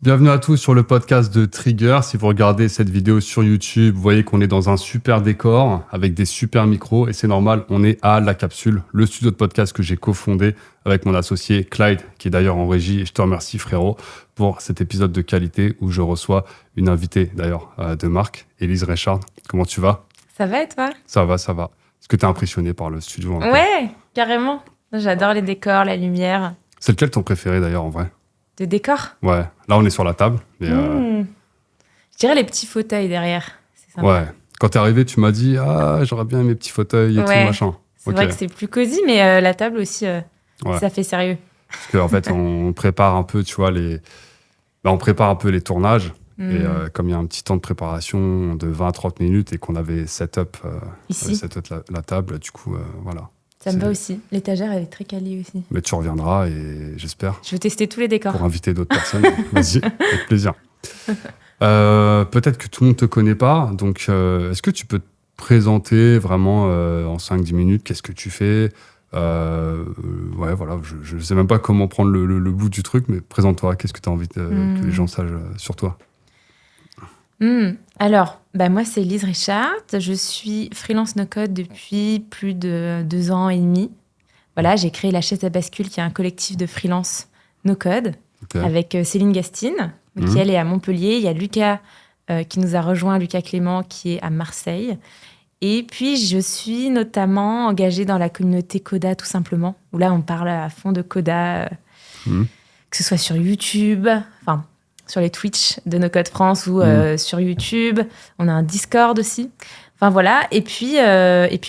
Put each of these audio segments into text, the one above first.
Bienvenue à tous sur le podcast de Trigger. Si vous regardez cette vidéo sur YouTube, vous voyez qu'on est dans un super décor avec des super micros et c'est normal, on est à La Capsule, le studio de podcast que j'ai cofondé avec mon associé Clyde, qui est d'ailleurs en régie. Et je te remercie frérot pour cet épisode de qualité où je reçois une invitée d'ailleurs de marque, Élise Richard. Comment tu vas? Ça va et toi? Ça va, ça va. Est-ce que tu es impressionné par le studio? Ouais, carrément. J'adore les décors, la lumière. C'est lequel ton préféré d'ailleurs en vrai? De décors? Ouais, là on est sur la table. Mais Je dirais les petits fauteuils derrière. C'est sympa. ouais, quand t'es arrivé, tu m'as dit « Ah, j'aurais bien mes petits fauteuils et tout, machin. » C'est vrai que c'est plus cosy, mais la table aussi, ça fait sérieux. Parce qu'en fait, on prépare un peu, tu vois, on prépare un peu les tournages. Et comme il y a un petit temps de préparation de 20 à 30 minutes et qu'on avait set-up la table, du coup, voilà. Ça me va aussi. L'étagère, elle est très quali aussi. Mais tu reviendras et j'espère. Je veux tester tous les décors. Pour inviter d'autres personnes. Vas-y, avec plaisir. Peut-être que tout le monde ne te connaît pas. Donc, est-ce que tu peux te présenter vraiment en 5-10 minutes? Qu'est-ce que tu fais? Ouais, voilà. Je ne sais même pas comment prendre le bout du truc, mais présente-toi. Qu'est-ce que tu as envie que les gens sachent sur toi? Alors, moi, c'est Élise Richard. Je suis freelance no-code depuis plus de 2 ans et demi. Voilà, j'ai créé La Chaise à Bascule, qui est un collectif de freelance no-code, avec Céline Gastine, qui elle est à Montpellier. Il y a Lucas qui nous a rejoint, Lucas Clément, qui est à Marseille. Et puis, je suis notamment engagée dans la communauté Coda, tout simplement, où là, on parle à fond de Coda, que ce soit sur YouTube, sur les Twitch de No Code France ou sur YouTube. On a un Discord aussi. Enfin, voilà. Et puis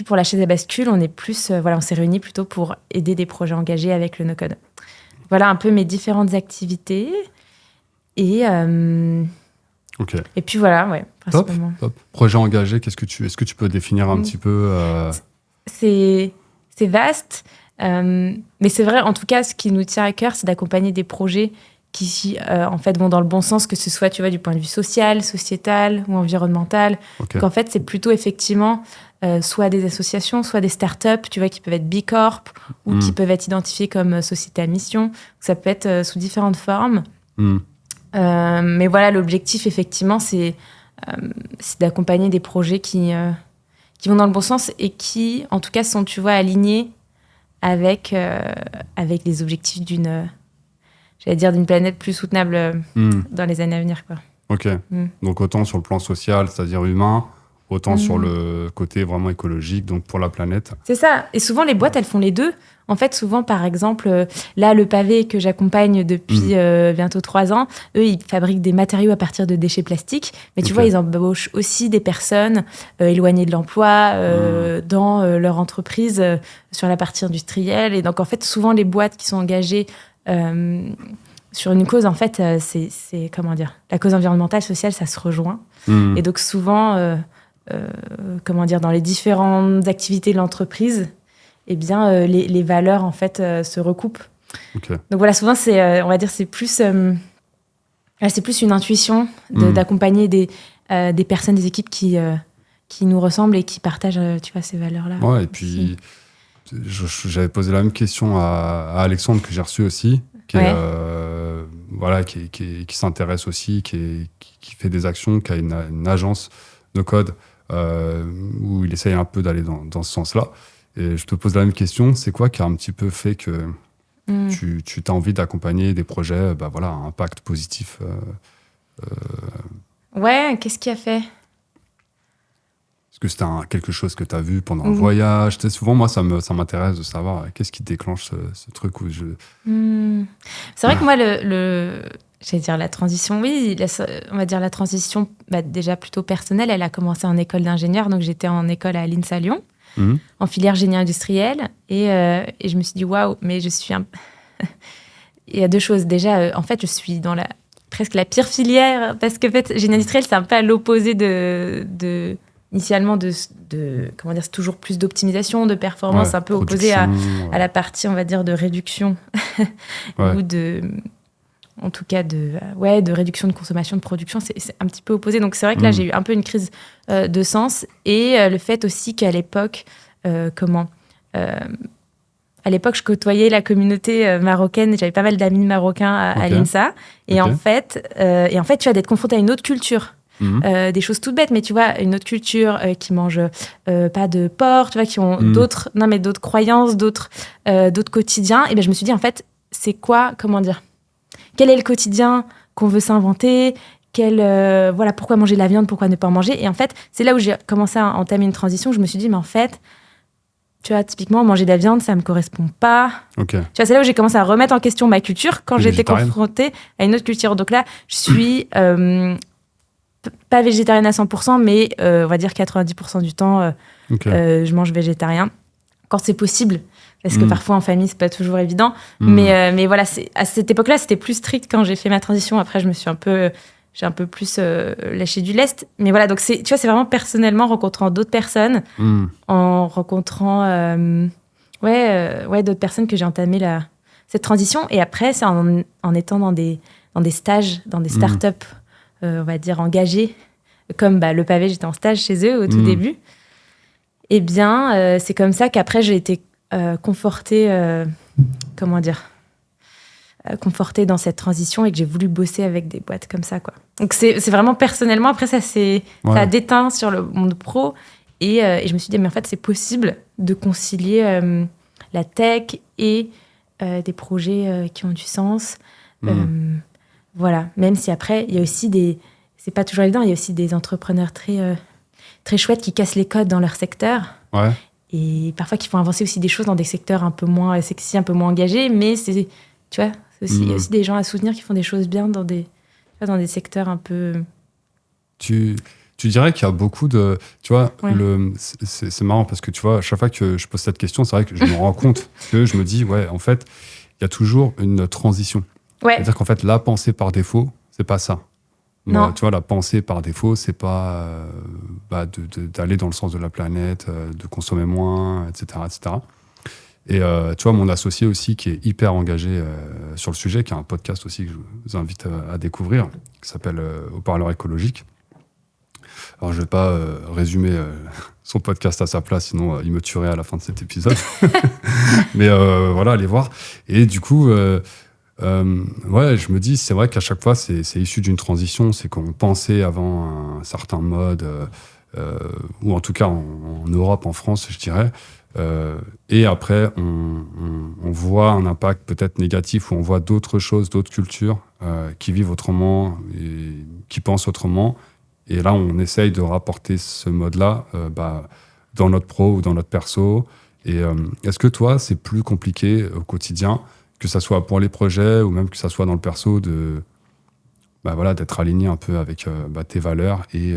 pour La Chaise à Bascule, on est plus, on s'est réunis plutôt pour aider des projets engagés avec le No Code. Voilà un peu mes différentes activités. Et puis voilà, ouais, principalement. Top. Projet engagé, est-ce que tu peux définir un petit peu C'est vaste. Mais c'est vrai, en tout cas, ce qui nous tient à cœur, c'est d'accompagner des projets qui en fait vont dans le bon sens, que ce soit, tu vois, du point de vue social, sociétal ou environnemental. Donc en fait, c'est plutôt effectivement soit des associations, soit des startups, tu vois, qui peuvent être B Corp ou qui peuvent être identifiées comme société à mission. Ça peut être sous différentes formes. Mais voilà, l'objectif effectivement, c'est d'accompagner des projets qui vont dans le bon sens et qui, en tout cas, sont, tu vois, alignés avec les objectifs d'une planète plus soutenable dans les années à venir, quoi. Ok. Donc autant sur le plan social, c'est-à-dire humain, autant sur le côté vraiment écologique, donc pour la planète. C'est ça. Et souvent, les boîtes, elles font les deux. En fait, souvent, par exemple, là, le pavé que j'accompagne depuis bientôt 3 ans, eux, ils fabriquent des matériaux à partir de déchets plastiques. Mais tu vois, ils embauchent aussi des personnes éloignées de l'emploi dans leur entreprise sur la partie industrielle. Et donc, en fait, souvent, les boîtes qui sont engagées sur une cause, en fait, c'est comment dire, la cause environnementale, sociale, ça se rejoint. Et donc souvent, dans les différentes activités de l'entreprise, eh bien, les valeurs, en fait, se recoupent. Donc voilà, souvent, on va dire, c'est plus une intuition d'accompagner des personnes, des équipes qui nous ressemblent et qui partagent, tu vois, ces valeurs-là. Ouais, et puis j'avais posé la même question à Alexandre, que j'ai reçu aussi, qui s'intéresse aussi, qui fait des actions, qui a une agence de code où il essaye un peu d'aller dans ce sens-là. Et je te pose la même question, c'est quoi qui a un petit peu fait que tu as envie d'accompagner des projets à impact positif Ouais, qu'est-ce qui a fait? Est-ce que c'était quelque chose que tu as vu pendant un voyage? Souvent, moi, ça m'intéresse de savoir qu'est-ce qui déclenche ce truc où je... C'est vrai que moi, j'allais dire la transition, on va dire la transition déjà plutôt personnelle, elle a commencé en école d'ingénieur, donc j'étais en école à l'INSA Lyon, en filière génie industriel, et je me suis dit, waouh, mais je suis Il y a 2 choses. Déjà, en fait, je suis dans presque la pire filière, parce que en fait, génie industriel, c'est un peu à l'opposé initialement comment dire, c'est toujours plus d'optimisation, de performance, un peu opposé à la partie, on va dire, de réduction ou en tout cas de réduction de consommation, de production, c'est un petit peu opposé. Donc c'est vrai que là, j'ai eu un peu une crise de sens, et le fait aussi qu'à l'époque, à à l'époque, je côtoyais la communauté marocaine. J'avais pas mal d'amis marocains à l'INSA. Et en fait, tu vois, d'être confronté à une autre culture. Des choses toutes bêtes, mais tu vois, une autre culture qui mange pas de porc, tu vois, qui ont d'autres croyances, d'autres quotidiens. Et ben, je me suis dit, en fait, c'est quoi, comment dire, quel est le quotidien qu'on veut s'inventer, voilà, pourquoi manger de la viande, pourquoi ne pas en manger. Et en fait, c'est là où j'ai commencé à entamer une transition. Je me suis dit, mais en fait, tu vois, typiquement, manger de la viande, ça me correspond pas. Tu vois, c'est là où j'ai commencé à remettre en question ma culture quand j'étais confrontée à une autre culture. Donc là, je suis pas végétarienne à 100%, mais on va dire 90% du temps, je mange végétarien. Quand c'est possible, parce que parfois en famille, c'est pas toujours évident. Mais voilà, à cette époque-là, c'était plus strict quand j'ai fait ma transition. Après, j'ai un peu plus lâché du lest. Mais voilà, donc tu vois, c'est vraiment personnellement rencontrant d'autres personnes, en rencontrant d'autres personnes que j'ai entamé cette transition. Et après, c'est en étant dans des stages, dans des startups, on va dire engagés, comme le pavé, j'étais en stage chez eux au tout début. Eh bien, c'est comme ça qu'après, j'ai été confortée dans cette transition et que j'ai voulu bosser avec des boîtes comme ça, quoi. Donc, c'est vraiment personnellement. Après, ça a déteint sur le monde pro. Et je me suis dit, mais en fait, c'est possible de concilier la tech et des projets qui ont du sens. Voilà. Même si après, il y a aussi c'est pas toujours évident, il y a aussi des entrepreneurs très, très chouettes qui cassent les codes dans leur secteur. Ouais. Et parfois qui font avancer aussi des choses dans des secteurs un peu moins sexy, un peu moins engagés. Mais tu vois, il y a aussi des gens à soutenir qui font des choses bien dans des secteurs un peu... Tu dirais qu'il y a beaucoup de... Tu vois, c'est marrant parce que tu vois, à chaque fois que je pose cette question, c'est vrai que je me rends compte que je me dis, ouais, en fait, il y a toujours une transition. Ouais. C'est-à-dire qu'en fait, la pensée par défaut, c'est pas ça. Moi, tu vois, la pensée par défaut, c'est pas d'aller dans le sens de la planète, de consommer moins, etc., etc. Et tu vois, mon associé aussi, qui est hyper engagé sur le sujet, qui a un podcast aussi que je vous invite à découvrir, qui s'appelle Haut-Parleur écologique. Alors, je vais pas résumer son podcast à sa place, sinon il me tuerait à la fin de cet épisode. Mais voilà, allez voir. Et du coup... je me dis, c'est vrai qu'à chaque fois, c'est issu d'une transition. C'est qu'on pensait avant un certain mode, ou en tout cas en Europe, en France, je dirais. Et après, on voit un impact peut-être négatif, où on voit d'autres choses, d'autres cultures qui vivent autrement, et qui pensent autrement. Et là, on essaye de rapporter ce mode-là dans notre pro ou dans notre perso. Et est-ce que toi, c'est plus compliqué au quotidien, que ça soit pour les projets ou même que ça soit dans le perso, d'être aligné un peu avec tes valeurs et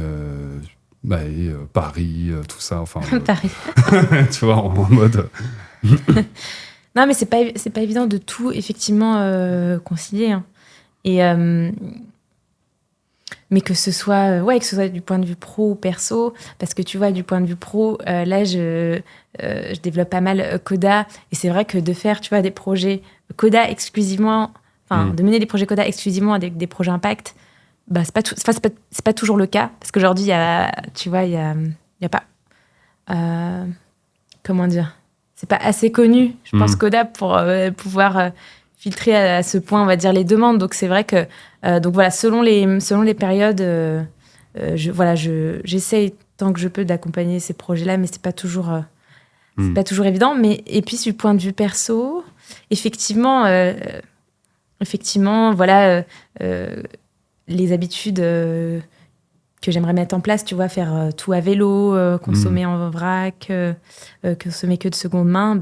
Paris, tout ça. Enfin, Paris. Tu vois, en mode... Non, mais c'est pas évident de tout, effectivement, concilier. Hein. Et, mais que ce soit du point de vue pro ou perso, parce que tu vois, du point de vue pro, là, je développe pas mal Coda. Et c'est vrai que de faire, tu vois, des projets Coda exclusivement, de mener des projets Coda exclusivement avec des projets impact, c'est pas toujours le cas, parce qu'aujourd'hui, il y a pas, comment dire, c'est pas assez connu, je pense, Coda pour pouvoir filtrer à ce point, on va dire, les demandes. Donc c'est vrai que selon les périodes, j'essaye tant que je peux d'accompagner ces projets-là, mais c'est pas toujours évident. Mais et puis du point de vue perso, effectivement, les habitudes que j'aimerais mettre en place, tu vois, faire tout à vélo, consommer en vrac, consommer que de seconde main,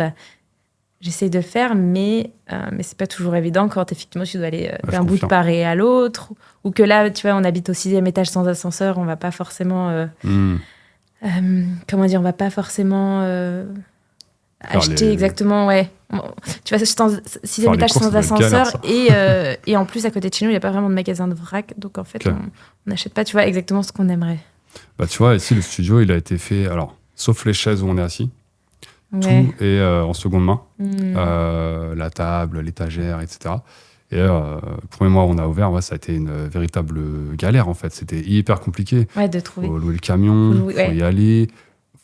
j'essaie de le faire, mais c'est pas toujours évident quand effectivement tu dois aller d'un bout de Paris à l'autre, ou que là, tu vois, on habite au 6e étage sans ascenseur, on va pas forcément on va pas forcément acheter exactement, tu vois, 6e étage sans ascenseur, et en plus à côté de chez nous il y a pas vraiment de magasin de vrac, donc en fait on n'achète pas, tu vois, exactement ce qu'on aimerait. Tu vois, ici le studio il a été fait, alors sauf les chaises où on est assis, tout est en seconde main, la table, l'étagère, etc. Et le premier mois où on a ouvert, ça a été une véritable galère en fait. C'était hyper compliqué. De trouver. Faut louer le camion, faut y aller,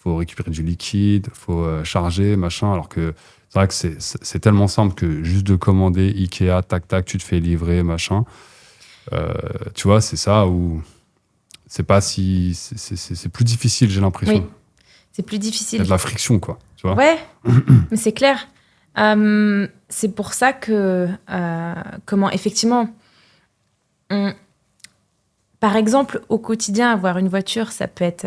faut récupérer du liquide, faut charger, machin. Alors que c'est vrai que c'est tellement simple que juste de commander Ikea, tac, tac, tu te fais livrer, machin. Tu vois, c'est ça où c'est pas si... C'est plus difficile, j'ai l'impression. Oui, c'est plus difficile. Il y a de la friction, quoi. Tu vois. Ouais, mais c'est clair. C'est pour ça que, comment, effectivement, par exemple, au quotidien, avoir une voiture, ça peut être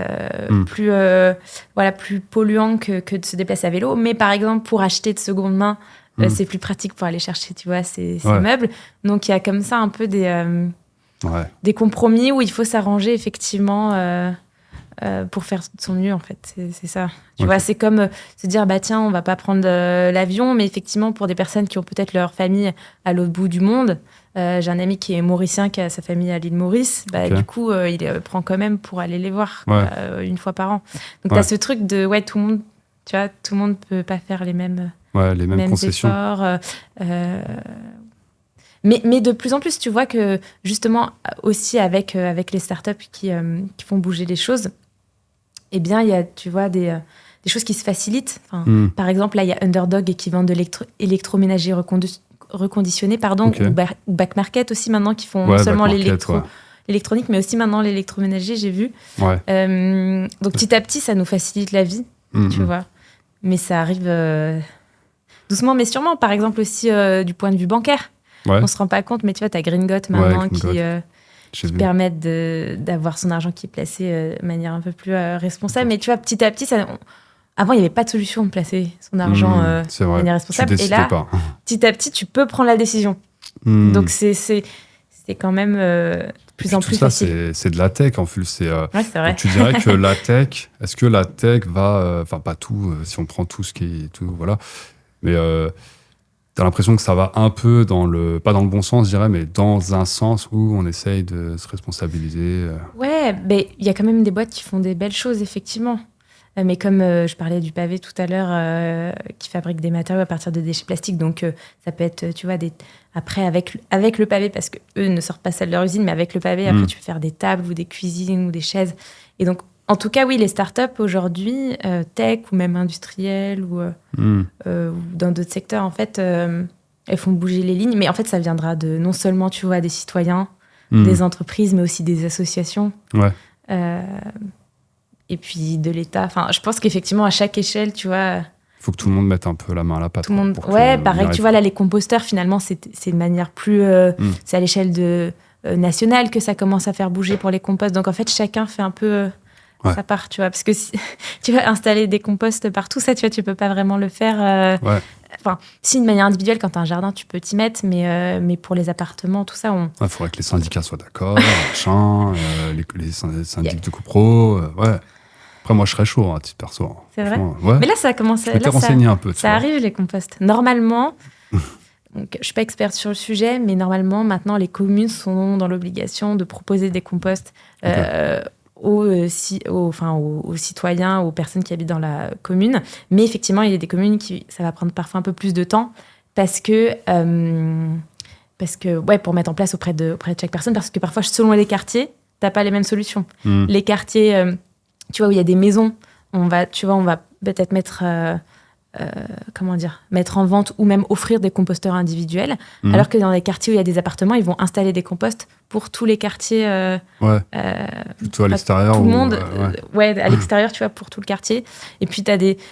plus polluant que de se déplacer à vélo. Mais par exemple, pour acheter de seconde main, c'est plus pratique pour aller chercher, tu vois, ces meubles. Donc, il y a comme ça un peu des compromis où il faut s'arranger, effectivement, pour faire de son mieux, en fait. C'est ça. Tu vois, c'est comme se dire, bah tiens, on va pas prendre l'avion, mais effectivement, pour des personnes qui ont peut-être leur famille à l'autre bout du monde, j'ai un ami qui est mauricien, qui a sa famille à l'île Maurice, du coup, il prend quand même pour aller les voir une fois par an. Donc, tu as ce truc de, tout le monde, tu vois, tout le monde peut pas faire les mêmes concessions. Efforts. Mais de plus en plus, tu vois que justement, aussi avec les startups qui font bouger les choses, eh bien, il y a, tu vois, des choses qui se facilitent. Par exemple, là, il y a Underdog qui vend de l'électroménager reconditionné, ou Back Market aussi maintenant, qui font non seulement l'électronique, mais aussi maintenant l'électroménager, j'ai vu. Donc, petit à petit, ça nous facilite la vie, tu vois. Mais ça arrive doucement, mais sûrement. Par exemple, aussi du point de vue bancaire. On ne se rend pas compte, mais tu vois, tu as Gringot maintenant qui permettent d'avoir son argent qui est placé de manière un peu plus responsable. Mais tu vois, petit à petit, avant, il n'y avait pas de solution de placer son argent de manière responsable. Et là, petit à petit, tu peux prendre la décision. Donc, c'est quand même plus en plus facile. C'est de la tech, en plus. C'est vrai. Tu dirais que la tech, est-ce que la tech va... Enfin, pas tout, si on prend tout ce qui est... Tout, voilà. Mais... T'as l'impression que ça va un peu pas dans le bon sens, je dirais, mais dans un sens où on essaye de se responsabiliser. Ouais, mais il y a quand même des boîtes qui font des belles choses, effectivement. Mais comme je parlais du pavé tout à l'heure, qui fabrique des matériaux à partir de déchets plastiques, donc ça peut être, tu vois, après avec le pavé, parce que eux ne sortent pas ça de leur usine, mais avec le pavé, après tu peux faire des tables ou des cuisines ou des chaises. Et donc, en tout cas, oui, les startups aujourd'hui, tech ou même industrielles ou dans d'autres secteurs, en fait, elles font bouger les lignes. Mais en fait, ça viendra de non seulement, tu vois, des citoyens, des entreprises, mais aussi des associations. Et puis de l'État. Enfin, je pense qu'effectivement, à chaque échelle, tu vois... Il faut que tout le monde mette un peu la main à la pâte. Tout le monde... pareil, tu vois, là, les composteurs, finalement, c'est de manière plus... C'est à l'échelle nationale que ça commence à faire bouger pour les composts. Donc, en fait, chacun fait un peu... ça part, tu vois, parce que si tu vas installer des composts partout, ça, tu vois, tu peux pas vraiment le faire. Enfin, si de manière individuelle, quand tu as un jardin, tu peux t'y mettre, mais pour les appartements, tout ça, il faudrait que les syndicats soient d'accord, machin, les syndics de copro, Après, moi, je serais chaud, à titre perso. C'est vrai. Mais là, ça commence. Je m'étais renseigné un peu. Ça arrive, les composts. Normalement. Donc, je ne suis pas experte sur le sujet, mais normalement, maintenant, les communes sont dans l'obligation de proposer des composts aux citoyens, aux personnes qui habitent dans la commune. Mais effectivement, il y a des communes ça va prendre parfois un peu plus de temps parce que pour mettre en place auprès de chaque personne, parce que parfois, selon les quartiers, tu n'as pas les mêmes solutions. Les quartiers, tu vois, où il y a des maisons, on va peut-être mettre en vente ou même offrir des composteurs individuels, alors que dans les quartiers où il y a des appartements, ils vont installer des composts pour tous les quartiers. Plutôt à l'extérieur. Tout le monde, à l'extérieur, tu vois, pour tout le quartier. Et puis,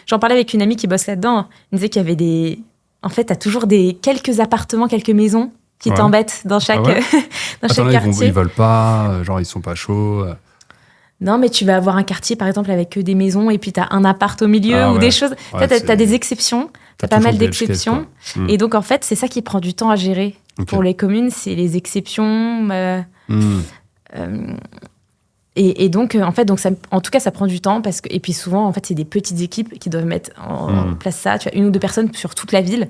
j'en parlais avec une amie qui bosse là-dedans. Elle me disait qu'il y avait En fait, t'as toujours quelques appartements, quelques maisons qui t'embêtent dans chaque, dans chaque quartier. Ils veulent pas, genre, ils sont pas chauds. Non, mais tu vas avoir un quartier, par exemple, avec que des maisons, et puis tu as un appart au milieu ou des choses. Tu as des exceptions, tu as pas mal d'exceptions. Et donc, en fait, c'est ça qui prend du temps à gérer pour les communes, c'est les exceptions. Et donc, en fait, en tout cas, ça prend du temps. Et puis souvent, en fait, c'est des petites équipes qui doivent mettre en place ça. Tu as 1 ou 2 personnes sur toute la ville.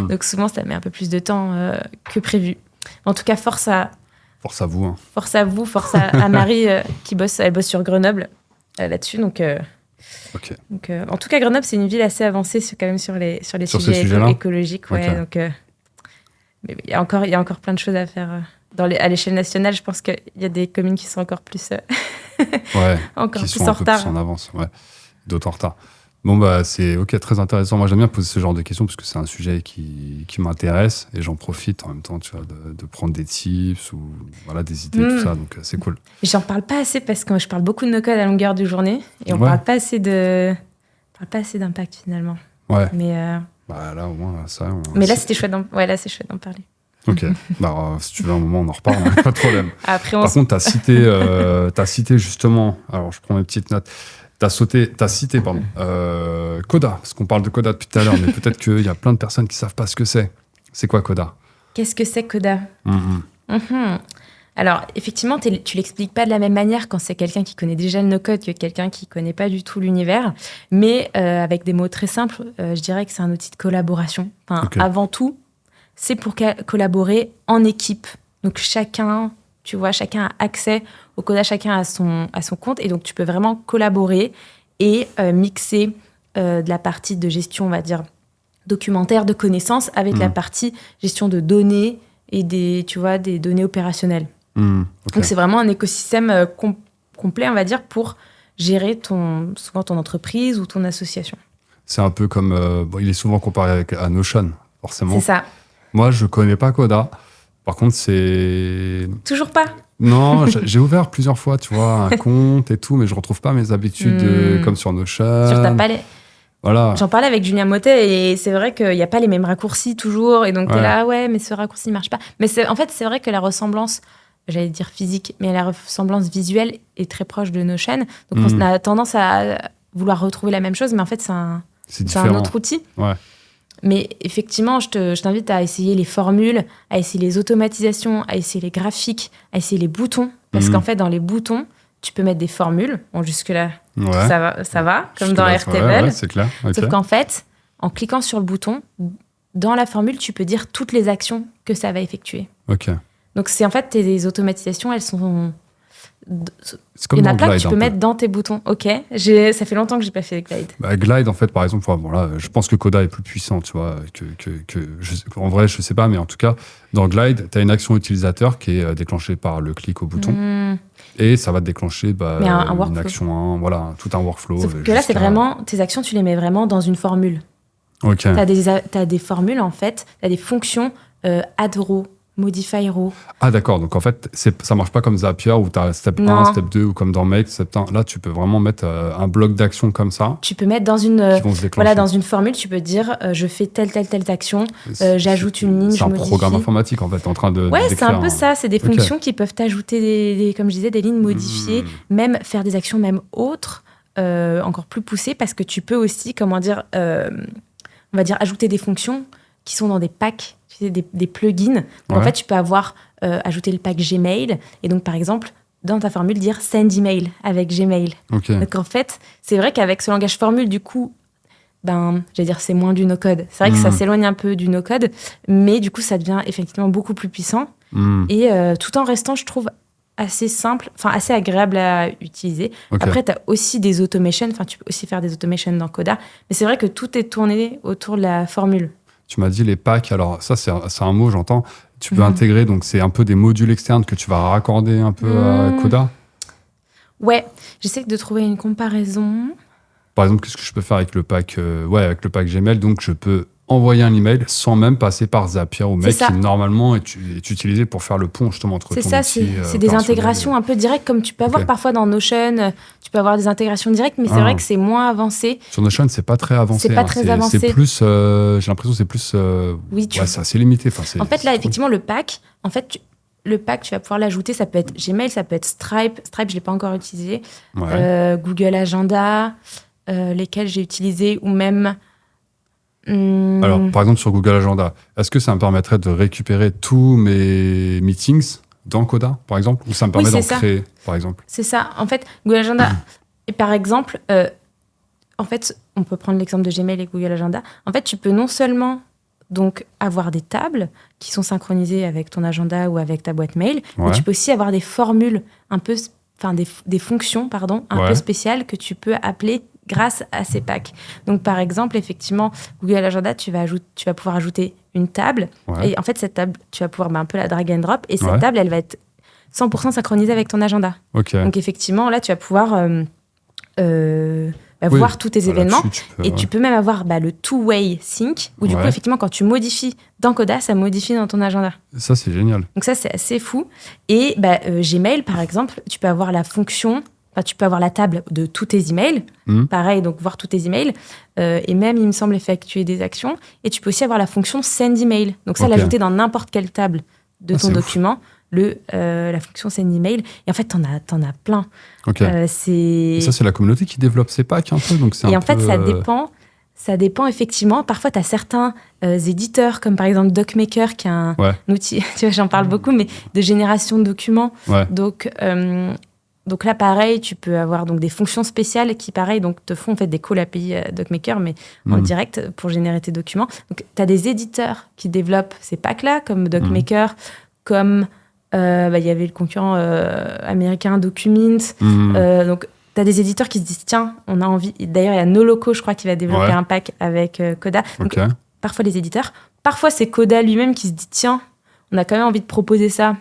Donc, souvent, ça met un peu plus de temps que prévu. En tout cas, force à vous. Hein. Force à vous, force à Marie elle bosse sur Grenoble là-dessus. Donc, en tout cas, Grenoble, c'est une ville assez avancée quand même sur les sujets écologiques. Donc, mais il y a encore plein de choses à faire. À l'échelle nationale, je pense qu'il y a des communes qui sont encore plus Ouais, encore qui plus sont en un peu plus retard. en avance, ouais. D'autres en retard. Bon, bah, c'est ok, très intéressant. Moi, j'aime bien poser ce genre de questions parce que c'est un sujet qui m'intéresse et j'en profite en même temps, tu vois, de prendre des tips ou voilà, des idées, tout ça. Donc, c'est cool. J'en parle pas assez parce que je parle beaucoup de no-code à longueur de journée et on Ouais. parle pas assez d'impact finalement. Ouais. Mais Bah, là, au moins, ça. là, c'était chouette là, c'est chouette d'en parler. Ok. Bah, si tu veux, un moment, on en reparle, hein, pas de problème. Après, Par contre, t'as cité justement, alors je prends mes petites notes, t'as cité, Coda, parce qu'on parle de Coda depuis tout à l'heure, mais peut-être qu'il y a plein de personnes qui savent pas ce que c'est. C'est quoi Coda? Qu'est-ce que c'est Coda? Alors, effectivement, tu l'expliques pas de la même manière quand c'est quelqu'un qui connaît déjà le no-code que quelqu'un qui connaît pas du tout l'univers. Mais avec des mots très simples, je dirais que c'est un outil de collaboration. Enfin, avant tout, c'est pour collaborer en équipe. Donc, chacun a accès au Coda, chacun a son compte. Et donc, tu peux vraiment collaborer et mixer de la partie de gestion, on va dire, documentaire, de connaissances, avec la partie gestion de données et des données opérationnelles. Donc, c'est vraiment un écosystème complet, on va dire, pour gérer souvent ton entreprise ou ton association. C'est un peu comme... il est souvent comparé à Notion, forcément. C'est ça. Moi, je connais pas Coda. Par contre, c'est... Toujours pas? Non, j'ai ouvert plusieurs fois, tu vois, un compte et tout, mais je retrouve pas mes habitudes comme sur Notion. Sur ta palette. Voilà. J'en parlais avec Julien Mottet et c'est vrai qu'il n'y a pas les mêmes raccourcis toujours. Et donc, t'es là, mais ce raccourci ne marche pas. Mais en fait, c'est vrai que la ressemblance, j'allais dire physique, mais la ressemblance visuelle est très proche de Notion. Donc, on a tendance à vouloir retrouver la même chose, mais en fait, c'est un autre outil. Ouais. Mais effectivement, je t'invite à essayer les formules, à essayer les automatisations, à essayer les graphiques, à essayer les boutons. Parce qu'en fait, dans les boutons, tu peux mettre des formules. Bon, jusque-là, ça va comme dans Airtable. Ouais, c'est clair. Okay. Sauf qu'en fait, en cliquant sur le bouton, dans la formule, tu peux dire toutes les actions que ça va effectuer. Ok. Donc, c'est en fait tes automatisations, elles sont... C'est comme il y en a plein Glide, que tu peux mettre dans tes boutons. Ok, ça fait longtemps que j'ai pas fait Glide. Glide, en fait, par exemple, je pense que Coda est plus puissant, tu vois, en vrai, je sais pas, mais en tout cas, dans Glide, tu as une action utilisateur qui est déclenchée par le clic au bouton, et ça va te déclencher une action, tout un workflow. Sauf que là, c'est vraiment, tes actions, tu les mets vraiment dans une formule. Ok. T'as des formules, en fait, t'as des fonctions add row, modify row. Ah d'accord, donc en fait, ça marche pas comme Zapier où tu as step 1, step 2 ou comme dans Make, step 1. Là, tu peux vraiment mettre un bloc d'action comme ça. Tu peux mettre dans une formule, tu peux dire je fais telle action, j'ajoute une ligne, je modifie. C'est un programme informatique en fait, en train de c'est un peu ça, c'est des fonctions qui peuvent ajouter comme je disais, des lignes modifiées, même faire des actions même autres, encore plus poussées, parce que tu peux aussi, on va dire ajouter des fonctions qui sont dans des packs, des plugins. Donc, en fait, tu peux ajouter le pack Gmail. Et donc, par exemple, dans ta formule, dire send email avec Gmail. Okay. Donc, en fait, c'est vrai qu'avec ce langage formule, du coup, c'est moins du no-code. C'est vrai que ça s'éloigne un peu du no-code, mais du coup, ça devient effectivement beaucoup plus puissant. Et tout en restant, je trouve, assez simple, assez agréable à utiliser. Okay. Après, tu as aussi des automations. Tu peux aussi faire des automations dans Coda. Mais c'est vrai que tout est tourné autour de la formule. Tu m'as dit les packs, alors ça c'est un mot, j'entends. Tu peux intégrer, donc c'est un peu des modules externes que tu vas raccorder un peu à Coda. Ouais, j'essaie de trouver une comparaison. Par exemple, qu'est-ce que je peux faire avec le pack Gmail? Donc je peux envoyer un email sans même passer par Zapier ou Make qui normalement est utilisé pour faire le pont justement entre ton outil. C'est des intégrations un peu directes comme tu peux avoir parfois dans Notion. Tu peux avoir des intégrations directes, mais c'est vrai que c'est moins avancé. Sur Notion, c'est pas très avancé. C'est pas très avancé. C'est plus, j'ai l'impression que c'est plus. c'est assez limité. En fait, là, effectivement, le pack, tu vas pouvoir l'ajouter. Ça peut être Gmail, ça peut être Stripe. Stripe, je l'ai pas encore utilisé. Google Agenda, lesquels j'ai utilisé, ou même. Alors, par exemple, sur Google Agenda, est-ce que ça me permettrait de récupérer tous mes meetings dans Coda, par exemple, ou ça me permet d'en créer, par exemple? C'est ça. En fait, Google Agenda, et par exemple, en fait, on peut prendre l'exemple de Gmail et Google Agenda. En fait, tu peux non seulement donc avoir des tables qui sont synchronisées avec ton agenda ou avec ta boîte mail, mais tu peux aussi avoir des formules un peu, des fonctions, un peu spéciales que tu peux appeler grâce à ces packs. Donc, par exemple, effectivement, Google Agenda, tu vas pouvoir ajouter une table. Et en fait, cette table, tu vas pouvoir un peu la drag and drop. Et cette table, elle va être 100% synchronisé avec ton agenda. Ok. Donc effectivement, là, tu vas pouvoir voir tous tes événements. Tu peux même avoir le two-way sync, où du coup, effectivement, quand tu modifies dans Coda, ça modifie dans ton agenda. Ça, c'est génial. Donc ça, c'est assez fou. Et Gmail, par exemple, tu peux avoir la fonction... tu peux avoir la table de tous tes emails. Pareil, donc voir tous tes emails. Et même, il me semble, effectuer des actions. Et tu peux aussi avoir la fonction send email. Donc ça, l'ajouter dans n'importe quelle table de ton document. La fonction send email. Et en fait, t'en as plein. Okay. Et ça, c'est la communauté qui développe ces packs un peu. Donc c'est ça dépend. Ça dépend, effectivement. Parfois, tu as certains éditeurs, comme par exemple DocMaker, qui est un outil, tu vois, j'en parle beaucoup, mais de génération de documents. Donc là, pareil, tu peux avoir donc des fonctions spéciales qui, pareil, donc te font en fait des calls API DocMaker, mais en direct pour générer tes documents. Donc, tu as des éditeurs qui développent ces packs-là, comme DocMaker, comme il y avait le concurrent américain Documint. Donc, tu as des éditeurs qui se disent, tiens, on a envie... D'ailleurs, il y a NoLoco, je crois, qui va développer un pack avec Coda. Donc, parfois, les éditeurs. Parfois, c'est Coda lui-même qui se dit, tiens, on a quand même envie de proposer ça.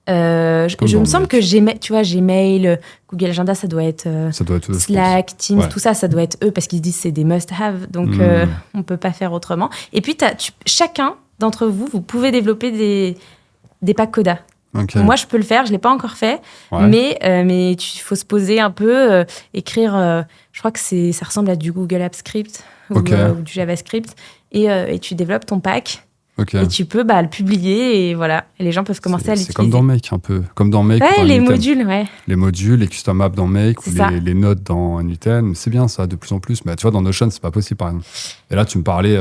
Je me semble que Gmail, Google Agenda, ça doit être Slack, Teams, tout ça, ça doit être eux parce qu'ils se disent c'est des must-have, donc on peut pas faire autrement. Et puis chacun d'entre vous pouvez développer des packs Coda. Moi, je peux le faire, je l'ai pas encore fait, mais il faut se poser un peu, écrire. Je crois que ça ressemble à du Google Apps Script ou du JavaScript, et tu développes ton pack. Et tu peux le publier et voilà. Et les gens peuvent commencer à l'utiliser. C'est comme dans Make un peu. Comme dans Make. Les modules, Les modules, les custom apps dans Make ou les notes dans Newton. C'est bien ça, de plus en plus. Mais tu vois, dans Notion, c'est pas possible par exemple. Et là, tu me parlais.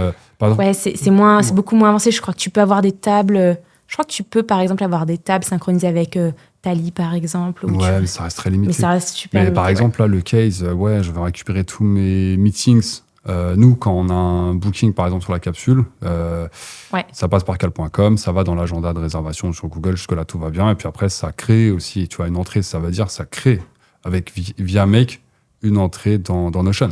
C'est beaucoup moins avancé. Je crois que tu peux avoir des tables. Je crois que tu peux par exemple avoir des tables synchronisées avec Tally par exemple. Mais ça reste très limité. Mais ça reste super limité. Par exemple, là, le case, je vais récupérer tous mes meetings. Nous, quand on a un booking, par exemple, sur la capsule, ça passe par cal.com, ça va dans l'agenda de réservation sur Google, jusque-là, tout va bien. Et puis après, ça crée aussi, tu vois, une entrée, ça veut dire, ça crée, via Make, une entrée dans Notion.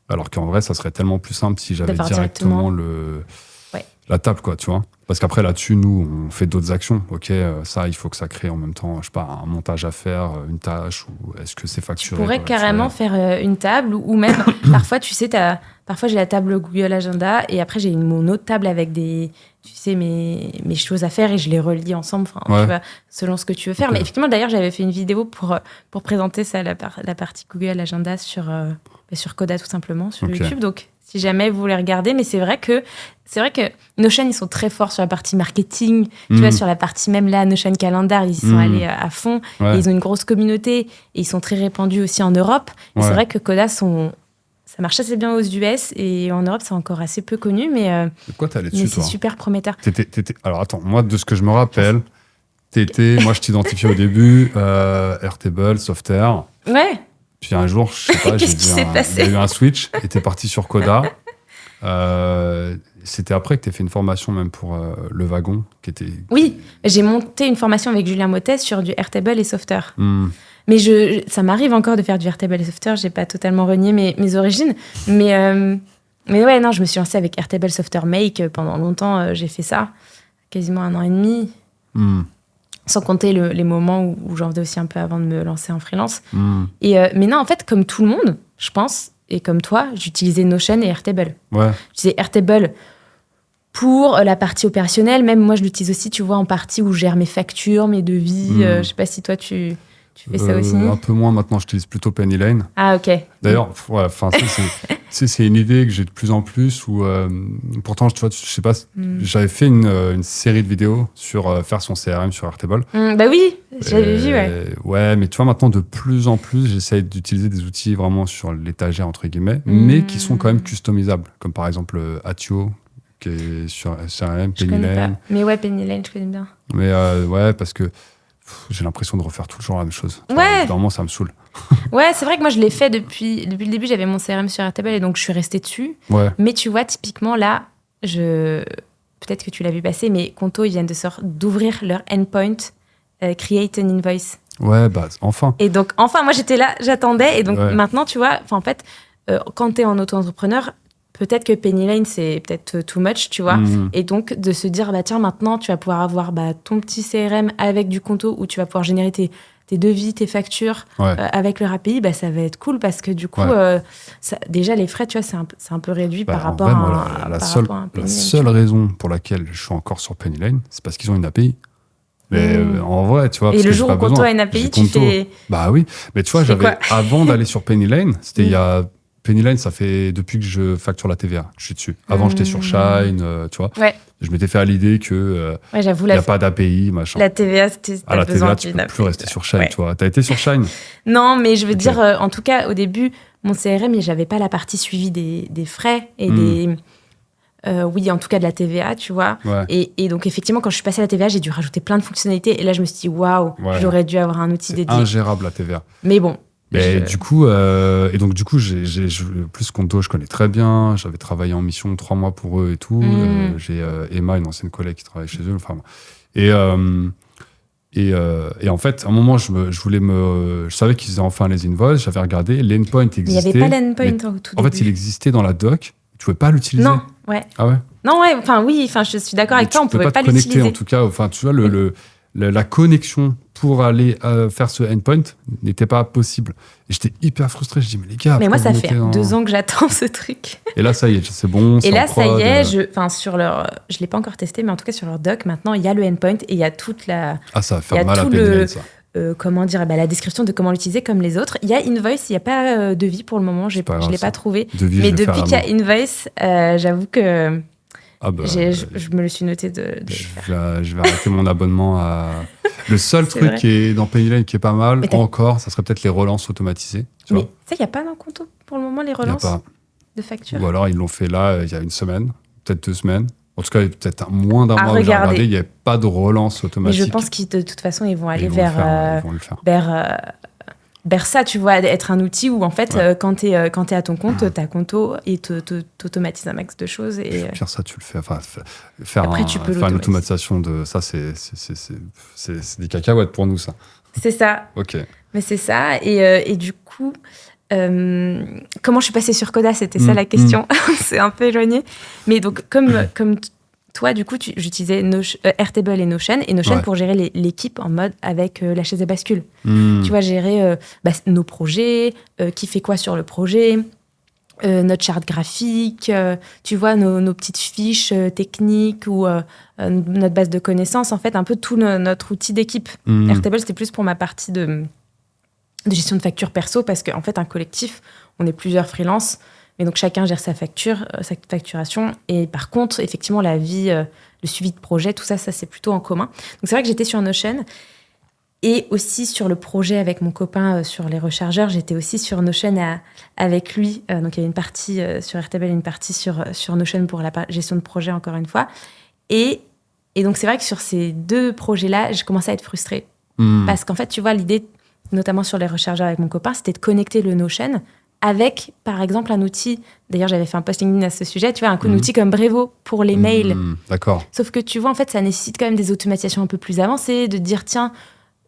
Alors qu'en vrai, ça serait tellement plus simple si j'avais directement la table, quoi, tu vois. Parce qu'après, là-dessus, nous, on fait d'autres actions. Ça, il faut que ça crée en même temps, je sais pas, un montage à faire, une tâche, ou est-ce que c'est facturé? Tu pourrais carrément faire une table, ou même, parfois, tu sais, parfois, j'ai la table Google Agenda, et après, j'ai mon autre table avec mes choses à faire, et je les relie ensemble, tu vois, selon ce que tu veux faire. Mais effectivement, d'ailleurs, j'avais fait une vidéo pour présenter ça, la partie Google Agenda sur Coda, tout simplement, sur YouTube. Donc, si jamais vous voulez regarder, mais c'est vrai que Notion, ils sont très forts sur la partie marketing, tu vois, sur la partie même là, Notion Calendar, ils sont allés à fond, et ils ont une grosse communauté, et ils sont très répandus aussi en Europe. Et c'est vrai que Coda, ça marche assez bien aux US, et en Europe, c'est encore assez peu connu, mais c'est super prometteur. Alors attends, moi, de ce que je me rappelle, moi je t'identifiais au début, Airtable, Softair. Ouais. Puis un jour, je sais pas, Qu'est-ce qui s'est passé ? Il y a eu un switch, et t'es parti sur Coda. C'était après que tu as fait une formation même pour le wagon qui était... Oui, j'ai monté une formation avec Julien Motet sur du Airtable et Softair. Mais ça m'arrive encore de faire du Airtable et Softair, j'ai pas totalement renié mes origines. Mais ouais, non, je me suis lancée avec Airtable Softair Make pendant longtemps, j'ai fait ça, quasiment 1 an et demi. Sans compter les moments où j'en faisais aussi un peu avant de me lancer en freelance. Mais non, en fait, comme tout le monde, je pense, et comme toi, j'utilisais Notion et Airtable. J'utilisais Airtable pour la partie opérationnelle. Même moi, je l'utilise aussi, tu vois, en partie où je gère mes factures, mes devis. Je sais pas si toi, tu fais ça aussi. Un peu moins maintenant, j'utilise plutôt Pennylane. Ah, ok. D'ailleurs, c'est une idée que j'ai de plus en plus. Où, pourtant, tu vois, je sais pas, j'avais fait une série de vidéos sur faire son CRM sur Airtable. Bah oui, j'avais vu, Ouais, mais tu vois, maintenant, de plus en plus, j'essaie d'utiliser des outils vraiment sur l'étagère, entre guillemets, mais qui sont quand même customisables. Comme par exemple Atio, qui est sur CRM, Pennylane. Mais ouais, Pennylane, je connais bien. Mais parce que j'ai l'impression de refaire toujours la même chose. Vraiment, ça me saoule. Ouais, c'est vrai que moi, je l'ai fait depuis le début. J'avais mon CRM sur Airtable et donc je suis restée dessus. Mais tu vois, typiquement, là, peut-être que tu l'as vu passer, mais Conto, ils viennent d'ouvrir leur endpoint Create an Invoice. Ouais, enfin. Et donc, enfin, moi, j'étais là, j'attendais. Et donc, maintenant, tu vois, en fait, quand tu es en auto-entrepreneur, peut-être que Penny Lane, c'est peut-être too much, tu vois. Et donc, de se dire, tiens, maintenant, tu vas pouvoir avoir ton petit CRM avec du Conto où tu vas pouvoir générer tes devis, tes factures avec leur API, ça va être cool parce que du coup, déjà, les frais, tu vois, c'est un peu réduit par rapport à la Penny seule raison pour laquelle je suis encore sur Penny Lane, c'est parce qu'ils ont une API. Mais en vrai, tu vois... Et le jour où Conto a une API, tu fais... Bah oui, mais tu vois, avant d'aller sur Penny Lane, c'était il y a... Penny Lane, ça fait depuis que je facture la TVA, je suis dessus. Avant, j'étais sur Shine, tu vois. Ouais. Je m'étais fait à l'idée que j'avoue, il n'y a pas d'API, machin. La TVA, la TVA, tu peux plus rester sur Shine, tu vois. T'as été sur Shine? Non, mais je veux dire, en tout cas, au début, mon CRM, j'avais pas la partie suivie des frais et des... oui, en tout cas de la TVA, tu vois. Et donc, effectivement, quand je suis passée à la TVA, j'ai dû rajouter plein de fonctionnalités. Et là, je me suis dit, waouh, j'aurais dû avoir un outil dédié. C'est ingérable, la TVA. Mais bon. Du coup, j'ai plus Conto, je connais très bien. J'avais travaillé en mission 3 mois pour eux et tout. J'ai Emma, une ancienne collègue qui travaille chez eux. Enfin, et en fait, à un moment, je savais qu'ils faisaient enfin les invoices. J'avais regardé, l'endpoint existait. Il n'y avait pas l'endpoint au tout début. En fait, il existait dans la doc. Tu pouvais pas l'utiliser. Non, ouais. Ah ouais. Non, ouais. Enfin, oui. Enfin, je suis d'accord avec toi. On pouvait pas l'utiliser. Connecter, en tout cas. Enfin, tu vois, la connexion pour aller faire ce endpoint n'était pas possible. Et j'étais hyper frustré. Je dis, mais les gars... Mais moi, ça fait 2 ans que j'attends ce truc. Et là, ça y est, c'est bon. Et là, ça y est, je ne l'ai pas encore testé, mais en tout cas, sur leur doc, maintenant, il y a le endpoint et il y a toute la... Ah, ça va faire mal à Penny Lane, ça. Comment dire, la description de comment l'utiliser comme les autres. Il y a Invoice, il n'y a pas devis pour le moment, je ne l'ai pas trouvé. Mais depuis qu'il y a Invoice, j'avoue que... je me le suis noté je vais arrêter mon abonnement à... Le seul truc vrai. Qui est dans Penny Lane qui est pas mal, encore, ça serait peut-être les relances automatisées. Mais ça, il n'y a pas dans Conto pour le moment, les relances de factures. Ou alors, ils l'ont fait là, il y a une semaine, peut-être 2 semaines. En tout cas, peut-être moins d'un mois où j'ai regardé, il n'y avait pas de relance automatique. Mais je pense qu'ils, de toute façon, ils vont aller vers ça, tu vois, être un outil où, en fait, quand tu es à ton compte, tu as Conto et t'automatises un max de choses. Et pire, ça, tu le fais. Enfin, faire une automatisation de ça, c'est des cacahuètes pour nous, ça. C'est ça. OK. Mais c'est ça. Et du coup, comment je suis passée sur Coda, c'était ça la question. C'est un peu éloigné. Mais donc, comme toi, du coup, j'utilisais Airtable et Notion. Et Notion pour gérer l'équipe en mode avec la chaise à bascule. Tu vois, gérer nos projets, qui fait quoi sur le projet, notre charte graphique, tu vois, nos petites fiches techniques ou notre base de connaissances. En fait, un peu tout notre outil d'équipe. Airtable, c'était plus pour ma partie de gestion de factures perso parce qu'en fait, un collectif, on est plusieurs freelances. Mais donc, chacun gère sa facturation. Et par contre, effectivement, la vie, le suivi de projet, tout ça, c'est plutôt en commun. Donc, c'est vrai que j'étais sur Notion. Et aussi sur le projet avec mon copain sur les rechargeurs, j'étais aussi sur Notion avec lui. Donc, il y avait une partie sur Airtable et une partie sur Notion pour la gestion de projet, encore une fois. Et donc, c'est vrai que sur ces 2 projets-là, j'ai commencé à être frustrée. Parce qu'en fait, tu vois, l'idée, notamment sur les rechargeurs avec mon copain, c'était de connecter le Notion avec, par exemple, un outil... D'ailleurs, j'avais fait un post LinkedIn à ce sujet. Tu vois, un outil comme Brevo pour les mails. D'accord. Sauf que, tu vois, en fait, ça nécessite quand même des automatisations un peu plus avancées, de dire, tiens,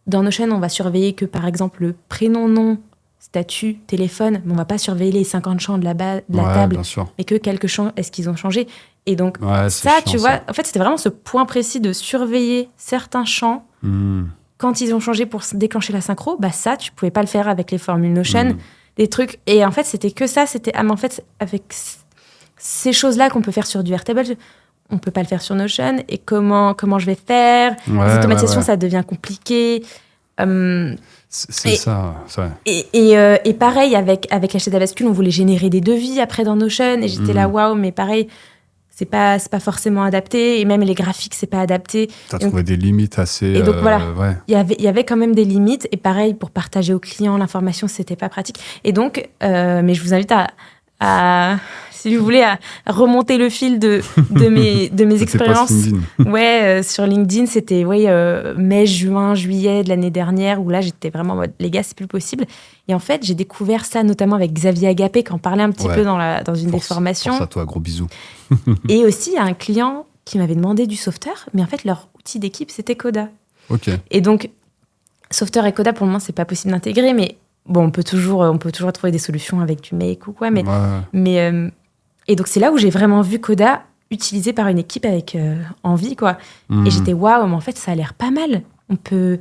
dans Notion, on va surveiller que, par exemple, le prénom, nom, statut, téléphone, mais on ne va pas surveiller les 50 champs de la table, mais que quelques champs, est-ce qu'ils ont changé? Et donc, ça, chiant, tu vois, en fait, c'était vraiment ce point précis de surveiller certains champs quand ils ont changé pour déclencher la synchro. Ça, tu ne pouvais pas le faire avec les formules Notion. Des trucs. Et en fait, c'était que ça. C'était, mais en fait, avec ces choses-là qu'on peut faire sur du Airtable, on ne peut pas le faire sur Notion. Et comment je vais faire? Les automatisations, ça devient compliqué. C'est ça. Et pareil, avec la chaise à bascule, on voulait générer des devis après dans Notion. Et j'étais là, waouh, mais pareil, c'est pas forcément adapté. Et même les graphiques, c'est pas adapté. T'as trouvé des limites assez... Et donc voilà, il y avait quand même des limites. Et pareil, pour partager aux clients l'information, c'était pas pratique. Et donc, mais je vous invite à si vous voulez, à remonter le fil de mes expériences. Sur LinkedIn, c'était mai, juin, juillet de l'année dernière, où là, j'étais vraiment en mode, les gars, c'est plus possible. Et en fait, j'ai découvert ça notamment avec Xavier Agapé, qui en parlait un petit peu dans une des formations. Force à toi, gros bisous. Et aussi, il y a un client qui m'avait demandé du software, mais en fait, leur outil d'équipe, c'était Coda. Ok. Et donc, software et Coda, pour le moment, c'est pas possible d'intégrer, mais bon, on peut toujours trouver des solutions avec du Make ou quoi, mais Et donc, c'est là où j'ai vraiment vu Coda utilisé par une équipe avec envie, quoi. Et j'étais, waouh, mais en fait, ça a l'air pas mal. On peut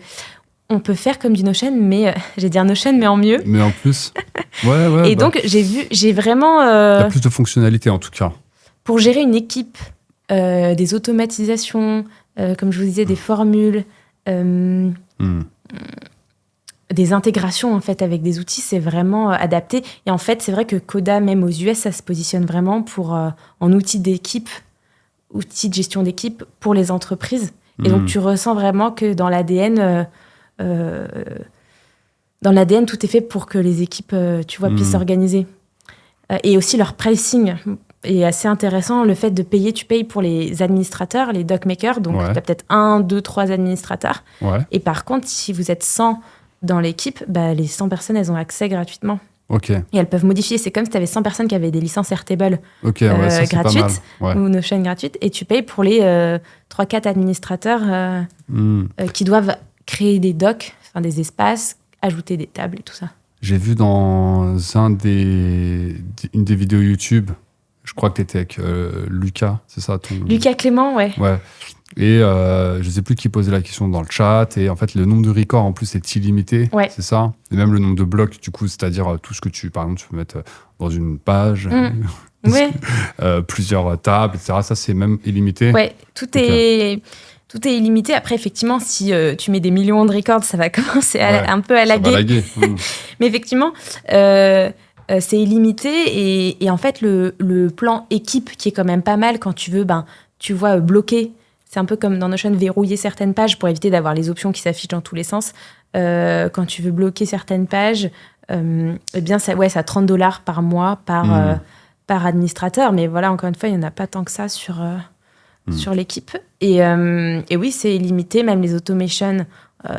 faire comme du Notion, mais j'ai dire Notion, mais en mieux. Mais en plus, ouais. Et donc, j'ai vraiment... Il y a plus de fonctionnalités, en tout cas. Pour gérer une équipe, des automatisations, comme je vous disais, des formules, des intégrations en fait avec des outils, c'est vraiment adapté. Et en fait, c'est vrai que Coda, même aux US, ça se positionne vraiment pour en outil d'équipe, outil de gestion d'équipe pour les entreprises. Et donc, tu ressens vraiment que dans l'ADN, tout est fait pour que les équipes, puissent s'organiser. Et aussi leur pricing est assez intéressant. Le fait de payer, tu payes pour les administrateurs, les docmakers. Donc, tu as peut-être 1, 2, 3 administrateurs. Ouais. Et par contre, si vous êtes 100 dans l'équipe, les 100 personnes, elles ont accès gratuitement. Ok. Et elles peuvent modifier. C'est comme si tu avais 100 personnes qui avaient des licences Airtable gratuites ou Notion gratuites. Et tu payes pour les 3-4 administrateurs qui doivent créer des docs, des espaces, ajouter des tables et tout ça. J'ai vu dans une des vidéos YouTube, je crois que tu étais avec Lucas, c'est ça Lucas Clément, ouais. Ouais. Et je ne sais plus qui posait la question dans le chat. Et en fait, le nombre de records, en plus, est illimité. Ouais. C'est ça. Et même le nombre de blocs, du coup, c'est-à-dire tout ce que par exemple, tu peux mettre dans une page, plusieurs tables, etc. Ça, c'est même illimité. Ouais, tout est illimité. Après, effectivement, si tu mets des millions de records, ça va commencer un peu à laguer. Ça va laguer. Mais effectivement, c'est illimité. Et en fait, le plan équipe, qui est quand même pas mal quand tu veux, tu vois, bloquer. C'est un peu comme dans Notion, verrouiller certaines pages pour éviter d'avoir les options qui s'affichent dans tous les sens. Quand tu veux bloquer certaines pages, eh bien, c'est à $30 par mois par administrateur. Mais voilà, encore une fois, il n'y en a pas tant que ça sur l'équipe. Et oui, c'est illimité. Même les automations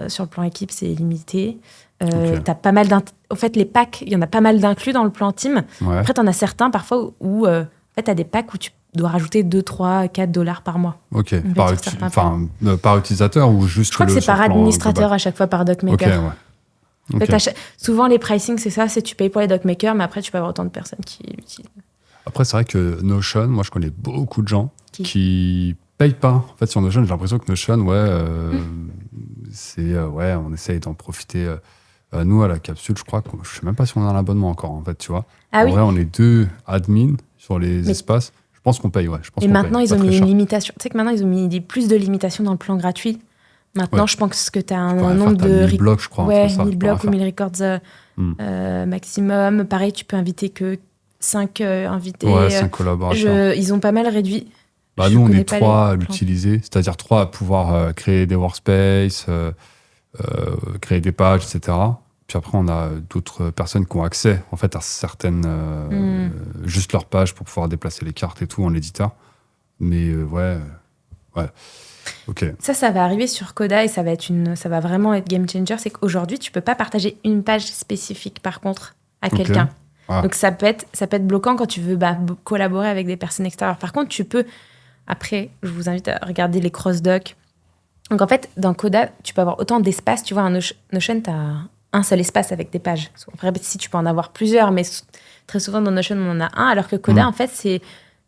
sur le plan équipe, c'est illimité. T'as pas mal en fait, les packs, il y en a pas mal d'inclus dans le plan team. Ouais. Après, t'en as certains parfois où t'as des packs où tu dois rajouter 2, 3, $4 par mois. Ok. Par utilisateur ou juste... Je crois que c'est par administrateur à chaque fois, par docmaker. Ok, ouais. Okay. Souvent, les pricing, c'est ça, c'est tu payes pour les docmakers, mais après, tu peux avoir autant de personnes qui l'utilisent. Après, c'est vrai que Notion, moi, je connais beaucoup de gens qui payent pas. En fait, sur Notion, j'ai l'impression que Notion, on essaye d'en profiter. Nous, à la capsule, je crois que je sais même pas si on a un abonnement encore, en fait, tu vois. En vrai, on est 2 admins sur les espaces. Je pense qu'on paye, ouais. Et maintenant, ils ont mis une limitation. Tu sais que maintenant, ils ont mis plus de limitations dans le plan gratuit. Maintenant, je pense que tu as un nombre de... 1000 blocs, je crois. Ouais, 1000 blocs ou 1000 records maximum. Pareil, tu peux inviter que 5 invités. Ouais, 5 collaborateurs. Ils ont pas mal réduit. Nous, on est 3 à l'utiliser. C'est-à-dire 3 à pouvoir créer des workspaces, créer des pages, etc. Puis après, on a d'autres personnes qui ont accès en fait, à certaines... juste leur page pour pouvoir déplacer les cartes et tout en éditeur. Mais ouais. Ok. Ça va arriver sur Coda et ça va vraiment être game changer. C'est qu'aujourd'hui, tu peux pas partager une page spécifique, par contre, à quelqu'un. Ah. Donc, ça peut être bloquant quand tu veux collaborer avec des personnes extérieures. Par contre, tu peux... Après, je vous invite à regarder les cross-docs. Donc, en fait, dans Coda, tu peux avoir autant d'espace. Tu vois, un Notion, tu as un seul espace avec des pages. Après, si tu peux en avoir plusieurs, mais très souvent, dans Notion, on en a un. Alors que Coda, en fait,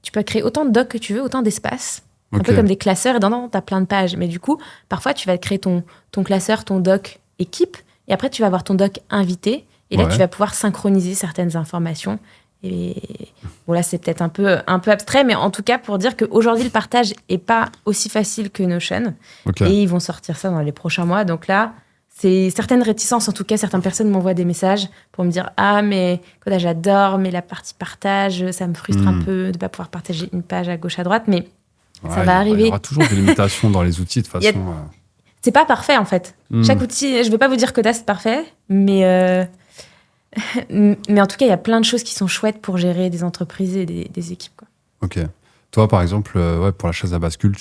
tu peux créer autant de docs que tu veux, autant d'espace. Un peu comme des classeurs. Et dedans, tu as plein de pages. Mais du coup, parfois, tu vas créer ton classeur, ton doc équipe. Et après, tu vas avoir ton doc invité. Et là, tu vas pouvoir synchroniser certaines informations. Et bon, là, c'est peut-être un peu abstrait, mais en tout cas, pour dire qu'aujourd'hui, le partage n'est pas aussi facile que Notion. Et ils vont sortir ça dans les prochains mois. Donc là, c'est certaines réticences. En tout cas, certaines personnes m'envoient des messages pour me dire « Ah, mais Coda, j'adore, mais la partie partage, ça me frustre un peu de ne pas pouvoir partager une page à gauche, à droite. » Mais ça va arriver. Il y aura toujours des limitations dans les outils, de toute façon. C'est pas parfait, en fait. Chaque outil, je ne vais pas vous dire que Coda, c'est parfait, mais en tout cas, il y a plein de choses qui sont chouettes pour gérer des entreprises et des équipes, quoi. Ok. Toi, par exemple, pour la chaise à bascule,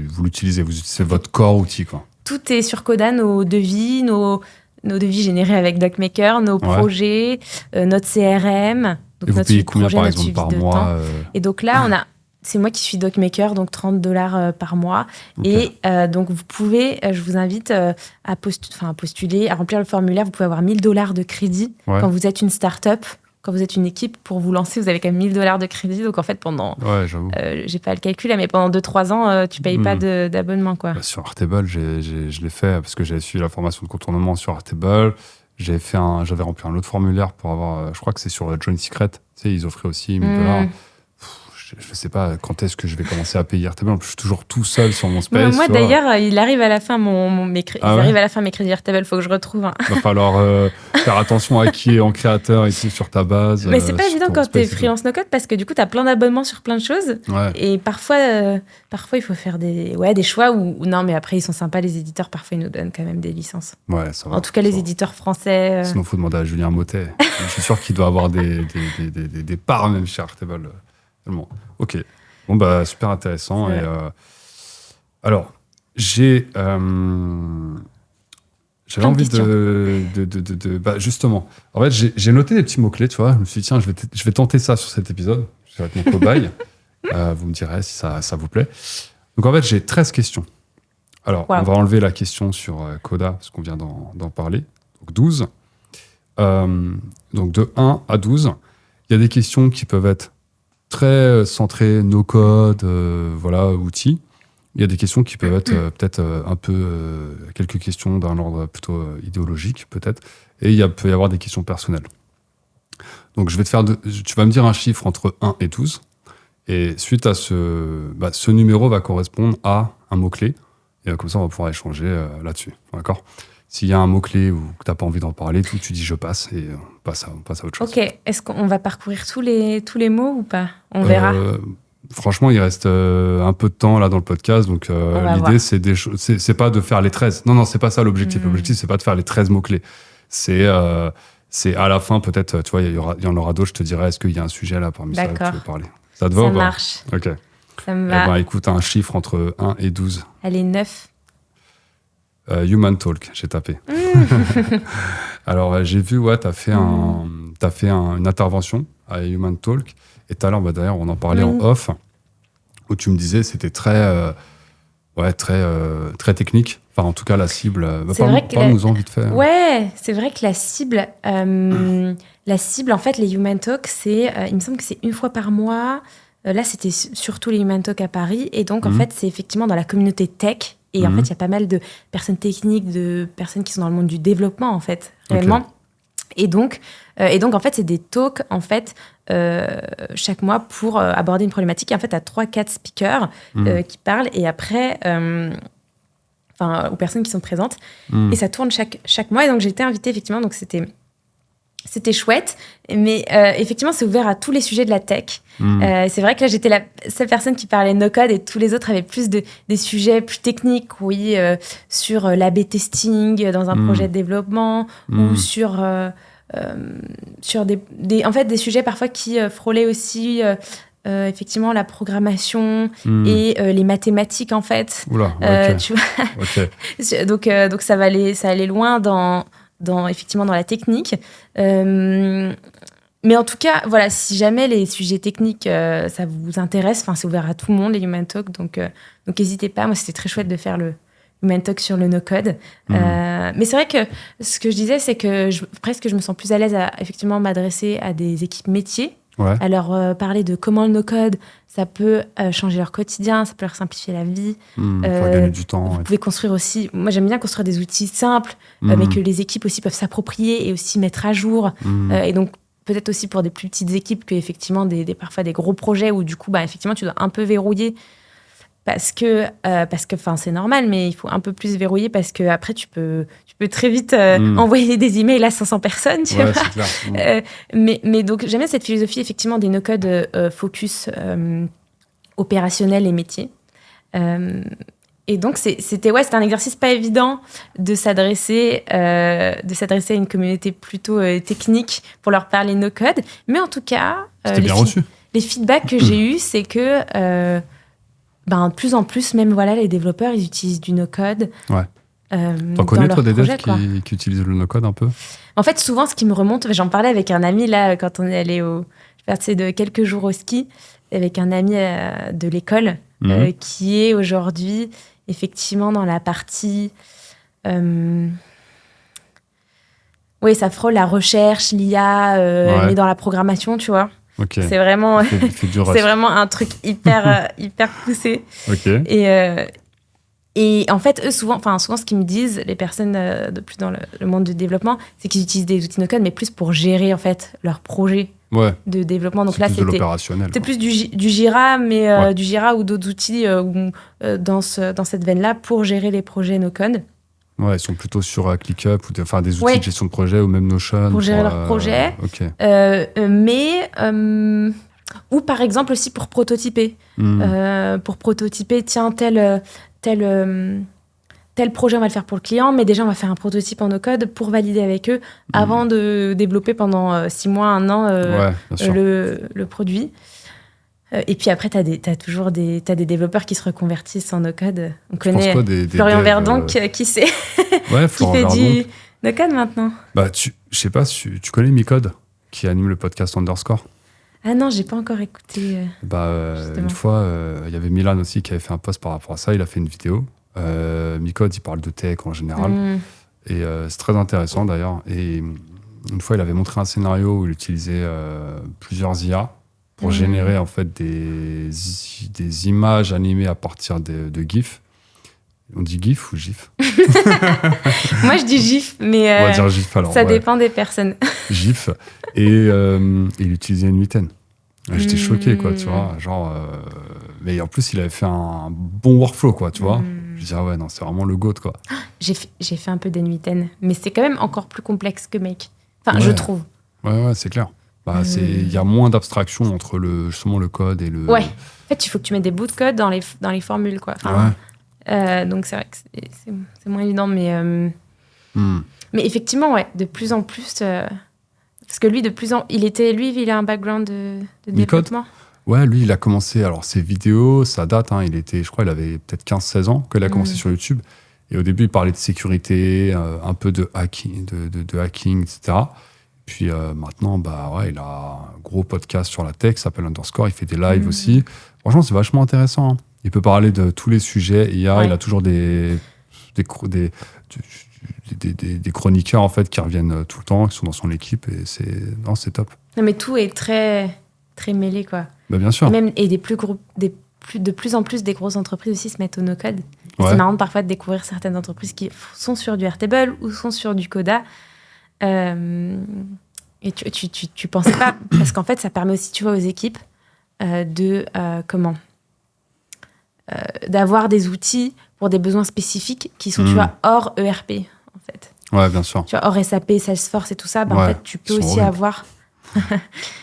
vous l'utilisez, c'est votre core outil, quoi. Tout est sur Coda, nos devis, nos devis générés avec DocMaker, nos projets, notre CRM. Donc et vous payez combien, par exemple, par mois Et donc là, c'est moi qui suis DocMaker, donc $30 par mois. Okay. Et donc, vous pouvez, je vous invite à postuler, à remplir le formulaire. Vous pouvez avoir $1000 de crédit quand vous êtes une start-up quand vous êtes une équipe, pour vous lancer, vous avez quand même $1,000 de crédit. Donc, en fait, pendant... Ouais, j'avoue. J'ai pas le calcul, là, mais pendant 2-3 ans, tu payes pas d'abonnement, quoi. Bah, sur Airtable, je l'ai fait parce que j'avais suivi la formation de contournement sur Airtable. J'avais rempli un autre formulaire pour avoir... je crois que c'est sur Join Secret. Tu sais, ils offraient aussi $1,000. Je sais pas quand est-ce que je vais commencer à payer Airtable. En plus, je suis toujours tout seul sur mon space. Moi d'ailleurs, il arrive à la fin, mes crédits Airtable. Il faut que je retrouve. Il va falloir faire attention à qui est en créateur ici sur ta base. Mais c'est pas évident quand t'es freelance no-code parce que du coup, t'as plein d'abonnements sur plein de choses. Ouais. Et parfois, il faut faire des choix où non, mais après, ils sont sympas, les éditeurs. Parfois, ils nous donnent quand même des licences. Ouais, ça va. En tout cas, les éditeurs français. Sinon, il faut demander à Julien Mottet. Je suis sûr qu'il doit avoir des parts même chez Airtable. Tellement. Ok. Bon, bah, super intéressant. Ouais. Et, alors, j'avais envie bah, justement. En fait, j'ai noté des petits mots-clés, tu vois. Je me suis dit, tiens, je vais tenter ça sur cet épisode. Ça va être mon cobaye. Vous me direz si ça vous plaît. Donc, en fait, j'ai 13 questions. Alors, on va enlever la question sur Coda, parce qu'on vient d'en parler. Donc, 12. Donc, de 1 à 12, il y a des questions qui peuvent être très centrées no-code, voilà, outils. Il y a des questions qui peuvent être peut-être un peu... quelques questions d'un ordre plutôt idéologique, peut-être. Et il peut y avoir des questions personnelles. Donc, tu vas me dire un chiffre entre 1 et 12. Et suite à ce numéro va correspondre à un mot-clé. Et comme ça, on va pouvoir échanger là-dessus. D'accord ? S'il y a un mot-clé ou que tu n'as pas envie d'en parler, tu dis je passe et on passe à autre chose. Ok. Est-ce qu'on va parcourir tous les mots ou pas ? On verra. Franchement, il reste un peu de temps là dans le podcast. Donc, l'idée, c'est pas de faire les 13. Non, c'est pas ça l'objectif. L'objectif, c'est pas de faire les 13 mots-clés. C'est à la fin, peut-être, tu vois, il y en aura d'autres. Je te dirai, est-ce qu'il y a un sujet là parmi ça que tu veux parler ? Ça te va ou pas ? Ça marche. Ok. Ça me va. Eh ben, écoute, un chiffre entre 1 et 12. Allez, 9. Human Talk, j'ai tapé. Alors, j'ai vu, t'as fait une intervention à Human Talk. Et tout à l'heure, d'ailleurs, on en parlait en off, où tu me disais c'était très technique. Enfin, en tout cas, la cible. Parle-nous-en vite fait. Ouais, c'est vrai que la cible, en fait, les Human Talk, il me semble que c'est une fois par mois. Là, c'était surtout les Human Talk à Paris. Et donc, en fait, c'est effectivement dans la communauté tech. Et en fait, il y a pas mal de personnes techniques, de personnes qui sont dans le monde du développement, en fait, réellement. Okay. Et donc, en fait, c'est des talks, en fait, chaque mois pour aborder une problématique. Et en fait, tu as 3-4 speakers qui parlent. Et après, aux personnes qui sont présentes. Et ça tourne chaque mois. Et donc, j'ai été invitée, effectivement. Donc, c'était chouette, mais effectivement, c'est ouvert à tous les sujets de la tech. C'est vrai que là, j'étais la seule personne qui parlait no-code et tous les autres avaient plus des sujets plus techniques, sur l'A/B testing dans un projet de développement ou sur des sujets parfois qui frôlaient aussi... effectivement la programmation et les mathématiques en fait. Oula, okay. Tu vois. Donc ça allait loin dans effectivement dans la technique. Mais en tout cas, voilà, si jamais les sujets techniques ça vous intéresse, c'est ouvert à tout le monde les Human Talk, donc n'hésitez pas. Moi, c'était très chouette de faire le Human Talk sur le no-code. Mais c'est vrai que ce que je disais, c'est que je me sens plus à l'aise à effectivement m'adresser à des équipes métiers. Ouais. À leur parler de comment le no-code, ça peut changer leur quotidien, ça peut leur simplifier la vie. Faut gagner du temps. Vous pouvez construire aussi... Moi, j'aime bien construire des outils simples, mais que les équipes aussi peuvent s'approprier et aussi mettre à jour. Et donc, peut-être aussi pour des plus petites équipes qu'effectivement, parfois des gros projets où du coup, effectivement, tu dois un peu verrouiller parce que c'est normal, mais il faut un peu plus verrouiller parce que après tu peux très vite envoyer des emails à 500 personnes, tu vois. C'est clair. Mais donc j'aime bien cette philosophie effectivement des no-code focus opérationnel et métier. Et donc c'était un exercice pas évident de s'adresser à une communauté plutôt technique pour leur parler no-code, mais en tout cas c'était bien reçu. Les feedbacks que j'ai eus, c'est que de plus en plus, même les développeurs, ils utilisent du no-code. Ouais. T'en connais, toi, des devs qui utilisent le no-code un peu ? En fait, souvent, ce qui me remonte, j'en parlais avec un ami, là, quand on est allé de quelques jours au ski, avec un ami de l'école, qui est aujourd'hui, effectivement, dans la partie... Oui, ça frôle la recherche, l'IA, mais dans la programmation, tu vois. Okay. C'est vraiment, fait du rush. C'est vraiment un truc hyper poussé. Okay. Et en fait, eux, souvent, ce qu'ils me disent, les personnes de plus dans le monde du développement, c'est qu'ils utilisent des outils no-code, mais plus pour gérer en fait leur projet de développement. Donc c'est là, plus de l'opérationnel. C'était plus du Jira, mais du Jira ou d'autres outils dans cette veine-là pour gérer les projets no-code. Ouais, ils sont plutôt sur ClickUp ou des outils de gestion de projet ou même Notion. Pour gérer leurs projets. Okay. Ou par exemple aussi pour prototyper. Pour prototyper, tiens, tel projet, on va le faire pour le client, mais déjà, on va faire un prototype en no-code pour valider avec eux avant de développer pendant 6 mois, 1 an le produit. Et puis après, t'as toujours des développeurs qui se reconvertissent en no-code. On connaît Florian Verdon qui sait, qui fait du no-code maintenant. Je sais pas, tu connais Micode, qui anime le podcast Underscore? Ah non, j'ai pas encore écouté. Une fois, il y avait Milan aussi qui avait fait un post par rapport à ça. Il a fait une vidéo. Micode, il parle de tech en général. Et c'est très intéressant d'ailleurs. Et une fois, il avait montré un scénario où il utilisait plusieurs IA pour générer en fait des images animées à partir de GIF. On dit GIF ou GIF? Moi, je dis GIF, mais on va dire GIF, alors, ça dépend des personnes. GIF. Et il utilisait une huitaine. J'étais choqué, quoi, tu vois. Genre, mais en plus, il avait fait un bon workflow, quoi, tu vois. Je disais, ouais, non, c'est vraiment le GOAT, quoi. J'ai fait un peu d'N8N, mais c'est quand même encore plus complexe que Make. Enfin, je trouve. Ouais, c'est clair. Il y a moins d'abstraction entre justement le code et le... Ouais. En fait, il faut que tu mettes des bouts de code dans les formules, quoi. Enfin, donc, c'est vrai que c'est moins évident, mais effectivement, ouais, de plus en plus... parce que lui, il a un background de développement. Ouais, lui, il a commencé... Alors, ses vidéos, ça date, je crois, il avait peut-être 15-16 ans qu'il a commencé sur YouTube. Et au début, il parlait de sécurité, un peu de hacking, de hacking, etc. Puis maintenant, il a un gros podcast sur la tech, ça s'appelle Underscore, il fait des lives aussi. Franchement, c'est vachement intéressant. Il peut parler de tous les sujets. Il a toujours des chroniqueurs en fait, qui reviennent tout le temps, qui sont dans son équipe, et c'est top. Non, mais tout est très, très mêlé, quoi. Bien sûr. Et de plus en plus, des grosses entreprises aussi se mettent au no-code. C'est marrant parfois de découvrir certaines entreprises qui sont sur du Airtable ou sont sur du Coda. Et tu pensais pas, parce qu'en fait, ça permet aussi, tu vois, aux équipes d'avoir des outils pour des besoins spécifiques qui sont, tu vois, hors ERP, en fait. Ouais, bien sûr. Tu vois, hors SAP, Salesforce et tout ça, en fait, tu peux aussi avoir...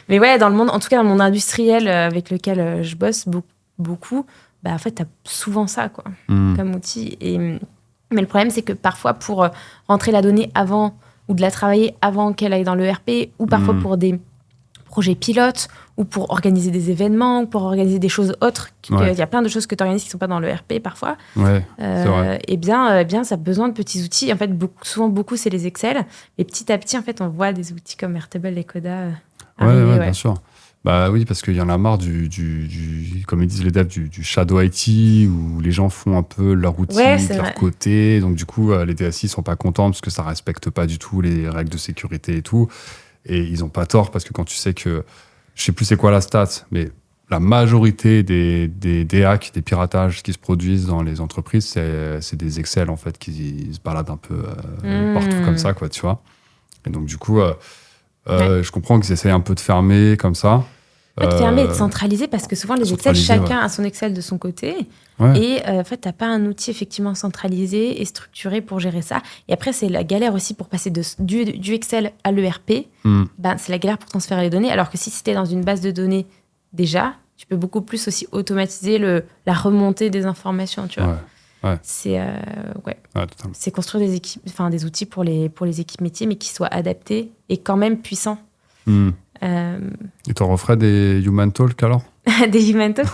Mais ouais, en tout cas, dans le monde industriel avec lequel je bosse beaucoup, en fait, t'as souvent ça, quoi, comme outil. Mais le problème, c'est que parfois, pour rentrer la donnée avant ou de la travailler avant qu'elle aille dans l'ERP, ou parfois pour des projets pilotes, ou pour organiser des événements, ou pour organiser des choses autres. Il y a plein de choses que tu organises qui ne sont pas dans l'ERP parfois. Ouais, c'est vrai. Et bien, ça a besoin de petits outils. En fait, souvent, c'est les Excel. Et petit à petit, en fait, on voit des outils comme Airtable et Coda arriver. Ouais, bien sûr. Oui, parce qu'il y en a marre comme ils disent les devs, du shadow IT, où les gens font un peu leur outil de leur côté. Donc, du coup, les DSI ne sont pas contents parce que ça ne respecte pas du tout les règles de sécurité et tout. Et ils n'ont pas tort, parce que quand tu sais que, je ne sais plus c'est quoi la stat, mais la majorité des hacks, des piratages qui se produisent dans les entreprises, c'est des Excel, en fait, qui se baladent un peu partout comme ça, quoi, tu vois. Et donc, du coup... je comprends qu'ils essayent un peu de fermer comme ça. De fermer et de centraliser, parce que souvent, les Excel, chacun a son Excel de son côté. Ouais. Et en fait, tu n'as pas un outil effectivement centralisé et structuré pour gérer ça. Et après, c'est la galère aussi pour passer du Excel à l'ERP. C'est la galère pour transférer les données. Alors que si c'était dans une base de données déjà, tu peux beaucoup plus aussi automatiser la remontée des informations, tu vois. Ouais. C'est construire des outils pour les équipes métiers, mais qui soient adaptés et quand même puissants. Et t'en referais des Human Talk alors? Des Human Talk?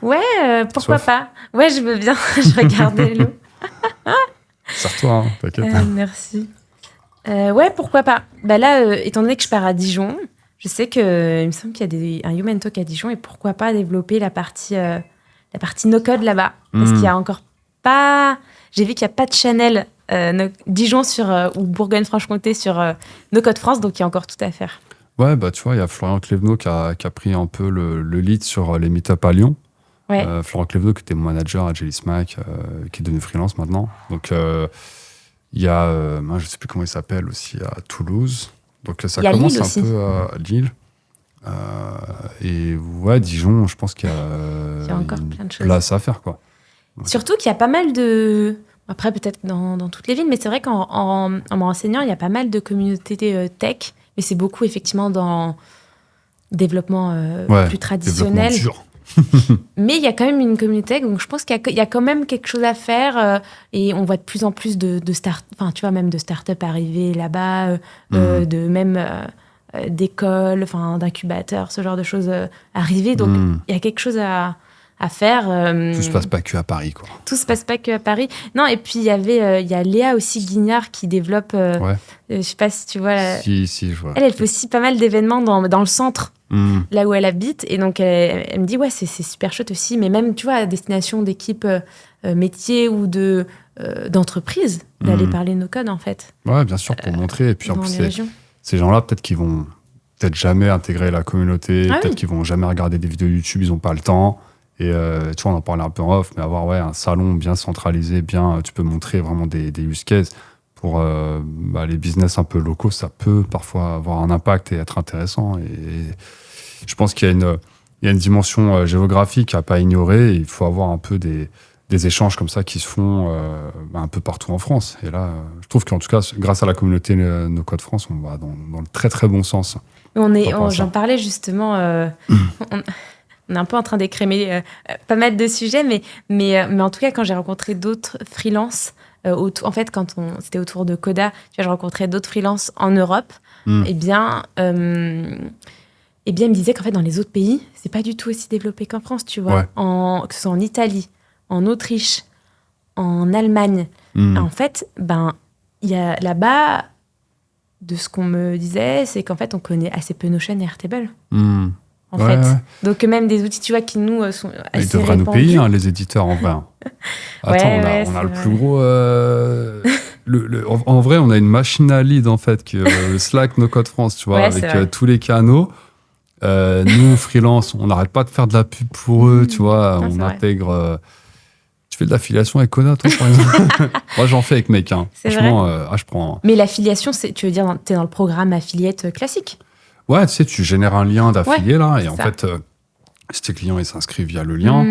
Ouais, pourquoi pas? Ouais, je veux bien. Je regardais l'eau. Sors-toi, t'inquiète. Merci. Ouais, pourquoi pas? Là, étant donné que je pars à Dijon, je sais qu'il me semble qu'il y a un Human Talk à Dijon, et pourquoi pas développer la partie no-code là-bas? Parce qu'il y a encore pas... J'ai vu qu'il n'y a pas de channel Dijon ou Bourgogne-Franche-Comté sur No Code France, donc il y a encore tout à faire. Ouais, bah tu vois, il y a Florian Clévenot qui a pris un peu le lead sur les meet-up à Lyon. Ouais. Florian Clévenot qui était mon manager à Jelly Smack, qui est devenu freelance maintenant. Donc il y a, je sais plus comment il s'appelle aussi, à Toulouse. Donc ça commence Lille un aussi. peu à Lille. Et ouais, Dijon, je pense qu'il y a, Il y a encore plein de choses. place à faire, quoi. Ouais. Surtout qu'il y a pas mal de... Après, peut-être dans toutes les villes, mais c'est vrai qu'en me renseignant, il y a pas mal de communautés tech, mais c'est beaucoup effectivement dans le développement plus traditionnel. Développement dur. Mais il y a quand même une communauté, donc je pense qu'il y a quand même quelque chose à faire. Et on voit de plus en plus de même de start-up arriver là-bas, de même d'écoles, d'incubateurs, ce genre de choses arriver. Donc il y a quelque chose à faire. Tout se passe pas que à Paris, quoi. Tout se passe pas que à Paris. Non, et puis il y a Léa aussi Guignard qui développe. Je sais pas si tu vois. Si, je vois. Elle fait aussi pas mal d'événements dans le centre. Là où elle habite, et donc elle me dit ouais c'est super chouette aussi, mais même tu vois à destination d'équipes métiers ou d'entreprises d'aller parler no code en fait. Ouais, bien sûr, pour montrer. Et puis en plus régions. ces gens-là peut-être qu'ils vont jamais intégrer la communauté, peut-être qu'ils vont jamais regarder des vidéos YouTube, ils ont pas le temps. Et tu vois, on en parlait un peu en off, mais avoir un salon bien centralisé, tu peux montrer vraiment des use cases pour les business un peu locaux, ça peut parfois avoir un impact et être intéressant. Et je pense qu'il y a une dimension géographique à pas ignorer. Il faut avoir un peu des échanges comme ça qui se font un peu partout en France. Et là, je trouve qu'en tout cas, grâce à la communauté No Code France, on va dans le très très bon sens. J'en parlais justement. On est un peu en train d'écrémer pas mal de sujets, mais en tout cas, quand j'ai rencontré d'autres freelances, en fait, quand c'était autour de Coda, j'ai rencontré d'autres freelances en Europe, eh bien, ils me disaient qu'en fait, dans les autres pays, c'est pas du tout aussi développé qu'en France, tu vois. Que ce soit en Italie, en Autriche, en Allemagne. En fait, il y a là-bas, de ce qu'on me disait, c'est qu'en fait, on connaît assez peu Notion et Airtable. En fait. Ouais. Donc même des outils, tu vois, qui nous sont assez ils devraient répandus. nous payer, les éditeurs, en vrai. Attends, on a le plus gros... en vrai, on a une machine à lead, en fait, que Slack, No Code France, tu vois, avec tous les canaux. Nous, freelance, on n'arrête pas de faire de la pub pour eux, tu vois. On intègre... Tu fais de l'affiliation avec Coda, toi, par exemple? Moi, j'en fais avec mec. Franchement, je prends... Mais l'affiliation, tu veux dire, t'es dans le programme affiliate classique? Ouais, tu sais, tu génères un lien d'affilié, là, et en fait, si tes clients ils s'inscrivent via le lien,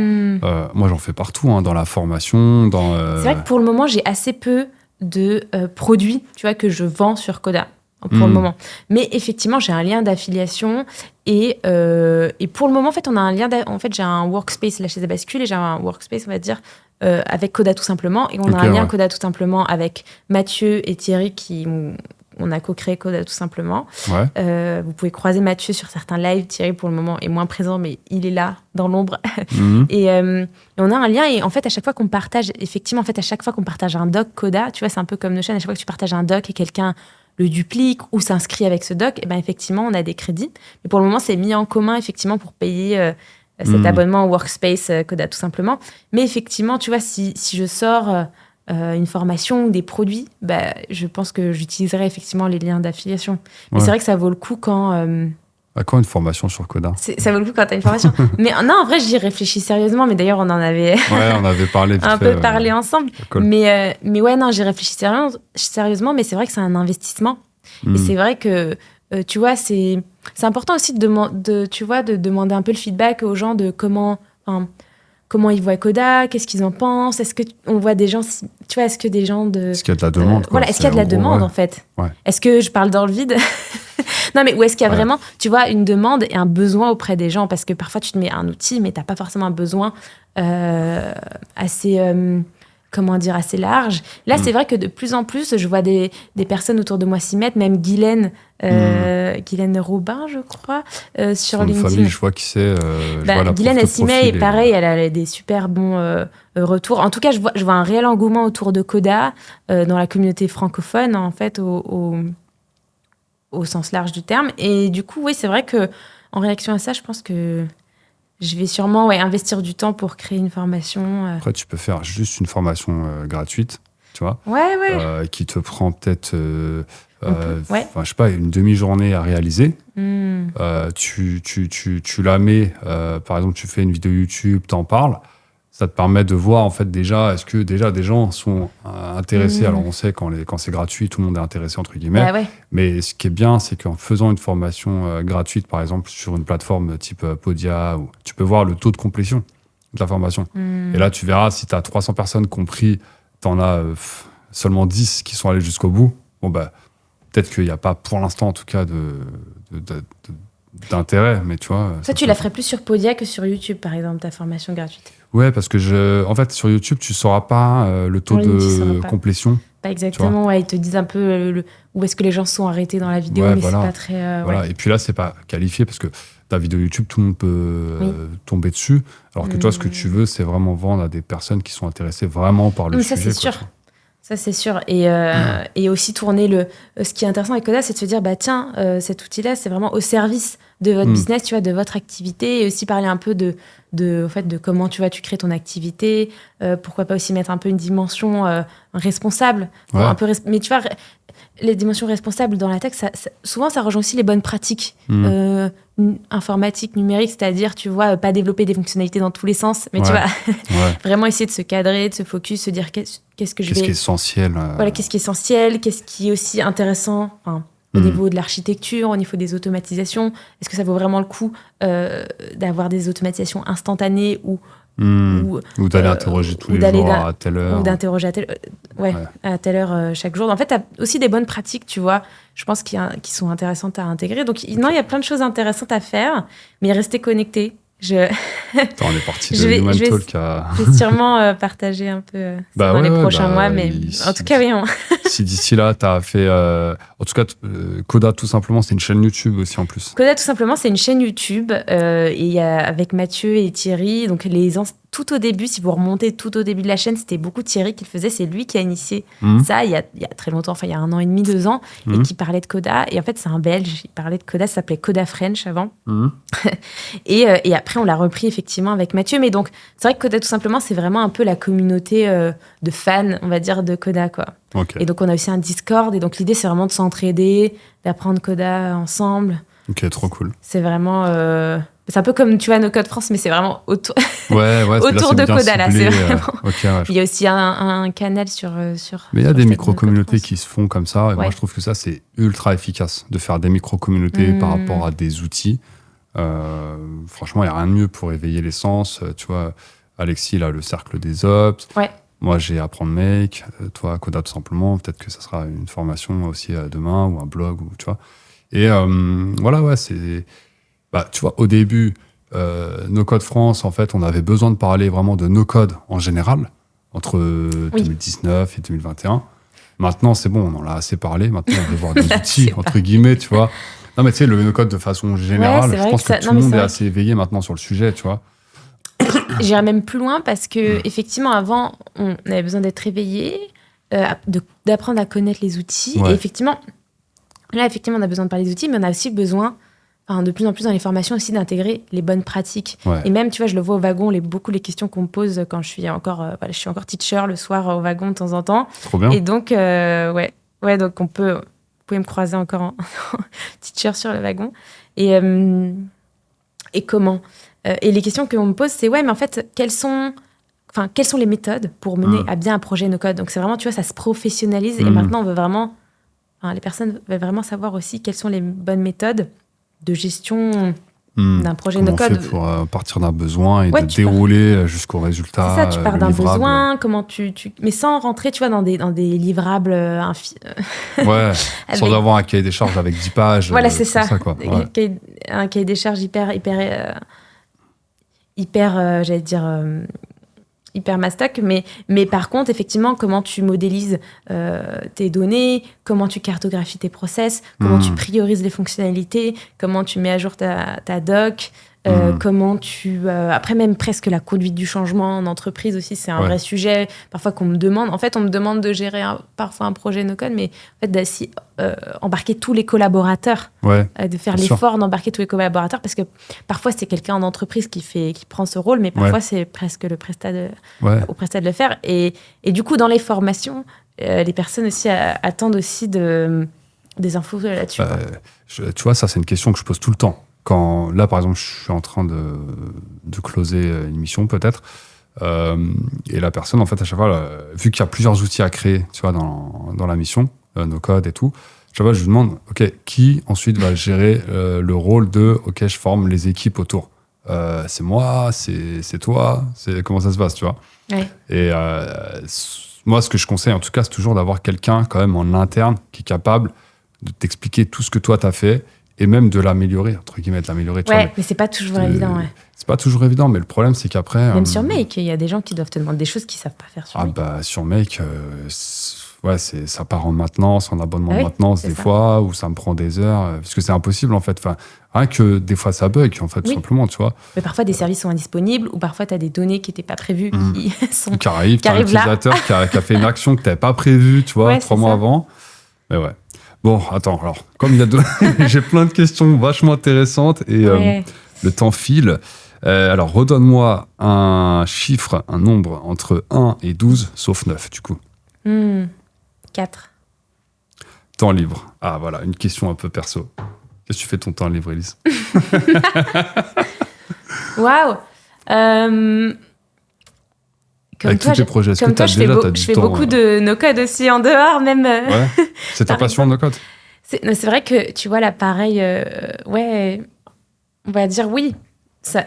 moi, j'en fais partout, dans la formation, C'est vrai que pour le moment, j'ai assez peu de produits, tu vois, que je vends sur Coda, pour le moment. Mais effectivement, j'ai un lien d'affiliation, et pour le moment, en fait, on a un lien j'ai un workspace, la chaise à bascule, et j'ai un workspace, on va dire, avec Coda tout simplement, et on a un lien Coda tout simplement avec Mathieu et Thierry on a co-créé Coda tout simplement. Vous pouvez croiser Mathieu sur certains lives. Thierry, pour le moment, est moins présent, mais il est là, dans l'ombre. Et on a un lien. Et en fait, à chaque fois qu'on partage, un doc Coda, tu vois, c'est un peu comme Notion. À chaque fois que tu partages un doc et quelqu'un le duplique ou s'inscrit avec ce doc, effectivement, on a des crédits. Mais pour le moment, c'est mis en commun, effectivement, pour payer cet abonnement au Workspace Coda, tout simplement. Mais effectivement, tu vois, si je sors... une formation ou des produits, je pense que j'utiliserai effectivement les liens d'affiliation. Mais c'est vrai que ça vaut le coup quand... À quand une formation sur Coda? Ça vaut le coup quand tu as une formation. Mais non, en vrai, j'y réfléchis sérieusement. Mais d'ailleurs, on en avait... on avait parlé parlé ensemble. Mais ouais, non, j'y réfléchis sérieusement. Mais c'est vrai que c'est un investissement. Et c'est vrai que, tu vois, c'est important aussi de demander un peu le feedback aux gens de comment ils voient Coda, qu'est-ce qu'ils en pensent, est-ce qu'on voit des gens, tu vois, est-ce que des gens de... Est-ce qu'il y a de la demande est-ce qu'il y a de la demande, en fait? Est-ce que je parle dans le vide? Non, mais où est-ce qu'il y a vraiment, tu vois, une demande et un besoin auprès des gens? Parce que parfois, tu te mets un outil, mais tu n'as pas forcément un besoin assez... assez large. Là, c'est vrai que de plus en plus, je vois des personnes autour de moi s'y mettre, même Guylaine Robin, je crois, sur LinkedIn. Famille, je vois qui c'est. Guylaine, elle s'y met, et pareil, elle a des super bons retours. En tout cas, je vois un réel engouement autour de Coda dans la communauté francophone, en fait, au sens large du terme. Et du coup, oui, c'est vrai que en réaction à ça, je pense que je vais sûrement investir du temps pour créer une formation. Après, tu peux faire juste une formation gratuite. tu vois. Qui te prend peut-être, je sais pas, une demi-journée à réaliser. Tu la mets, par exemple, tu fais une vidéo YouTube, t'en parles. Ça te permet de voir, en fait, déjà, est-ce que déjà des gens sont intéressés. Alors, on sait quand c'est gratuit, tout le monde est intéressé, entre guillemets. Mais ce qui est bien, c'est qu'en faisant une formation gratuite, par exemple, sur une plateforme type Podia, tu peux voir le taux de complétion de la formation. Et là, tu verras, si tu as 300 personnes compris, tu en as seulement 10 qui sont allés jusqu'au bout. Bon, peut-être qu'il n'y a pas, pour l'instant, en tout cas, d'intérêt, mais tu vois... Ça, tu la ferais plus sur Podia que sur YouTube, par exemple, ta formation gratuite. Ouais, parce que en fait, sur YouTube, tu ne sauras pas le taux de complétion. Pas exactement, ils te disent un peu où est-ce que les gens sont arrêtés dans la vidéo, mais c'est pas très... Et puis là, c'est pas qualifié, parce que ta vidéo YouTube, tout le monde peut tomber dessus, alors que toi, ce que tu veux, c'est vraiment vendre à des personnes qui sont intéressées vraiment par le sujet. Ça, c'est sûr. Ça, c'est sûr. Et aussi tourner ce qui est intéressant avec Coda, c'est de se dire, tiens, cet outil-là, c'est vraiment au service de votre business, tu vois, de votre activité, et aussi parler un peu de comment tu crées ton activité. Pourquoi pas aussi mettre un peu une dimension responsable. Mais tu vois, les dimensions responsables dans la tech, souvent, ça rejoint aussi les bonnes pratiques informatiques, numériques, c'est-à-dire, tu vois, pas développer des fonctionnalités dans tous les sens, mais tu vois, vraiment essayer de se cadrer, de se focus, se dire qu'est-ce qui est essentiel. Qu'est-ce qui est essentiel, qu'est-ce qui est aussi intéressant, au niveau de l'architecture, au niveau des automatisations. Est-ce que ça vaut vraiment le coup d'avoir des automatisations instantanées ou d'aller interroger tous les jours à telle heure. Ou d'interroger à telle heure chaque jour. En fait, tu as aussi des bonnes pratiques, tu vois, je pense, qui sont intéressantes à intégrer. Donc, il y a plein de choses intéressantes à faire, mais rester connecté. On est parti de Human Talk à... Je vais sûrement partager un peu dans les prochains mois, mais en tout cas, oui. Si d'ici là, tu as fait... en tout cas, Coda, tout simplement, c'est une chaîne YouTube aussi, en plus. Coda, tout simplement, c'est une chaîne YouTube. Et avec Mathieu et Thierry, donc tout au début, si vous remontez tout au début de la chaîne, c'était beaucoup Thierry qui le faisait. C'est lui qui a initié ça il y a très longtemps, il y a 1 an et demi, 2 ans, et qui parlait de Coda. Et en fait, c'est un Belge, il parlait de Coda, ça s'appelait Coda French avant. Et après, on l'a repris effectivement avec Mathieu. Mais donc, c'est vrai que Coda, tout simplement, c'est vraiment un peu la communauté de fans, on va dire, de Coda, quoi. Et donc, on a aussi un Discord. Et donc, l'idée, c'est vraiment de s'entraider, d'apprendre Coda ensemble. Ok, trop cool. C'est vraiment... c'est un peu comme, tu vois, No Code France, mais c'est vraiment autour autour de Coda, là. C'est vraiment... Il y a aussi un canal sur mais il y a des micro-communautés qui se font comme ça. Et moi, je trouve que ça, c'est ultra efficace de faire des micro-communautés par rapport à des outils. Franchement, il n'y a rien de mieux pour éveiller les sens. Tu vois, Alexis, il a le cercle des ops. Moi, j'ai Apprendre Make. Toi, Coda, tout simplement. Peut-être que ça sera une formation aussi demain ou un blog, tu vois. Et c'est... tu vois, au début, No Code France, en fait, on avait besoin de parler vraiment de no code en général, entre 2019 et 2021. Maintenant, c'est bon, on en a assez parlé. Maintenant, on veut voir des outils, entre guillemets, tu vois. Non, mais tu sais, le no code de façon générale, je pense que tout le monde est assez éveillé maintenant sur le sujet, tu vois. J'irais même plus loin parce que, effectivement, avant, on avait besoin d'être éveillé, d'apprendre à connaître les outils. Et effectivement, on a besoin de parler des outils, mais on a aussi besoin, de plus en plus dans les formations aussi, d'intégrer les bonnes pratiques. Et même, tu vois, je le vois au wagon, beaucoup les questions qu'on me pose quand je suis encore teacher le soir au wagon de temps en temps. Trop bien. Et donc, donc vous pouvez me croiser encore en teacher sur le wagon. Et comment et les questions qu'on me pose, c'est mais en fait, quelles sont les méthodes pour mener à bien un projet no code. Donc c'est vraiment, tu vois, ça se professionnalise. Et maintenant, on veut vraiment, les personnes veulent vraiment savoir aussi quelles sont les bonnes méthodes de gestion d'un projet no code. Comment on fait pour partir d'un besoin et de dérouler jusqu'au résultat. C'est ça, tu pars d'un besoin, comment mais sans rentrer, tu vois, dans des livrables sans avoir un cahier des charges avec 10 pages. Voilà, c'est ça. Un cahier des charges hyper j'allais dire, hyper mastoc. Mais par contre, effectivement, comment tu modélises tes données, comment tu cartographies tes process, comment tu priorises les fonctionnalités, comment tu mets à jour ta doc, comment tu... après, même presque la conduite du changement en entreprise aussi, c'est un vrai sujet. Parfois qu'on me demande... En fait, on me demande de gérer parfois un projet no-code, mais en fait, embarquer tous les collaborateurs, de faire l'effort d'embarquer tous les collaborateurs, parce que parfois, c'est quelqu'un en entreprise qui prend ce rôle, mais parfois, c'est presque au prestat de le faire. Et du coup, dans les formations, les personnes aussi attendent aussi des infos là-dessus. Tu vois, ça, c'est une question que je pose tout le temps. Quand, là, par exemple, je suis en train de closer une mission, peut-être, et la personne, en fait, à chaque fois, vu qu'il y a plusieurs outils à créer, tu vois, dans la mission, nos codes et tout, chaque fois, je lui demande, OK, qui ensuite va gérer le rôle de, OK, je forme les équipes autour. C'est moi, c'est toi, comment ça se passe, tu vois. Ouais. Et moi, ce que je conseille, en tout cas, c'est toujours d'avoir quelqu'un, quand même, en interne, qui est capable de t'expliquer tout ce que toi, t'as fait, et même de l'améliorer, entre guillemets, de l'améliorer. Tu vois, mais c'est pas toujours évident, ouais. C'est pas toujours évident, mais le problème, c'est qu'après... Même sur Make, il y a des gens qui doivent te demander des choses qu'ils savent pas faire sur Make. Bah, sur Make, ça part en maintenance, en abonnement de maintenance, des ça. fois, où ça me prend des heures, parce que c'est impossible, en fait. Enfin, rien que des fois, ça bug, en fait, tout simplement, tu vois. Mais parfois, des services sont indisponibles, ou parfois, tu as des données qui n'étaient pas prévues, qui arrivent, t'as un utilisateur qui a fait une action que tu n'avais pas prévue, tu vois, 3 mois avant. Mais ouais. Bon, attends, alors, comme il y a j'ai plein de questions vachement intéressantes, et le temps file. Alors, redonne-moi un chiffre, un nombre entre 1 et 12, sauf 9, du coup. 4. Temps libre. Ah, voilà, une question un peu perso. Qu'est-ce que tu fais ton temps libre, Élise? Waouh! Avec tous tes projets, est-ce que tu as déjà du temps? Je fais beaucoup de no-code aussi en dehors, même. Ouais, c'est ta passion, le no-code? C'est vrai que, tu vois, là, pareil, on va dire oui. C'est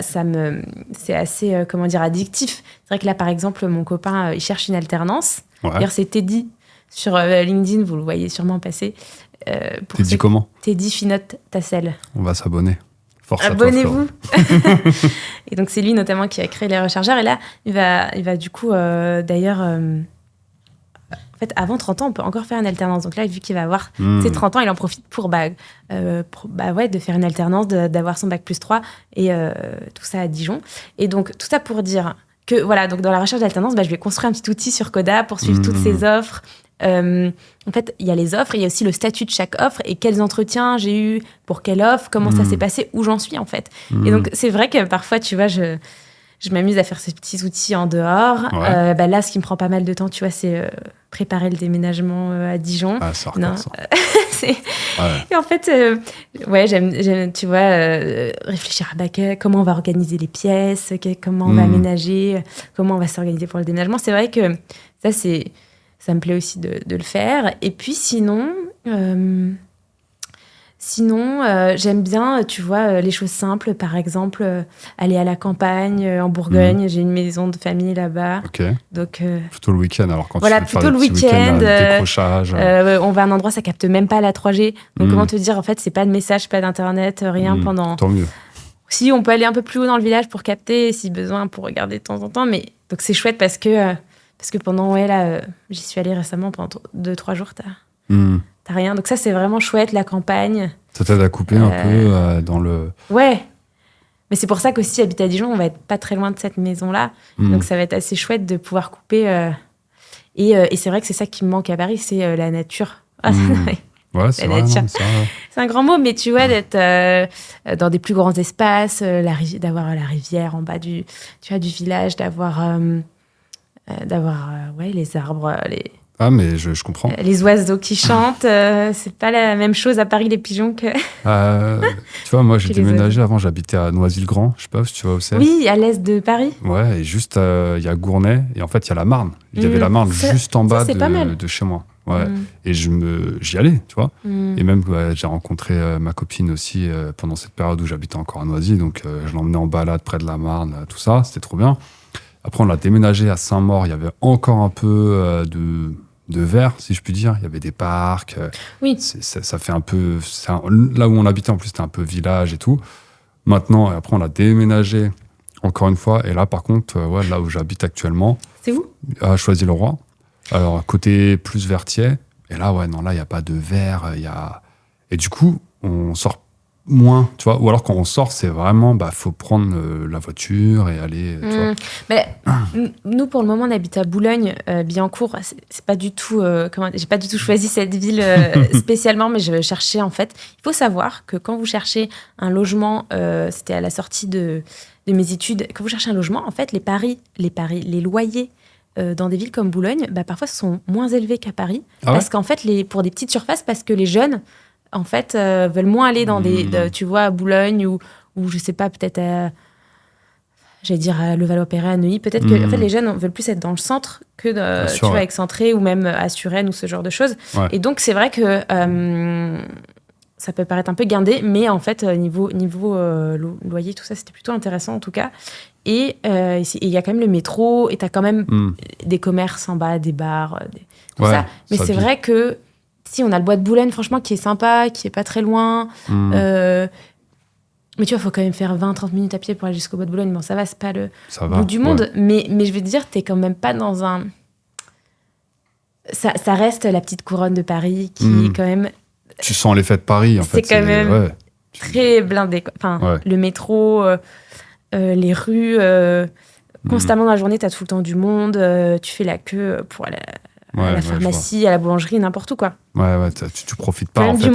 assez, addictif. C'est vrai que là, par exemple, mon copain, il cherche une alternance. D'ailleurs, c'est Teddy sur LinkedIn, vous le voyez sûrement passer. Teddy comment? Teddy Finote Tassel. On va s'abonner. Force Abonnez-vous. Et donc, c'est lui notamment qui a créé les rechargeurs. Et là, il va du coup, d'ailleurs... en fait, avant 30 ans, on peut encore faire une alternance. Donc là, vu qu'il va avoir ses 30 ans, il en profite pour de faire une alternance, d'avoir son bac +3 et tout ça à Dijon. Et donc, tout ça pour dire que, voilà, donc dans la recherche d'alternance, je vais construire un petit outil sur Coda pour suivre toutes ces offres. En fait, il y a les offres, il y a aussi le statut de chaque offre et quels entretiens j'ai eu pour quelle offre, comment ça s'est passé, où j'en suis, en fait. Et donc, c'est vrai que parfois, tu vois, je m'amuse à faire ces petits outils en dehors. Là, ce qui me prend pas mal de temps, tu vois, c'est préparer le déménagement à Dijon. Ah, ça regarde ça. Et en fait, j'aime, tu vois, réfléchir à comment on va organiser les pièces, comment on va aménager, comment on va s'organiser pour le déménagement. C'est vrai que ça me plaît aussi de le faire. Et puis sinon... j'aime bien, tu vois, les choses simples. Par exemple, aller à la campagne, en Bourgogne. J'ai une maison de famille là-bas. Ok. Donc, plutôt le week-end, alors quand voilà, tu veux faire des petits week-ends, décrochage. On va à un endroit, ça capte même pas la 3G. Donc, comment te dire, en fait, c'est pas de message, pas d'internet, rien pendant... Tant mieux. Si, on peut aller un peu plus haut dans le village pour capter, si besoin, pour regarder de temps en temps. Mais donc, c'est chouette parce que pendant, j'y suis allée récemment pendant 2-3 jours, t'as rien. Donc ça, c'est vraiment chouette, la campagne. Ça t'aide à couper un peu dans le... Ouais. Mais c'est pour ça qu'aussi, habiter à Dijon, on va être pas très loin de cette maison-là. Donc ça va être assez chouette de pouvoir couper. Et c'est vrai que c'est ça qui me manque à Paris, c'est la nature. Ouais, c'est vrai. C'est un grand mot, mais tu vois, d'être dans des plus grands espaces, d'avoir la rivière en bas du village, d'avoir les arbres, Ah, mais je comprends. Les oiseaux qui chantent, c'est pas la même chose à Paris, les pigeons, que... tu vois, moi, j'ai déménagé avant, j'habitais à Noisy-le-Grand, je sais pas si tu vois où c'est. Oui, à l'est de Paris. Ouais, et juste, il y a Gournay, et en fait, il y a la Marne. Il y avait la Marne juste en bas de chez moi. Ouais. Et j'y allais, tu vois. Et même, j'ai rencontré ma copine aussi pendant cette période où j'habitais encore à Noisy, donc je l'emmenais en balade près de la Marne, tout ça, c'était trop bien. Après, on l'a déménagé à Saint-Maur, il y avait encore un peu de vert, si je puis dire. Il y avait des parcs. Oui. Ça fait un peu... là où on habitait, en plus, c'était un peu village et tout. Maintenant, après, on l'a déménagé encore une fois. Et là, par contre, là où j'habite actuellement... C'est où? À Choisy-le-Roi. Alors, côté plus Vertier. Et là, il n'y a pas de vert. Et du coup, on sort moins, tu vois. Ou alors, quand on sort, c'est vraiment... faut prendre la voiture et aller... tu vois. Mais nous, pour le moment, on habite à Boulogne-Billancourt. C'est pas du tout... j'ai pas du tout choisi cette ville spécialement, mais je cherchais, en fait... Il faut savoir que quand vous cherchez un logement, c'était à la sortie de mes études, quand vous cherchez un logement, en fait, les loyers dans des villes comme Boulogne, parfois sont moins élevés qu'à Paris. Ah ouais parce qu'en fait, pour des petites surfaces, parce que les jeunes, en fait, veulent moins aller dans tu vois, à Boulogne ou je sais pas, peut-être à Levallois-Perret, à Neuilly. Peut-être que en fait, les jeunes veulent plus être dans le centre que tu vois, excentré ou même à Suresnes ou ce genre de choses. Ouais. Et donc, c'est vrai que ça peut paraître un peu guindé, mais en fait, niveau loyer, tout ça, c'était plutôt intéressant en tout cas. Et il y a quand même le métro, et tu as quand même des commerces en bas, des bars, tout ça. Mais c'est vrai que si on a le bois de Boulogne, franchement, qui est sympa, qui est pas très loin. Mais tu vois, il faut quand même faire 20-30 minutes à pied pour aller jusqu'au bois de Boulogne. Bon, ça va, c'est pas le bout du monde. Mais je veux te dire, t'es quand même pas dans un... Ça reste la petite couronne de Paris qui est quand même... Tu sens l'effet de Paris, en fait. C'est quand même très blindé. Enfin, le métro, les rues... constamment dans la journée, t'as tout le temps du monde. Tu fais la queue pour aller à la pharmacie, à la boulangerie, n'importe où, quoi. Tu profites pas, en fait.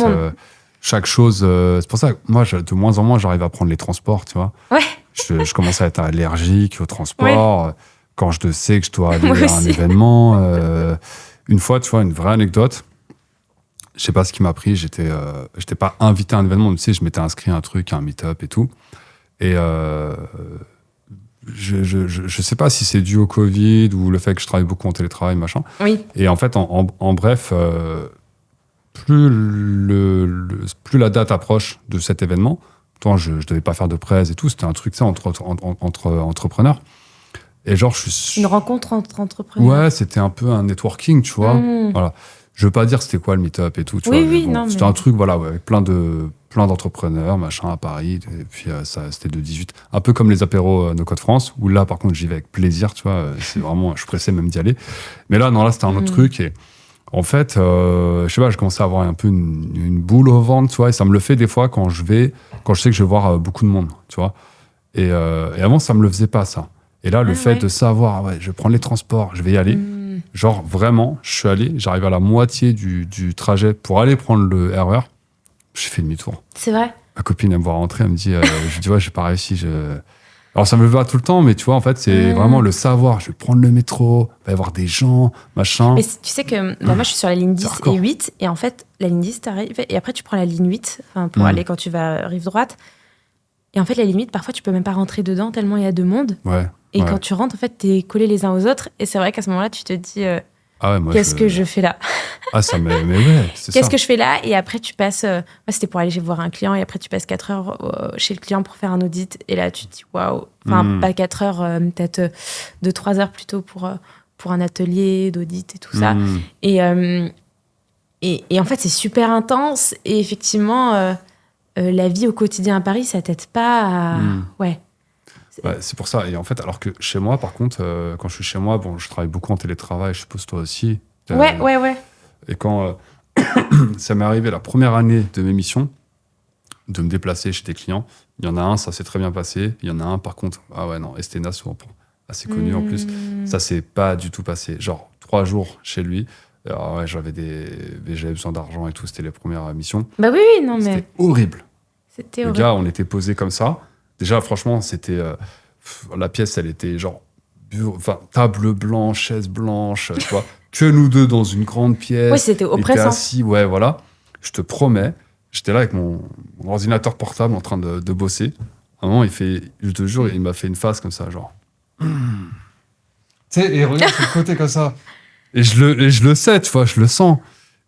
Chaque chose... c'est pour ça que moi, de moins en moins, j'arrive à prendre les transports, tu vois. Ouais. Je commence à être allergique aux transports. Quand je sais que je dois aller à un aussi. événement... une fois, tu vois, une vraie anecdote... Je sais pas ce qui m'a pris, j'étais pas invité à un événement, tu sais, je m'étais inscrit à un truc, à un meet-up et tout. Et je sais pas si c'est dû au Covid ou le fait que je travaille beaucoup en télétravail, machin. Oui. Et en fait, en bref, plus la date approche de cet événement, toi, je devais pas faire de presse et tout, c'était un truc, ça, entre entrepreneurs. Et genre, une rencontre entre entrepreneurs. Ouais, c'était un peu un networking, tu vois. Voilà. Je veux pas dire c'était quoi le meet-up et tout, tu vois. C'était un truc, voilà, avec plein d'entrepreneurs, machin, à Paris. Et puis, c'était de 18. Un peu comme les apéros No Code France, où là, par contre, j'y vais avec plaisir, tu vois. C'est vraiment, je suis pressé même d'y aller. Mais là, non, là, c'était un autre truc. Et en fait, je sais pas, je commençais à avoir un peu une boule au ventre, tu vois. Et ça me le fait des fois quand je sais que je vais voir beaucoup de monde, tu vois. Et avant, ça me le faisait pas, ça. Et là, le fait de savoir, je vais prendre les transports, je vais y aller. Genre, vraiment, je suis allé, j'arrive à la moitié du trajet pour aller prendre le RER. J'ai fait demi-tour. C'est vrai. Ma copine, elle me voit rentrer, elle me dit, je dis, j'ai pas réussi. Alors, ça me le va tout le temps, mais tu vois, en fait, c'est vraiment le savoir. Je vais prendre le métro, il va y avoir des gens, machin. Mais tu sais que moi, je suis sur la ligne 10 et 8, et en fait, la ligne 10, t'arrives, et après, tu prends la ligne 8 pour aller quand tu vas rive droite. Et en fait, la ligne 8, parfois, tu peux même pas rentrer dedans tellement il y a de monde. Et quand tu rentres, en fait, t'es collés les uns aux autres. Et c'est vrai qu'à ce moment-là, tu te dis, qu'est-ce que je fais là? Qu'est-ce que je fais là? Et après, tu passes... moi, c'était pour aller voir un client. Et après, tu passes 4 heures chez le client pour faire un audit. Et là, tu te dis, waouh. Enfin, pas 4 heures, peut-être 2-3 heures plutôt pour un atelier d'audit et tout ça. Et en fait, c'est super intense. Et effectivement, la vie au quotidien à Paris, ça t'aide pas à... c'est pour ça. Et en fait, alors que chez moi, par contre, quand je suis chez moi, je travaille beaucoup en télétravail, je suppose toi aussi. Ouais. Et quand ça m'est arrivé la première année de mes missions, de me déplacer chez des clients, il y en a un, ça s'est très bien passé. Il y en a un, par contre, Estena, assez connu en plus, ça s'est pas du tout passé. Genre, 3 jours chez lui. Alors, j'avais besoin d'argent et tout, c'était les premières missions. C'était horrible. Le gars, on était posés comme ça. Déjà, franchement, c'était... la pièce, elle était genre... table blanche, chaise blanche, tu vois. Que nous deux dans une grande pièce. Oui, c'était oppressant. Assis, voilà. Je te promets, j'étais là avec mon ordinateur portable en train de bosser. À un moment, je te jure, il m'a fait une face comme ça, genre... Tu sais, et regarde sur le côté comme ça. Et je le sais, tu vois, je le sens.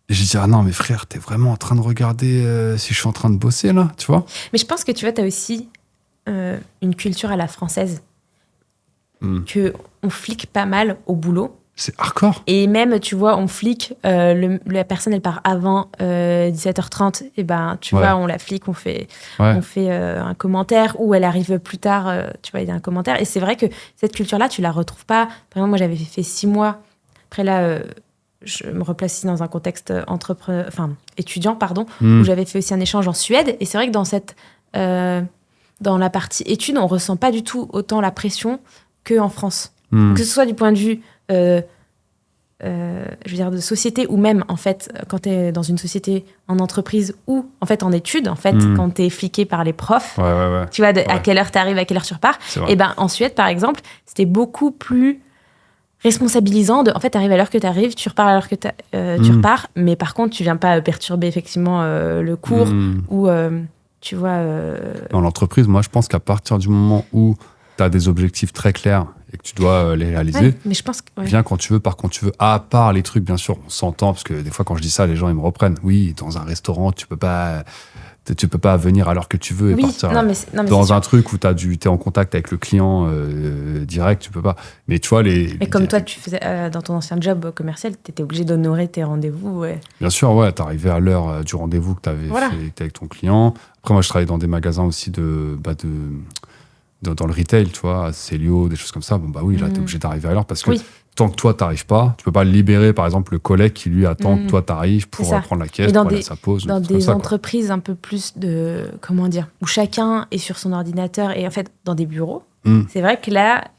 Et j'ai dit, ah non, mais frère, t'es vraiment en train de regarder si je suis en train de bosser, là, tu vois. Mais je pense que, tu vois, t'as aussi une culture à la française. Qu'on flique pas mal au boulot. C'est hardcore. Et même, tu vois, on flique, la personne, elle part avant 17h30, et tu vois, on la flique, on fait un commentaire, ou elle arrive plus tard, tu vois, il y a un commentaire. Et c'est vrai que cette culture-là, tu la retrouves pas. Par exemple, moi, j'avais fait 6 mois. Après, là, je me replace ici dans un contexte étudiant, où j'avais fait aussi un échange en Suède. Et c'est vrai que dans la partie études, on ressent pas du tout autant la pression qu'en France. Que ce soit du point de vue je veux dire de société, ou même en fait quand tu es dans une société en entreprise ou en fait en études, en fait quand tu es fliqué par les profs, tu vois à quelle heure tu arrives, à quelle heure tu repars. Et en Suède par exemple, c'était beaucoup plus responsabilisant. En fait, t'arrives à l'heure que t'arrives, tu repars à l'heure que tu repars, mais par contre, tu viens pas perturber effectivement le cours ou tu vois. Dans l'entreprise, moi, je pense qu'à partir du moment où tu as des objectifs très clairs et que tu dois les réaliser, ouais, mais je pense que, viens quand tu veux, par quand tu veux. À part les trucs, bien sûr, on s'entend, parce que des fois, quand je dis ça, les gens, ils me reprennent. Oui, dans un restaurant, tu peux pas venir à l'heure que tu veux et partir. Dans un truc où t'es en contact avec le client direct, tu peux pas. Mais tu vois, Mais comme toi, tu faisais dans ton ancien job commercial, t'étais obligé d'honorer tes rendez-vous. Ouais. Bien sûr, ouais, t'arrivais à l'heure du rendez-vous que t'avais fait avec ton client. Après, moi, je travaillais dans des magasins aussi dans le retail, tu vois, Célio, des choses comme ça. Bon, bah oui, là, t'es obligé d'arriver à l'heure parce que tant que toi, t'arrives pas, tu peux pas libérer, par exemple, le collègue qui, lui, attend que toi, t'arrives pour prendre la caisse, pour aller à sa pause. Dans des entreprises un peu plus de... Comment dire ? Où chacun est sur son ordinateur et en fait, dans des bureaux, c'est vrai que là,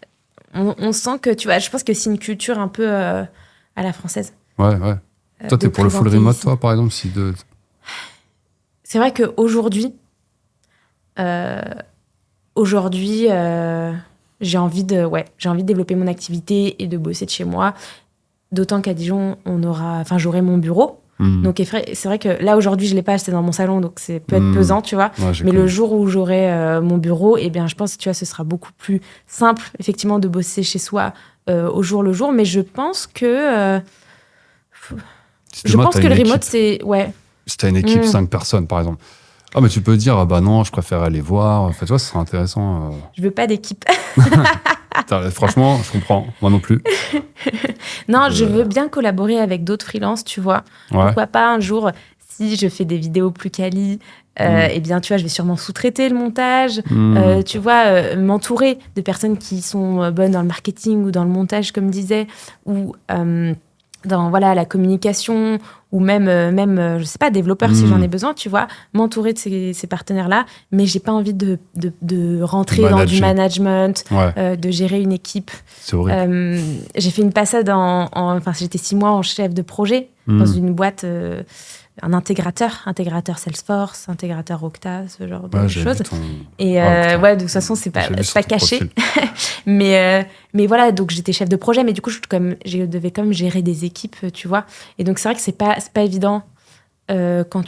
on sent que, tu vois, je pense que c'est une culture un peu à la française. Ouais. Toi, t'es pour le full remote, toi, par exemple, C'est vrai qu'aujourd'hui... j'ai envie de développer mon activité et de bosser de chez moi. D'autant qu'à Dijon, j'aurai mon bureau. Donc, c'est vrai que là, aujourd'hui, je ne l'ai pas, c'est dans mon salon, donc c'est peut être pesant, tu vois. Ouais, mais le jour où j'aurai mon bureau, eh bien, je pense que ce sera beaucoup plus simple, effectivement, de bosser chez soi au jour le jour. Mais je pense que... le remote, c'est... Ouais. Si tu as une équipe, 5 personnes, par exemple. Ah, mais tu peux dire, ah bah non, je préfère aller voir. En fait, tu vois, ce serait intéressant. Je veux pas d'équipe. Franchement, je comprends. Moi non plus. Non, je veux bien collaborer avec d'autres freelances, tu vois. Ouais. Pourquoi pas un jour, si je fais des vidéos plus quali, eh bien, tu vois, je vais sûrement sous-traiter le montage. Tu vois, m'entourer de personnes qui sont bonnes dans le marketing ou dans le montage, comme disais, ou... dans la communication ou même je sais pas, développeur si j'en ai besoin, tu vois, m'entourer de ces partenaires-là, mais j'ai pas envie de rentrer dans du management, de gérer une équipe. C'est horrible. J'ai fait une passade j'étais 6 mois en chef de projet dans une boîte, un intégrateur Salesforce, intégrateur Okta, ce genre de choses. Et de toute façon, c'est pas caché. mais voilà, donc j'étais chef de projet, mais du coup, je devais quand même gérer des équipes, tu vois. Et donc, c'est vrai que c'est pas évident quand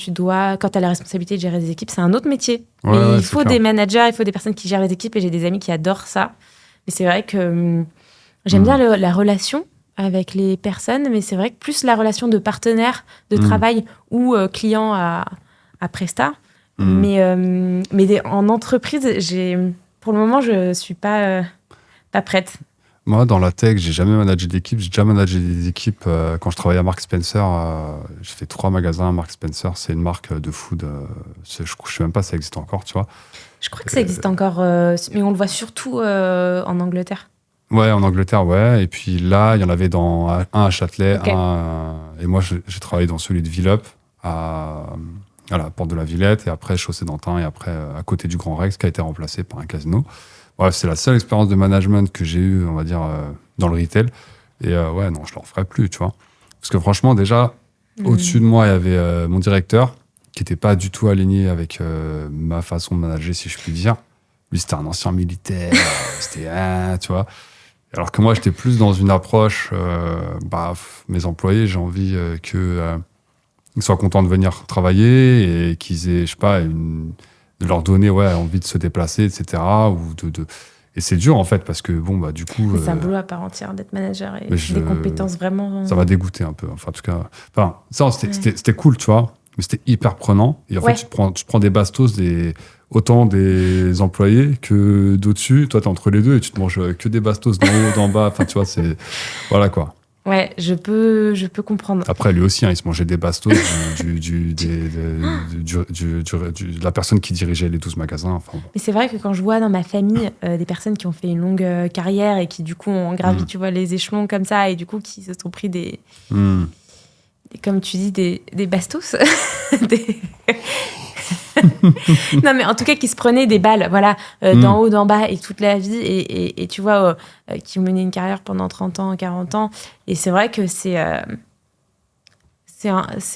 t'as la responsabilité de gérer des équipes. C'est un autre métier. Il faut des managers, il faut des personnes qui gèrent les équipes, et j'ai des amis qui adorent ça. Mais c'est vrai que j'aime bien la relation avec les personnes, mais c'est vrai que plus la relation de partenaire de travail ou client à Presta. Mais en entreprise, pour le moment, je suis pas prête. Moi, dans la tech, j'ai jamais managé d'équipe. J'ai déjà managé des équipes quand je travaillais à Marks Spencer. J'ai fait 3 magasins à Marks Spencer. C'est une marque de food. Je sais même pas si ça existe encore, tu vois. Je crois que ça existe encore, mais on le voit surtout en Angleterre. Ouais, en Angleterre, ouais. Et puis là, il y en avait un à Châtelet, et moi, j'ai travaillé dans celui de Villejup, à la porte de la Villette, et après Chaussée d'Antin, et après à côté du Grand Rex, qui a été remplacé par un casino. Bref, c'est la seule expérience de management que j'ai eue, on va dire, dans le retail. Et ouais, non, je ne le referai plus, tu vois. Parce que franchement, déjà, au-dessus de moi, il y avait mon directeur, qui n'était pas du tout aligné avec ma façon de manager, si je puis dire. Lui, c'était un ancien militaire, tu vois. Alors que moi, j'étais plus dans une approche, mes employés, j'ai envie qu'ils soient contents de venir travailler et qu'ils aient, je sais pas, de leur donner envie de se déplacer, etc. Et c'est dur, en fait, parce que, du coup... C'est un boulot à part entière d'être manager et des compétences vraiment... Ça m'a dégoûté un peu. Enfin, en tout cas... c'était cool, tu vois, mais c'était hyper prenant. Et en fait, tu prends des bastos autant des employés que d'au-dessus. Toi, t'es entre les deux et tu te manges que des bastos d'en haut, d'en bas. Enfin, tu vois, c'est... Voilà, quoi. Ouais, je peux comprendre. Après, lui aussi, il se mangeait des bastos de la personne qui dirigeait les 12 magasins. Enfin, bon. Mais c'est vrai que quand je vois dans ma famille des personnes qui ont fait une longue carrière et qui, du coup, ont gravi, tu vois, les échelons comme ça et du coup, qui se sont pris comme tu dis, des bastos. Non, mais en tout cas, qui se prenaient des balles, voilà, d'en haut, d'en bas et toute la vie, et tu vois, qui ont mené une carrière pendant 30 ans, 40 ans. Et c'est vrai que c'est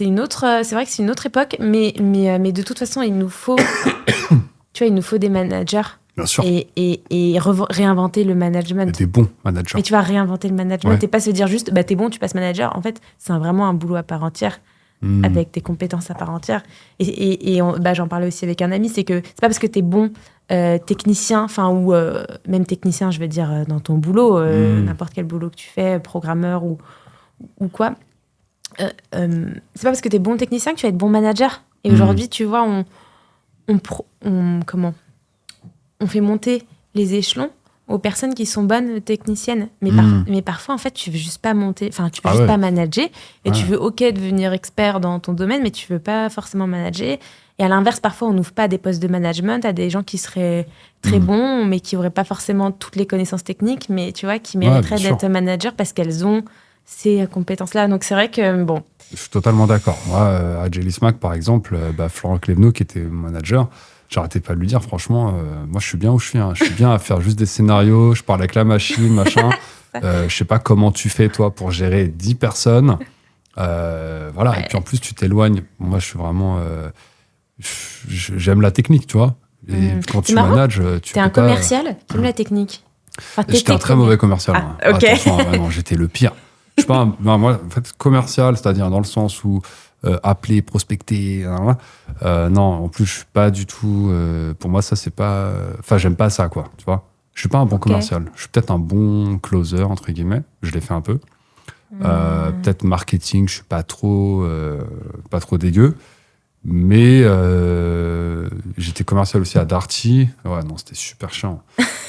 une autre époque, mais de toute façon, il nous faut, tu vois, il nous faut des managers Bien sûr. Et réinventer le management. Et des bons managers. Et tu vas réinventer le management. Ouais. Et pas se dire juste, t'es bon, tu passes manager. En fait, c'est vraiment un boulot à part entière, avec des compétences à part entière. Et j'en parlais aussi avec un ami, c'est que c'est pas parce que t'es bon technicien, ou même technicien, je veux dire, dans ton boulot, n'importe quel boulot que tu fais, programmeur ou quoi, c'est pas parce que t'es bon technicien que tu vas être bon manager. Et aujourd'hui, tu vois, on fait monter les échelons aux personnes qui sont bonnes techniciennes. Mais parfois, en fait, tu veux juste pas monter, tu veux juste pas manager. Et tu veux, devenir expert dans ton domaine, mais tu veux pas forcément manager. Et à l'inverse, parfois, on n'ouvre pas des postes de management à des gens qui seraient très bons, mais qui n'auraient pas forcément toutes les connaissances techniques, mais tu vois, qui mériteraient d'être manager parce qu'elles ont ces compétences-là. Donc, c'est vrai que, bon... Je suis totalement d'accord. Moi, à Jelly Smack, par exemple, Florent Clévenot, qui était manager, j'arrêtais pas de lui dire, franchement, moi, je suis bien où je suis. Hein. Je suis bien à faire juste des scénarios, je parle avec la machine, machin. Je sais pas comment tu fais, toi, pour gérer 10 personnes. Voilà. Ouais. Et puis, en plus, tu t'éloignes. Moi, je suis vraiment... j'aime la technique, tu vois. Et quand tu manages, tu t'es un commercial qui aime la technique. J'étais un très mauvais commercial. Okay. Attention, non, j'étais le pire. Je sais pas, moi, en fait, commercial, c'est-à-dire dans le sens où appeler, prospecter, non, en plus, je suis pas du tout... pour moi, ça, c'est pas... Enfin, j'aime pas ça, quoi, tu vois. Je suis pas un bon commercial. Je suis peut-être un bon closer, entre guillemets. Je l'ai fait un peu. Peut-être marketing, je suis pas trop dégueu. Mais j'étais commercial aussi à Darty. Ouais, non, c'était super chiant.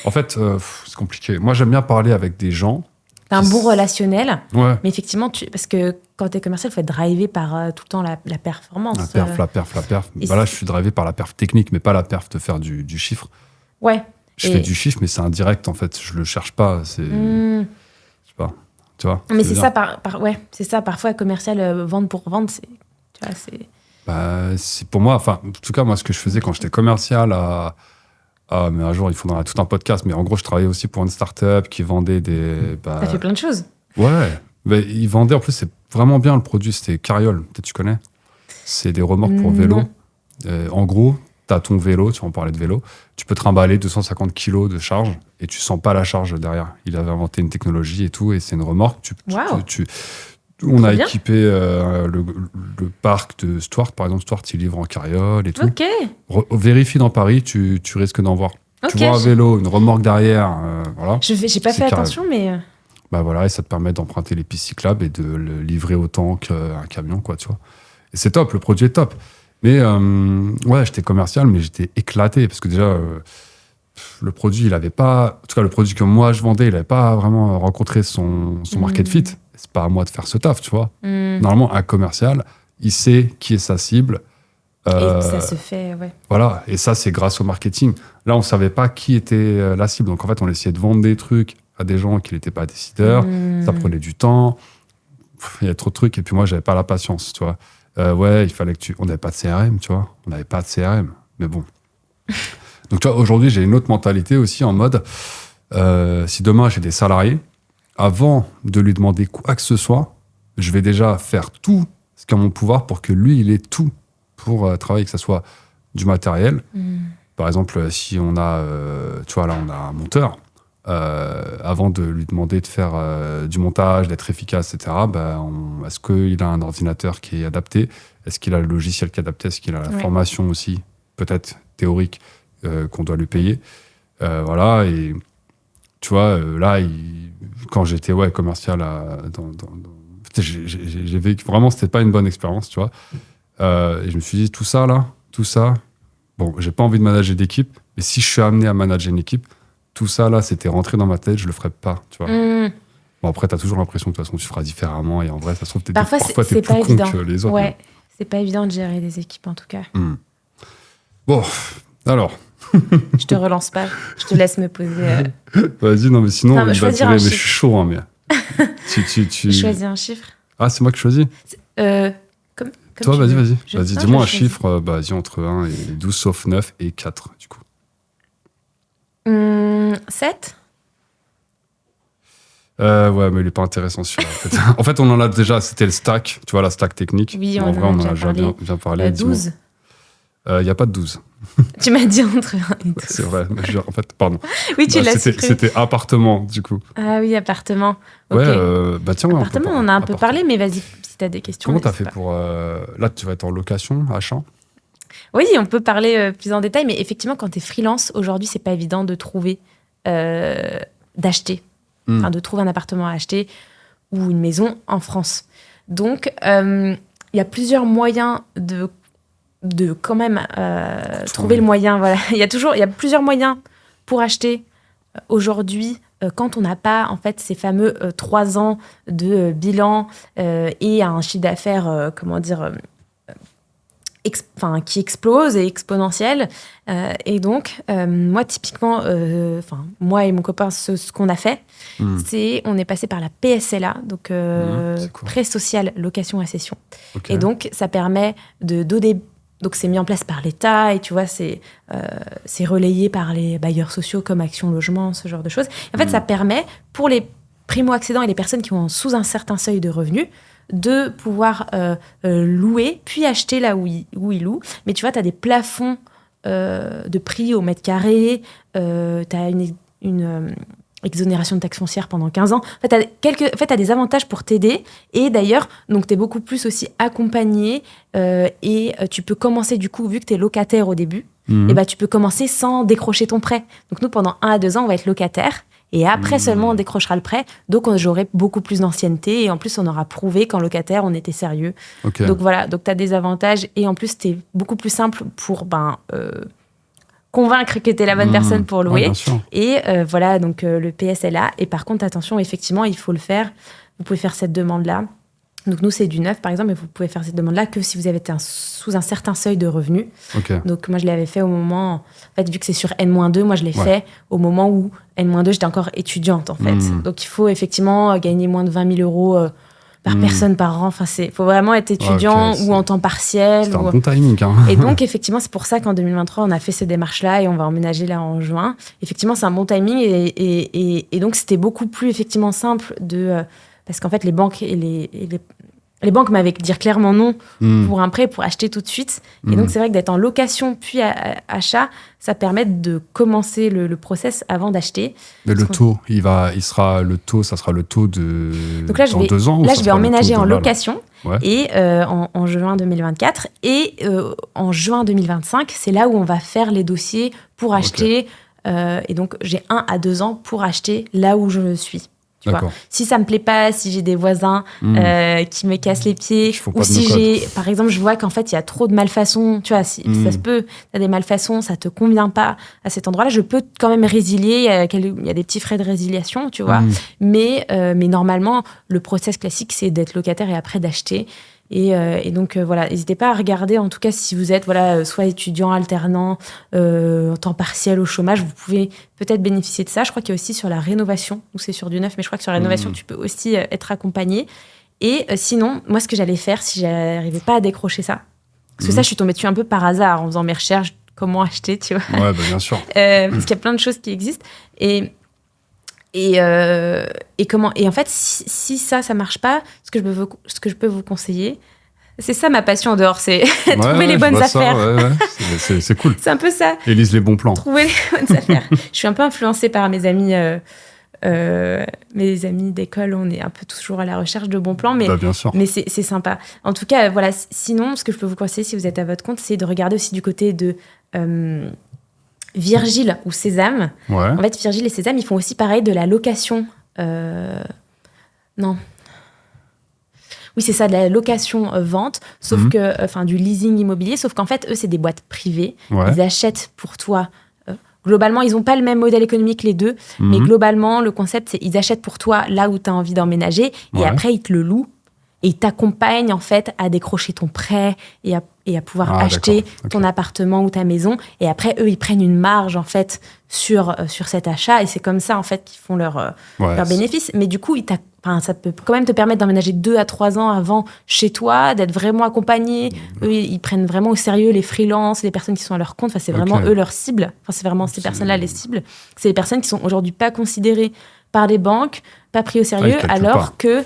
En fait, c'est compliqué. Moi, j'aime bien parler avec des gens. T'as un bon relationnel. Ouais. Mais effectivement, parce que quand t'es commercial, il faut être drivé par tout le temps la performance. La perf. Là, je suis drivé par la perf technique, mais pas la perf de faire du chiffre. Ouais. Je fais du chiffre, mais c'est indirect, en fait. Je le cherche pas. C'est... Je sais pas. Tu vois. Mais c'est ça, c'est ça. Parfois, commercial, vendre pour vendre, c'est... Tu vois, c'est... c'est pour moi, enfin, en tout cas, moi, ce que je faisais quand j'étais commercial mais un jour, il faudra tout un podcast. Mais en gros, je travaillais aussi pour une start-up qui vendait des... T'as fait plein de choses. Ouais. Mais ils vendaient, en plus, c'est vraiment bien le produit. C'était Carriole, peut-être tu connais. C'est des remorques pour vélo. En gros, t'as ton vélo, tu vas en parler de vélo. Tu peux trimballer 250 kilos de charge et tu sens pas la charge derrière. Il avait inventé une technologie et tout, et c'est une remorque. On a équipé le parc de Stuart, par exemple. Stuart, il livre en carriole et tout. Ok. Vérifie dans Paris, tu risques d'en voir. Okay. Tu vois un vélo, une remorque derrière, voilà. J'ai pas fait attention, mais... voilà, et ça te permet d'emprunter les pistes cyclables et de le livrer autant qu'un camion, quoi, tu vois. Et c'est top, le produit est top. Mais ouais, j'étais commercial, mais j'étais éclaté, parce que déjà, le produit, il avait pas... En tout cas, le produit que moi, je vendais, il avait pas vraiment rencontré son market fit. C'est pas à moi de faire ce taf, tu vois. Normalement, un commercial, il sait qui est sa cible. Et ça se fait, ouais. Voilà, et ça, c'est grâce au marketing. Là, on savait pas qui était la cible. Donc, en fait, on essayait de vendre des trucs à des gens qui n'étaient pas décideurs. Ça prenait du temps. Il y a trop de trucs. Et puis, moi, j'avais pas la patience, tu vois. Ouais, il fallait que on n'avait pas de CRM, tu vois. On n'avait pas de CRM. Mais bon. Donc, tu vois, aujourd'hui, j'ai une autre mentalité aussi en mode, si demain, j'ai des salariés, avant de lui demander quoi que ce soit, je vais déjà faire tout ce qui est en mon pouvoir pour que lui, il ait tout pour travailler, que ce soit du matériel. Par exemple, si on a, tu vois, là, on a un monteur, avant de lui demander de faire du montage, d'être efficace, etc., est-ce qu'il a un ordinateur qui est adapté? Est-ce qu'il a le logiciel qui est adapté? Est-ce qu'il a la formation aussi, peut-être théorique, qu'on doit lui payer? Voilà, et tu vois, là, quand j'étais commercial, j'ai vécu, vraiment, c'était pas une bonne expérience, tu vois. Et je me suis dit, tout ça, bon, j'ai pas envie de manager d'équipe, mais si je suis amené à manager une équipe, tout ça, là, c'était rentré dans ma tête, je le ferais pas, tu vois. Bon, après, t'as toujours l'impression que de toute façon, tu feras différemment, et en vrai, ça se trouve, parfois t'es plus con que les autres. Ouais, c'est pas évident de gérer des équipes, en tout cas. Bon, alors... Je te relance pas, je te laisse me poser... Vas-y, non, mais sinon, il va tirer, mais je suis chaud, hein, mais... tu choisis un chiffre. Ah, c'est moi qui choisis comme toi, vas-y. Vas-y, dis-moi un chiffre, vas-y, entre 1 et 12, sauf 9 et 4, du coup. 7 Ouais, mais il est pas intéressant celui-là. En fait, on en a déjà, c'était le stack, tu vois, la stack technique. Oui, en vrai, on en a déjà bien parlé. 12 Il n'y a pas de 12. Tu m'as dit entre 1 et 12. C'est vrai. En fait, pardon. Oui, tu l'as su. C'était appartement, du coup. Ah oui, appartement. Okay. Ouais, tiens, appartement, on a un peu parlé, mais vas-y, si tu as des questions. Comment tu as fait pour... Là, tu vas être en location, achat? Oui, on peut parler plus en détail, mais effectivement, quand tu es freelance, aujourd'hui, c'est pas évident de trouver, d'acheter, enfin, de trouver un appartement à acheter ou une maison en France. Donc, il y a plusieurs moyens de quand même trouver le moyen. Voilà. Il y a plusieurs moyens pour acheter aujourd'hui quand on n'a pas en fait ces fameux 3 ans de bilan et un chiffre d'affaires, qui explose et exponentiel. Et donc, moi, typiquement, moi et mon copain, ce qu'on a fait, c'est on est passé par la PSLA, donc Prêt social location accession. Okay. Et donc, ça permet de donner... Donc, c'est mis en place par l'État et tu vois, c'est relayé par les bailleurs sociaux comme Action Logement, ce genre de choses. Et en fait, ça permet pour les primo-accédants et les personnes qui ont sous un certain seuil de revenus de pouvoir louer, puis acheter là où ils louent. Mais tu vois, tu as des plafonds de prix au mètre carré, tu as une exonération de taxes foncières pendant 15 ans. En fait, tu as des avantages pour t'aider. Et d'ailleurs, tu es beaucoup plus aussi accompagné et tu peux commencer, du coup, vu que tu es locataire au début, et tu peux commencer sans décrocher ton prêt. Donc nous, pendant 1 à 2 ans, on va être locataire. Et après seulement, on décrochera le prêt. Donc, j'aurai beaucoup plus d'ancienneté. Et en plus, on aura prouvé qu'en locataire, on était sérieux. Okay. Donc, voilà. Donc, tu as des avantages. Et en plus, tu es beaucoup plus simple pour convaincre que tu es la bonne personne pour louer. Et voilà, donc le PSLA. Et par contre, attention, effectivement, il faut le faire. Vous pouvez faire cette demande-là. Donc, nous, c'est du neuf, par exemple, mais vous pouvez faire cette demande-là que si vous avez été sous un certain seuil de revenus. Okay. Donc, moi, je l'avais fait au moment... En fait, vu que c'est sur N-2, moi, je l'ai fait au moment où N-2, j'étais encore étudiante, en fait. Donc, il faut effectivement gagner moins de 20 000 euros par personne par an. Enfin, il faut vraiment être étudiant ou en temps partiel. C'est un bon timing. Hein. Et donc, effectivement, c'est pour ça qu'en 2023, on a fait ces démarches-là et on va emménager là en juin. Effectivement, c'est un bon timing et donc, c'était beaucoup plus, effectivement, simple de... parce qu'en fait, les banques et les banques m'avaient dire clairement non pour un prêt, pour acheter tout de suite. Et donc, c'est vrai que d'être en location puis achat, ça permet de commencer le process avant d'acheter. Mais le taux, ça sera le taux de donc là, dans 2 ans? Là, je vais emménager en location et en juin 2024. Et en juin 2025, c'est là où on va faire les dossiers pour acheter. Et donc, j'ai 1 à 2 ans pour acheter là où je suis. Tu vois. Si ça me plaît pas, si j'ai des voisins qui me cassent les pieds, ou si par exemple, je vois qu'en fait, il y a trop de malfaçons, tu vois, si ça se peut, t'as des malfaçons, ça te convient pas à cet endroit-là, je peux quand même résilier, il y a des petits frais de résiliation, tu vois, mais normalement, le process classique, c'est d'être locataire et après d'acheter. Et donc, voilà, n'hésitez pas à regarder, en tout cas, si vous êtes soit étudiant, alternant, en temps partiel, au chômage, vous pouvez peut-être bénéficier de ça. Je crois qu'il y a aussi sur la rénovation, où c'est sur du neuf, mais je crois que sur la rénovation, tu peux aussi être accompagné. Et sinon, moi, ce que j'allais faire, si j'arrivais pas à décrocher ça, parce que ça, je suis tombée dessus un peu par hasard, en faisant mes recherches, comment acheter, tu vois. Ouais, bah, bien sûr. Parce qu'il y a plein de choses qui existent. Et en fait, si ça marche pas, ce que je peux vous conseiller, c'est ça ma passion en dehors, c'est trouver les bonnes affaires. C'est cool. C'est un peu ça. Et lise les bons plans. Trouver les bonnes affaires. Je suis un peu influencée par mes amis d'école. On est un peu toujours à la recherche de bons plans, mais c'est sympa. En tout cas, voilà. Sinon, ce que je peux vous conseiller si vous êtes à votre compte, c'est de regarder aussi du côté de Virgile ou Sésame. En fait, Virgile et Sésame, ils font aussi pareil de la location. Non. Oui, c'est ça, de la location-vente, sauf que, enfin, du leasing immobilier, sauf qu'en fait, eux, c'est des boîtes privées. Ils achètent pour toi. Globalement, ils n'ont pas le même modèle économique, les deux, mais globalement, le concept, c'est ils achètent pour toi là où tu as envie d'emménager, et après, ils te le louent. Et ils t'accompagnent, en fait, à décrocher ton prêt et à pouvoir acheter ton appartement ou ta maison. Et après, eux, ils prennent une marge, en fait, sur cet achat. Et c'est comme ça, en fait, qu'ils font leur bénéfice. Mais du coup, ça peut quand même te permettre d'emménager 2 à 3 ans avant chez toi, d'être vraiment accompagné. Eux, ils prennent vraiment au sérieux les freelances, les personnes qui sont à leur compte. Enfin, c'est vraiment eux leur cible. Enfin, c'est vraiment ces personnes-là les cibles. C'est les personnes qui sont aujourd'hui pas considérées par les banques, pas pris au sérieux, alors que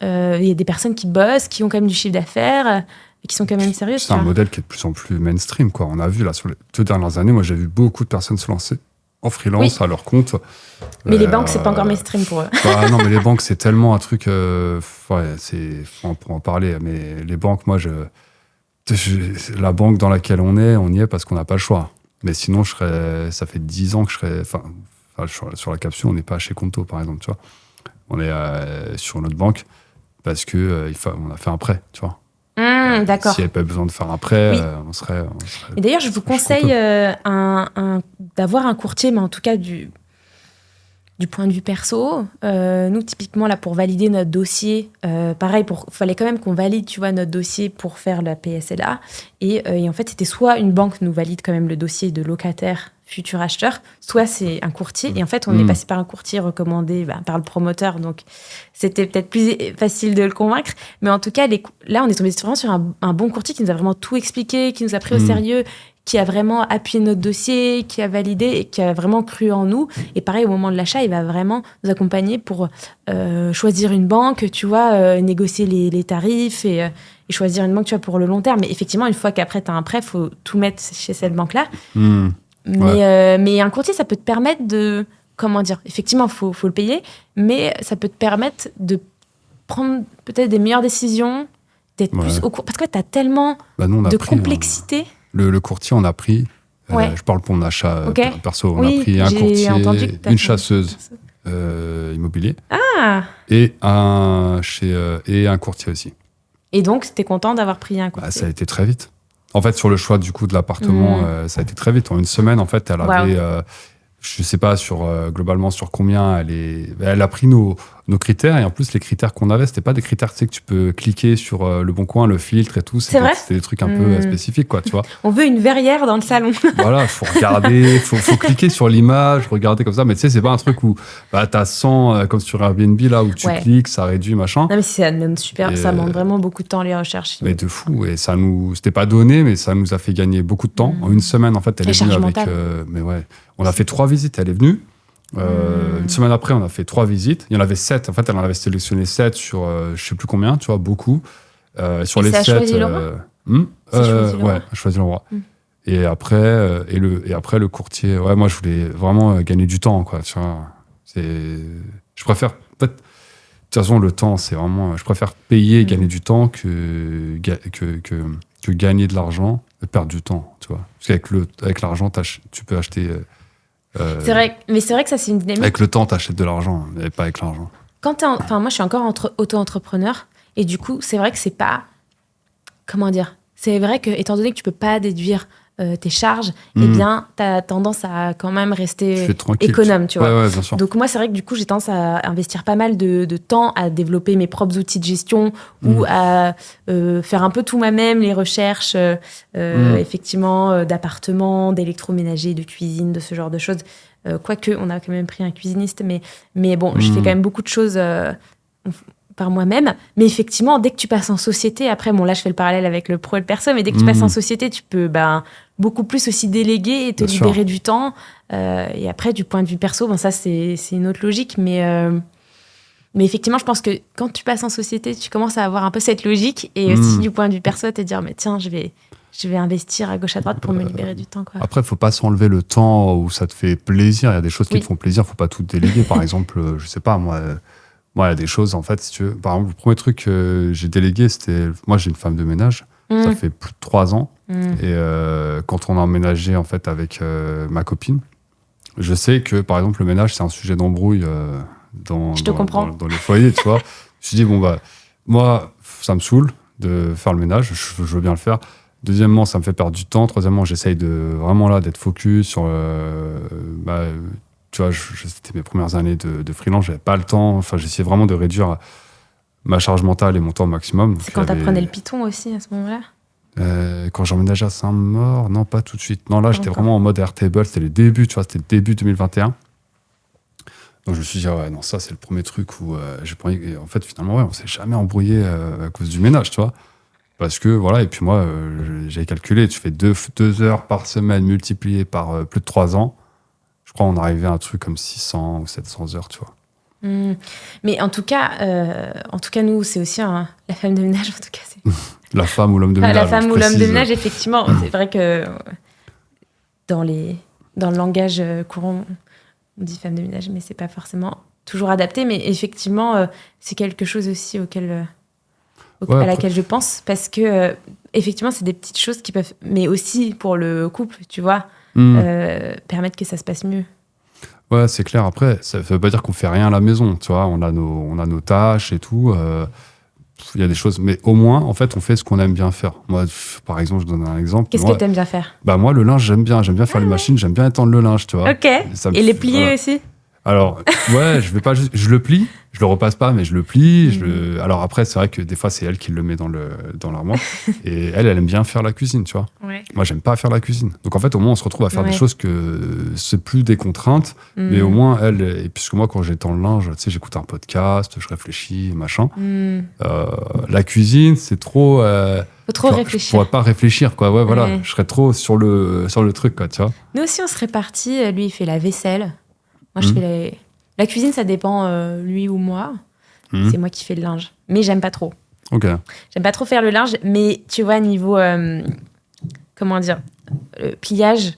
il y a des personnes qui bossent, qui ont quand même du chiffre d'affaires et qui sont quand même sérieuses. C'est un modèle qui est de plus en plus mainstream, quoi. On a vu, là, sur les 2 dernières années, moi, j'ai vu beaucoup de personnes se lancer en freelance à leur compte. Mais les banques, c'est pas encore mainstream pour eux. Non, mais les banques, c'est tellement un truc... on pourra en parler, mais les banques, moi, la banque dans laquelle on y est parce qu'on n'a pas le choix. Mais sinon, ça fait 10 ans que je serais... sur la capsule, on n'est pas chez Conto, par exemple, tu vois. On est sur notre banque parce que on a fait un prêt, tu vois. D'accord. S'il n'y avait pas besoin de faire un prêt, on serait... Et d'ailleurs, je vous conseille d'avoir un courtier, mais en tout cas du point de vue perso. Nous, typiquement, là, pour valider notre dossier, pareil, fallait quand même qu'on valide, tu vois, notre dossier pour faire la PSLA. Et en fait, c'était soit une banque nous valide quand même le dossier de locataire futur acheteur, soit c'est un courtier. Et en fait, on est passé par un courtier recommandé par le promoteur, donc c'était peut-être plus facile de le convaincre. Mais en tout cas, là, on est tombé vraiment sur un bon courtier qui nous a vraiment tout expliqué, qui nous a pris au sérieux, qui a vraiment appuyé notre dossier, qui a validé et qui a vraiment cru en nous. Et pareil, au moment de l'achat, il va vraiment nous accompagner pour choisir une banque, tu vois, négocier les tarifs et choisir une banque, tu vois, pour le long terme. Mais effectivement, une fois qu'après, tu as un prêt, il faut tout mettre chez cette banque-là. Mais un courtier, ça peut te permettre de... Comment dire ? Effectivement, il faut le payer, mais ça peut te permettre de prendre peut-être des meilleures décisions, d'être plus au courant. Parce que tu as tellement de complexité. Le courtier, on a pris... je parle pour mon achat perso. On a pris un courtier, une chasseuse immobilier et un courtier aussi. Et donc, tu es content d'avoir pris un courtier ? Ça a été très vite. En fait, sur le choix du coup de l'appartement, ça a été très vite. En une semaine, en fait, elle avait, je sais pas globalement sur combien elle a pris nos critères. Et en plus, les critères qu'on avait, c'était pas des critères, tu sais, que tu peux cliquer sur le bon coin, le filtre et tout. C'était des trucs un peu spécifiques, quoi, tu vois. On veut une verrière dans le salon. Voilà, faut regarder, faut cliquer sur l'image, regarder comme ça. Mais tu sais, c'est pas un truc où t'as 100, comme sur Airbnb, là, où tu cliques, ça réduit, machin. Non, mais ça demande ça demande vraiment beaucoup de temps, les recherches. Mais de fou. Et c'était pas donné, mais ça nous a fait gagner beaucoup de temps. En une semaine, en fait, elle est venue avec... mais ouais, on a fait 3 visites, elle est venue. Une semaine après, on a fait 3 visites. Il y en avait 7. En fait, elle en avait sélectionné 7 sur je sais plus combien, tu vois, beaucoup. Sur les 7. Choisy-le-Roi. Et après, le courtier. Ouais, moi, je voulais vraiment gagner du temps, quoi. Tu vois, je préfère. En fait, de toute façon, le temps, c'est vraiment. Je préfère payer et gagner du temps que gagner de l'argent et perdre du temps, tu vois. Parce qu'avec l'argent, tu peux acheter. C'est vrai que ça, c'est une dynamique. Avec le temps, t'achètes de l'argent, mais pas avec l'argent. Moi, je suis encore auto-entrepreneur, et du coup, c'est vrai que c'est pas... Comment dire ? C'est vrai que, étant donné que tu peux pas déduire tes charges, eh bien, t'as tendance à quand même rester économe, tu vois. Ouais, bien sûr. Donc moi, c'est vrai que du coup, j'ai tendance à investir pas mal de temps à développer mes propres outils de gestion ou à faire un peu tout moi-même, les recherches, effectivement, d'appartements, d'électroménager, de cuisine, de ce genre de choses. Quoique, on a quand même pris un cuisiniste, mais bon, je fais quand même beaucoup de choses par moi-même. Mais effectivement, dès que tu passes en société, après, bon, là, je fais le parallèle avec le pro et le perso, mais dès que tu passes en société, tu peux beaucoup plus aussi déléguer et te libérer du temps. Et après, du point de vue perso, ça, c'est une autre logique. Mais effectivement, je pense que quand tu passes en société, tu commences à avoir un peu cette logique. Et aussi, du point de vue perso, te dire, mais tiens, je vais investir à gauche, à droite pour me libérer du temps, quoi. Après, il ne faut pas s'enlever le temps où ça te fait plaisir. Il y a des choses qui te font plaisir. Il ne faut pas tout déléguer. Par exemple, je ne sais pas, moi, il y a des choses, en fait, si tu veux. Par exemple, le premier truc que j'ai délégué, c'était... Moi, j'ai une femme de ménage. Ça fait plus de 3 ans. Et quand on a emménagé, en fait, avec ma copine, je sais que, par exemple, le ménage, c'est un sujet d'embrouille dans les foyers, tu vois. Je me suis dit, moi, ça me saoule de faire le ménage. Je veux bien le faire. Deuxièmement, ça me fait perdre du temps. Troisièmement, j'essaye d'être focus sur... tu vois, c'était mes premières années de freelance, j'avais pas le temps. Enfin, j'essayais vraiment de réduire ma charge mentale et mon temps au maximum. C'est quand t'apprenais le Python aussi, à ce moment-là ? Quand j'emménageais à Saint-Maur, non, pas tout de suite. Non, là, j'étais vraiment en mode Airtable. C'était le début, tu vois, c'était le début 2021. Donc, je me suis dit, non, ça, c'est le premier truc où j'ai pris... Et en fait, finalement, on s'est jamais embrouillé à cause du ménage, tu vois. Parce que, voilà, et puis moi, j'ai calculé, tu fais 2 heures par semaine multiplié par plus de 3 ans. Je crois qu'on arrivait à un truc comme 600 ou 700 heures, tu vois. Mais en tout cas, nous, c'est aussi la femme de ménage, en tout cas. La femme ou l'homme de ménage. La femme ou l'homme de ménage, effectivement. C'est vrai que dans le langage courant, on dit femme de ménage, mais c'est pas forcément toujours adapté. Mais effectivement, c'est quelque chose aussi à laquelle je pense. Parce que, effectivement, c'est des petites choses qui peuvent... Mais aussi pour le couple, tu vois, permettre que ça se passe mieux. Ouais, c'est clair. Après, ça veut pas dire qu'on fait rien à la maison, tu vois. On a nos tâches et tout. Il y a des choses, mais au moins, en fait, on fait ce qu'on aime bien faire. Moi, par exemple, je donne un exemple. Qu'est-ce que t'aimes bien faire? Bah moi, le linge, j'aime bien faire les machines, j'aime bien étendre le linge, tu vois. Ok. Et les plier aussi? Alors, ouais, je vais pas juste, je le plie, je le repasse pas, mais je le plie. Alors après, c'est vrai que des fois, c'est elle qui le met dans l'armoire. Et elle aime bien faire la cuisine, tu vois. Ouais. Moi, j'aime pas faire la cuisine. Donc en fait, au moins, on se retrouve à faire des choses que c'est plus des contraintes, mais au moins, elle, et puisque moi, quand j'étends le linge, tu sais, j'écoute un podcast, je réfléchis, machin. La cuisine, c'est trop. Faut trop réfléchir. Je pourrais pas réfléchir, quoi. Ouais, voilà. Je serais trop sur le truc, quoi, tu vois. Nous aussi, on se répartit. Lui, il fait la vaisselle. Moi, je fais la cuisine, ça dépend, lui ou moi. C'est moi qui fais le linge. Mais j'aime pas trop. Ok. J'aime pas trop faire le linge, mais tu vois, niveau, comment dire, pliage,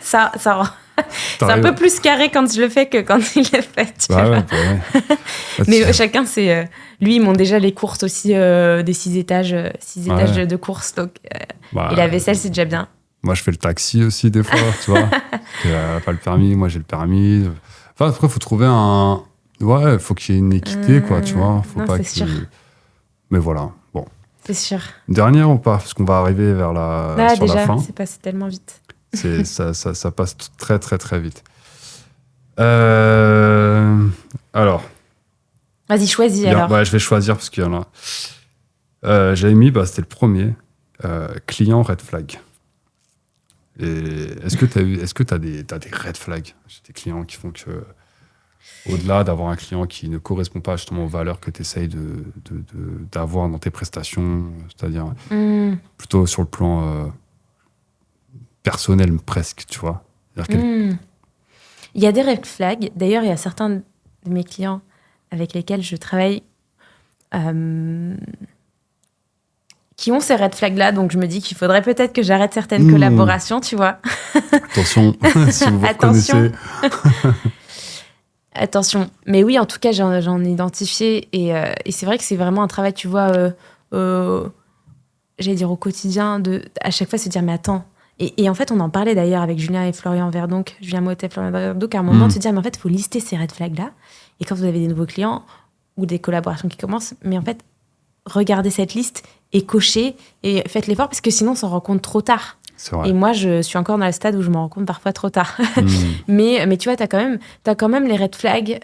ça c'est un peu plus carré quand je le fais que quand il le fait. Tu vois. Ouais. Mais chacun, c'est... lui, ils montent déjà les courses aussi, des 6 étages de courses. Donc, et la vaisselle, c'est déjà bien. Moi, je fais le taxi aussi, des fois, tu vois. Elle n'a pas le permis, moi, j'ai le permis. Enfin, après, il faut trouver un... Ouais, il faut qu'il y ait une équité, quoi, tu vois. Faut pas c'est sûr. Mais voilà, bon. C'est sûr. Une dernière ou pas? Parce qu'on va arriver vers la fin. C'est passé tellement vite. Ça passe très, très, très vite. Alors. Vas-y, choisis, alors. Ouais, je vais choisir, parce qu'il y en a. J'avais mis, c'était le premier. Client red flag. Et est-ce que t'as des red flags? Des clients qui font que, au-delà d'avoir un client qui ne correspond pas justement aux valeurs que tu essayes d'avoir dans tes prestations, c'est-à-dire plutôt sur le plan personnel presque, tu vois. Il y a des red flags. D'ailleurs, il y a certains de mes clients avec lesquels je travaille qui ont ces red flags-là, donc je me dis qu'il faudrait peut-être que j'arrête certaines collaborations, tu vois. Attention, si vous vous reconnaissez. Attention. Mais oui, en tout cas, j'en ai identifié, et c'est vrai que c'est vraiment un travail, tu vois, j'allais dire au quotidien, à chaque fois se dire, mais attends. Et en fait, on en parlait d'ailleurs avec Julien et Florian Verdonck, Julien Motet, Florian Verdonck, à un moment, de se dire, mais en fait, il faut lister ces red flags-là, et quand vous avez des nouveaux clients, ou des collaborations qui commencent, mais en fait, regardez cette liste et cochez et faites l'effort parce que sinon on s'en rend compte trop tard. C'est vrai. Et moi je suis encore dans le stade où je m'en rends compte parfois trop tard. Mais tu vois, t'as quand même les red flags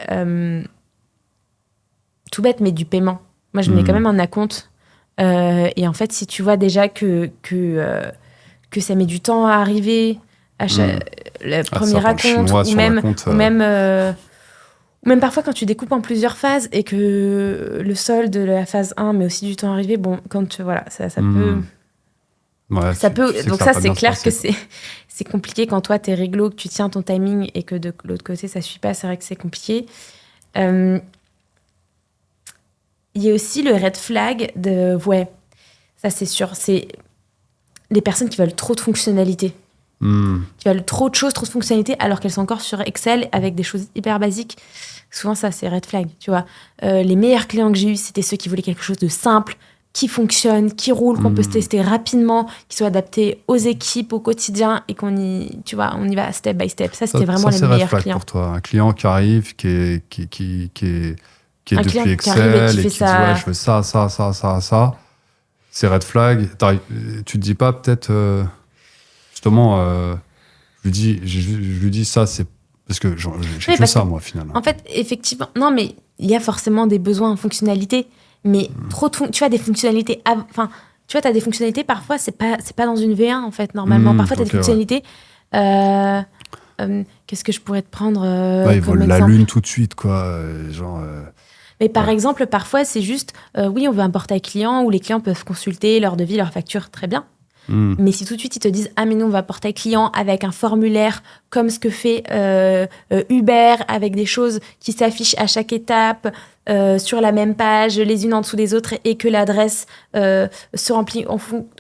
tout bête, mais du paiement. Moi je mets quand même un acompte et en fait si tu vois déjà que ça met du temps à arriver à le premier acompte ou même parfois quand tu découpes en plusieurs phases et que le solde de la phase 1 met aussi du temps à arriver, bon, quand voilà, ça peut... Ouais, ça peut donc ça, c'est clair que c'est compliqué quand toi, t'es réglo, que tu tiens ton timing et que de l'autre côté, ça suit pas, c'est vrai que c'est compliqué. Il y a aussi le red flag de... Ouais, ça c'est sûr, c'est les personnes qui veulent trop de fonctionnalités. Qui veulent trop de choses, trop de fonctionnalités, alors qu'elles sont encore sur Excel avec des choses hyper basiques. Souvent, ça, c'est red flag, tu vois. Les meilleurs clients que j'ai eus, c'était ceux qui voulaient quelque chose de simple, qui fonctionne, qui roule, qu'on peut se tester rapidement, qui soit adapté aux équipes, au quotidien, et qu'on y va step by step. Ça, c'était vraiment les meilleurs clients. Pour toi, un client qui arrive, qui est depuis Excel et qui dit ouais, je veux ça. C'est red flag. Tu te dis pas peut-être... Justement, je lui dis ça, c'est parce que j'ai que ça, moi, finalement. En fait, effectivement, non, mais il y a forcément des besoins en fonctionnalité, mais trop de tu as des fonctionnalités, enfin, tu vois, tu as des fonctionnalités, parfois, c'est pas dans une V1, en fait, normalement. Parfois, tu as des fonctionnalités, qu'est-ce que je pourrais te prendre ils veulent la lune tout de suite, quoi, Mais par exemple, parfois, c'est juste, oui, on veut un portail client où les clients peuvent consulter leur devis, leur facture, très bien. Mais si tout de suite ils te disent « Ah, mais nous, on va portail client avec un formulaire comme ce que fait Uber, avec des choses qui s'affichent à chaque étape, sur la même page, les unes en dessous des autres, et que l'adresse se remplit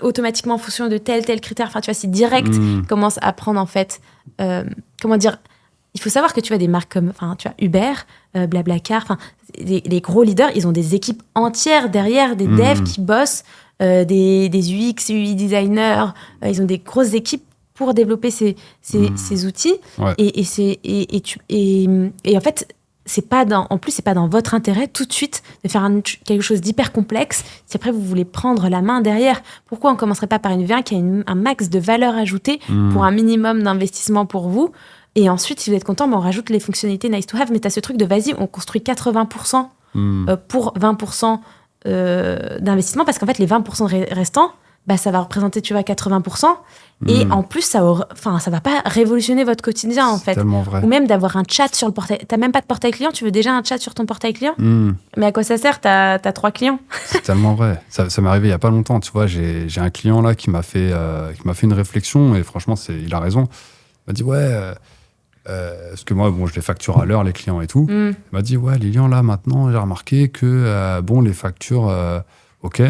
automatiquement en fonction de tel critère. » Enfin, tu vois, c'est direct. Commence à prendre, en fait, comment dire, il faut savoir que tu vois des marques comme, enfin, tu vois, Uber, Blablacar, enfin, les gros leaders, ils ont des équipes entières derrière, des devs qui bossent, des UX, UI designers, ils ont des grosses équipes pour développer ces outils. Ouais. Et en fait, c'est pas dans votre intérêt tout de suite de faire quelque chose d'hyper complexe si après vous voulez prendre la main derrière. Pourquoi on commencerait pas par une V1 qui a un max de valeur ajoutée pour un minimum d'investissement pour vous? Et ensuite, si vous êtes content, on rajoute les fonctionnalités nice to have. Mais tu as ce truc de vas-y, on construit 80% pour 20% d'investissement, parce qu'en fait, les 20% restants, bah, ça va représenter, tu vois, 80%. Et en plus, ça va pas révolutionner votre quotidien, en fait. C'est tellement vrai. Ou même d'avoir un chat sur le portail. T'as même pas de portail client, tu veux déjà un chat sur ton portail client? Mais à quoi ça sert? T'as 3 clients. C'est tellement vrai. Ça m'est arrivé il y a pas longtemps, tu vois. J'ai un client là qui m'a fait une réflexion, et franchement, il a raison. Il m'a dit, parce que moi, bon, je les facture à l'heure, les clients et tout. Il m'a dit, Lilian, là, maintenant, j'ai remarqué que, les factures, OK.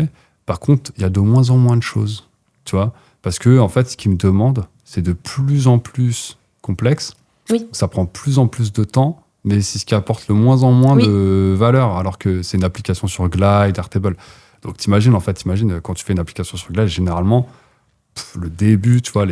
Par contre, il y a de moins en moins de choses, tu vois. Parce que, en fait, ce qu'il me demande, c'est de plus en plus complexe. Oui. Ça prend plus en plus de temps, mais c'est ce qui apporte le moins en moins de valeur, alors que c'est une application sur Glide, Airtable. Donc, t'imagines quand tu fais une application sur Glide, généralement, le début, tu vois,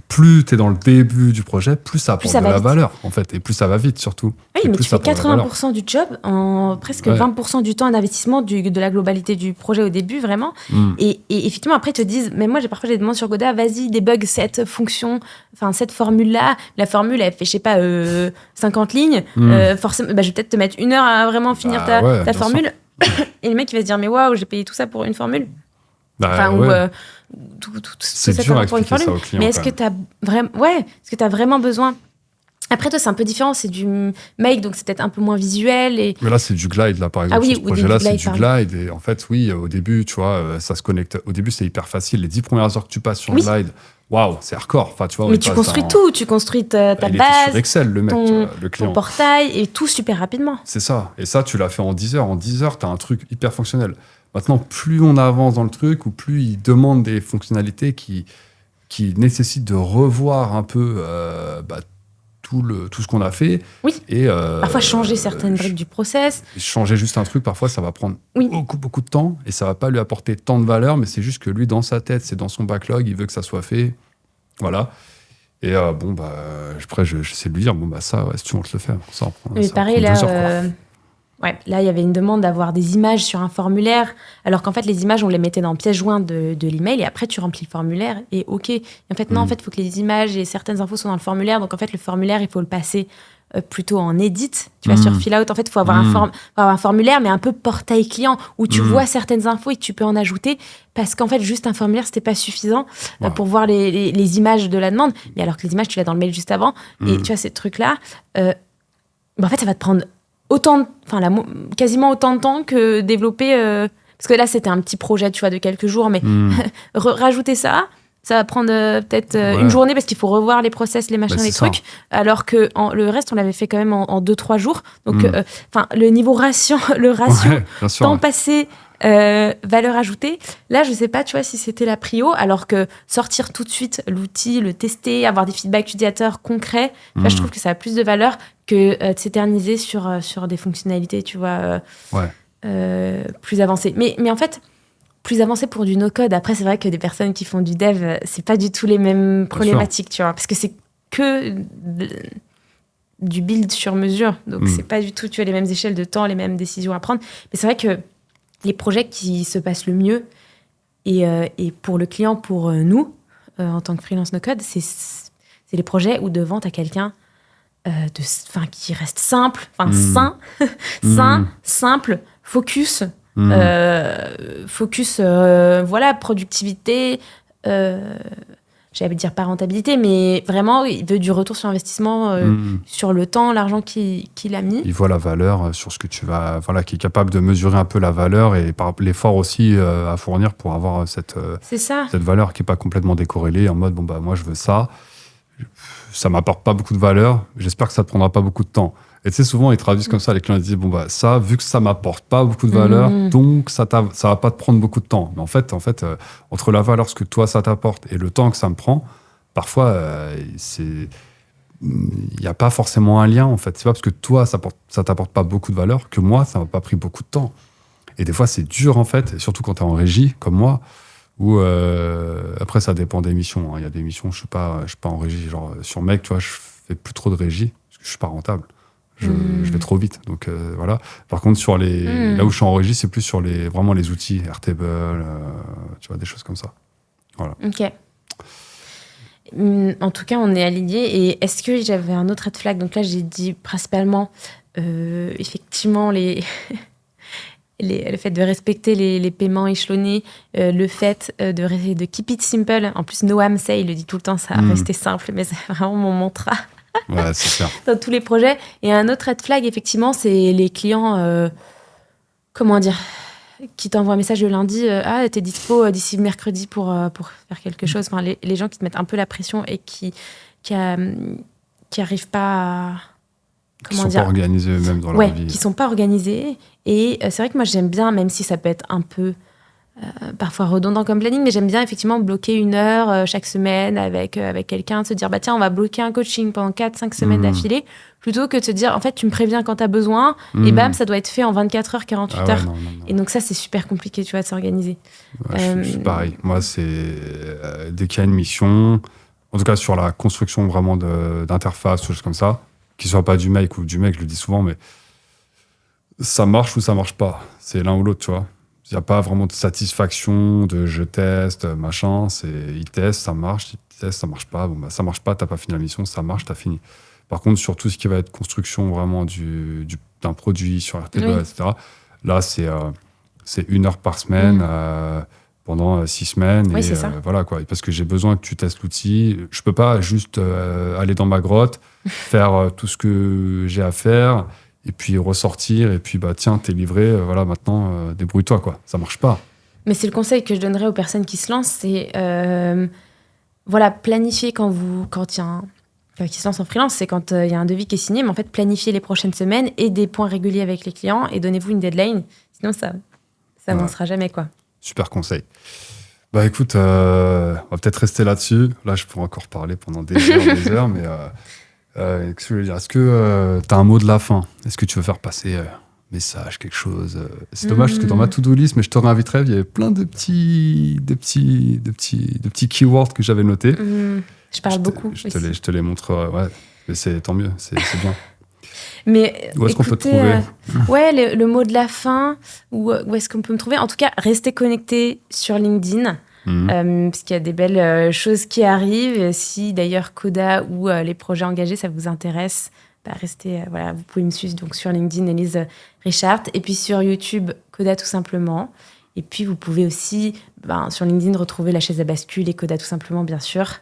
plus tu es dans le début du projet, plus ça apporte de la valeur, en fait, et plus ça va vite, surtout. Oui, mais tu fais 80% du job en presque 20% du temps d'investissement de la globalité du projet au début, vraiment. Et effectivement, après, ils te disent, mais moi, parfois, j'ai des demandes sur Godot, vas-y, débug cette fonction, enfin, cette formule-là. La formule, elle fait, je sais pas, 50 lignes. Forcément, je vais peut-être te mettre 1 heure à vraiment finir ta formule. Et le mec, il va se dire, mais waouh, j'ai payé tout ça pour une formule. C'est dur à expliquer ça aux clients. Mais est-ce que tu as vraiment besoin? Après, toi, c'est un peu différent. C'est du Make, donc c'est peut-être un peu moins visuel. Mais là, c'est du Glide, là, par exemple. Sur ce projet-là, c'est du Glide. Et en fait, au début, tu vois, ça se connecte. Au début, c'est hyper facile. Les 10 premières heures que tu passes sur Glide, waouh, c'est hardcore. Enfin, tu vois, mais tu construis tout. Tu construis ta base. Il est sur Excel, le mec, le client. Ton portail, et tout super rapidement. C'est ça. Et ça, tu l'as fait en 10 heures. En 10 heures, tu as un truc hyper fonctionnel. Maintenant, plus on avance dans le truc, ou plus il demande des fonctionnalités qui nécessitent de revoir un peu tout ce qu'on a fait. Oui. Et parfois changer certaines briques du process. Changer juste un truc, parfois, ça va prendre beaucoup de temps, et ça va pas lui apporter tant de valeur, mais c'est juste que lui, dans sa tête, c'est dans son backlog, il veut que ça soit fait. Voilà. Et après, j'essaie de lui dire, ça, si tu veux, on te le fait. Mais pareil, là... là, il y avait une demande d'avoir des images sur un formulaire, alors qu'en fait, les images, on les mettait dans pièce jointe de l'email, et après, tu remplis le formulaire, et OK. Et en fait, non, il faut que les images et certaines infos soient dans le formulaire. Donc, en fait, le formulaire, il faut le passer plutôt en edit. Tu vois, sur Fill-Out, en fait, il faut avoir un formulaire, mais un peu portail client, où tu vois certaines infos et tu peux en ajouter, parce qu'en fait, juste un formulaire, c'était pas suffisant pour voir les images de la demande. Mais alors que les images, tu l'as dans le mail juste avant. Et tu vois, ces trucs-là, en fait, ça va te prendre quasiment autant de temps que développer... parce que là, c'était un petit projet, tu vois, de quelques jours, mais rajouter ça va prendre peut-être une journée, parce qu'il faut revoir les process, les machins, les trucs, alors que le reste, on l'avait fait quand même en 2-3 jours. Donc, le niveau ratio temps passé, valeur ajoutée, là, je sais pas, tu vois, si c'était la prio, alors que sortir tout de suite l'outil, le tester, avoir des feedbacks utilisateurs concrets, là, je trouve que ça a plus de valeur que de s'éterniser sur des fonctionnalités, tu vois, plus avancées. Mais en fait, plus avancées pour du no-code. Après, c'est vrai que des personnes qui font du dev, c'est pas du tout les mêmes problématiques, tu vois, parce que c'est que du build sur mesure. Donc, c'est pas du tout, tu vois, les mêmes échelles de temps, les mêmes décisions à prendre. Mais c'est vrai que les projets qui se passent le mieux, et pour le client, pour nous, en tant que freelance no-code, c'est les projets où devant, t'as quelqu'un qui reste simple, simple, focus, productivité, j'allais dire pas rentabilité, mais vraiment, il veut du retour sur investissement sur le temps, l'argent qu'il a mis. Il voit la valeur sur ce que tu vas... Voilà, qui est capable de mesurer un peu la valeur et par l'effort aussi à fournir pour avoir cette valeur qui n'est pas complètement décorrélée en mode, bon, bah, moi, je veux ça. Ça m'apporte pas beaucoup de valeur. J'espère que ça te prendra pas beaucoup de temps. Et tu sais, souvent, ils traduisent comme ça. Les clients ils disent, bon, bah, ça, vu que ça m'apporte pas beaucoup de valeur, donc ça va pas te prendre beaucoup de temps. Mais en fait, entre la valeur, ce que toi, ça t'apporte et le temps que ça me prend, parfois, il n'y a pas forcément un lien, en fait. C'est pas parce que toi, ça t'apporte pas beaucoup de valeur que moi, ça m'a pas pris beaucoup de temps. Et des fois, c'est dur, en fait, et surtout quand tu es en régie, comme moi, où après, ça dépend des missions. Il y a des missions, je suis pas en régie. Genre, sur Mec, tu vois, je fais plus trop de régie parce que je suis pas rentable. Je vais trop vite. Donc, voilà. Par contre, là où je suis en régie, c'est plus sur vraiment les outils, Airtable, tu vois, des choses comme ça. Voilà. Ok. En tout cas, on est alignés. Et est-ce que j'avais un autre red flag? Donc là, j'ai dit principalement, effectivement, le fait de respecter les paiements échelonnés, le fait de keep it simple. En plus, Noam Say, il le dit tout le temps, ça va rester simple, mais c'est vraiment mon mantra. Ouais, c'est clair. Dans tous les projets. Et un autre red flag, effectivement, c'est les clients, qui t'envoient un message le lundi, t'es dispo d'ici mercredi pour faire quelque chose. Enfin, les gens qui te mettent un peu la pression et qui arrivent pas à... Qui sont pas organisés eux-mêmes dans leur vie. Qui sont pas organisés. Et c'est vrai que moi, j'aime bien, même si ça peut être un peu parfois redondant comme planning, mais j'aime bien effectivement bloquer 1 heure chaque semaine avec quelqu'un, de se dire, bah tiens, on va bloquer un coaching pendant 4-5 semaines d'affilée, plutôt que de se dire, en fait, tu me préviens quand tu as besoin, et bam, ça doit être fait en 24 heures, 48 heures. Non. Et donc ça, c'est super compliqué, tu vois, de s'organiser. Ouais, je suis pareil. Moi, c'est dès qu'il y a une mission, en tout cas sur la construction vraiment d'interface, choses comme ça, qui soit pas du Make ou du Make, je le dis souvent, mais ça marche ou ça marche pas. C'est l'un ou l'autre, tu vois. Il n'y a pas vraiment de satisfaction de je teste, machin. Il teste, ça marche. Il teste, ça marche pas. Bon, bah, ça marche pas, t'as pas fini la mission, ça marche, t'as fini. Par contre, sur tout ce qui va être construction vraiment d'un produit sur Airtable, etc., là, c'est 1 heure par semaine pendant 6 semaines. Oui, c'est ça. Voilà, quoi. Parce que j'ai besoin que tu testes l'outil. Je peux pas juste aller dans ma grotte, faire tout ce que j'ai à faire, et puis ressortir, et puis bah tiens, t'es livré, voilà, maintenant, débrouille-toi, quoi. Ça marche pas. Mais c'est le conseil que je donnerais aux personnes qui se lancent, c'est planifier quand il y a qui se lance en freelance, c'est quand il y a un devis qui est signé, mais en fait, planifier les prochaines semaines et des points réguliers avec les clients, et donnez-vous une deadline, sinon ça avancera jamais, quoi. Super conseil. Bah écoute, on va peut-être rester là-dessus. Là, je pourrais encore parler pendant des heures, mais qu'est-ce que je veux dire? Est-ce que tu as un mot de la fin? Est-ce que tu veux faire passer un message, quelque chose? C'est dommage parce que dans ma to-do list, mais je te réinviterai, il y avait plein de petits keywords que j'avais notés. Je parle beaucoup. Je te les montrerai. Ouais, mais c'est tant mieux, c'est bien. Mais où est-ce qu'on peut te trouver? Le mot de la fin, où est-ce qu'on peut me trouver? En tout cas, restez connectés sur LinkedIn, parce qu'il y a des belles choses qui arrivent. Si d'ailleurs Coda ou les projets engagés, ça vous intéresse, restez, vous pouvez me suivre donc, sur LinkedIn, Élise Richard, et puis sur YouTube, Coda tout simplement. Et puis vous pouvez aussi, sur LinkedIn, retrouver la chaise à bascule et Coda tout simplement, bien sûr.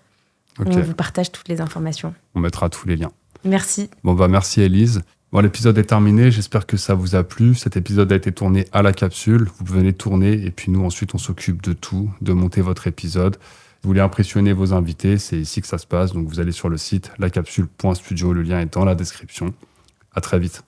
Okay. On vous partage toutes les informations. On mettra tous les liens. Merci. Bon, merci Élise. Bon, l'épisode est terminé. J'espère que ça vous a plu. Cet épisode a été tourné à la capsule. Vous venez tourner et puis nous, ensuite, on s'occupe de tout, de monter votre épisode. Vous voulez impressionner vos invités, c'est ici que ça se passe. Donc, vous allez sur le site lacapsule.studio. Le lien est dans la description. À très vite.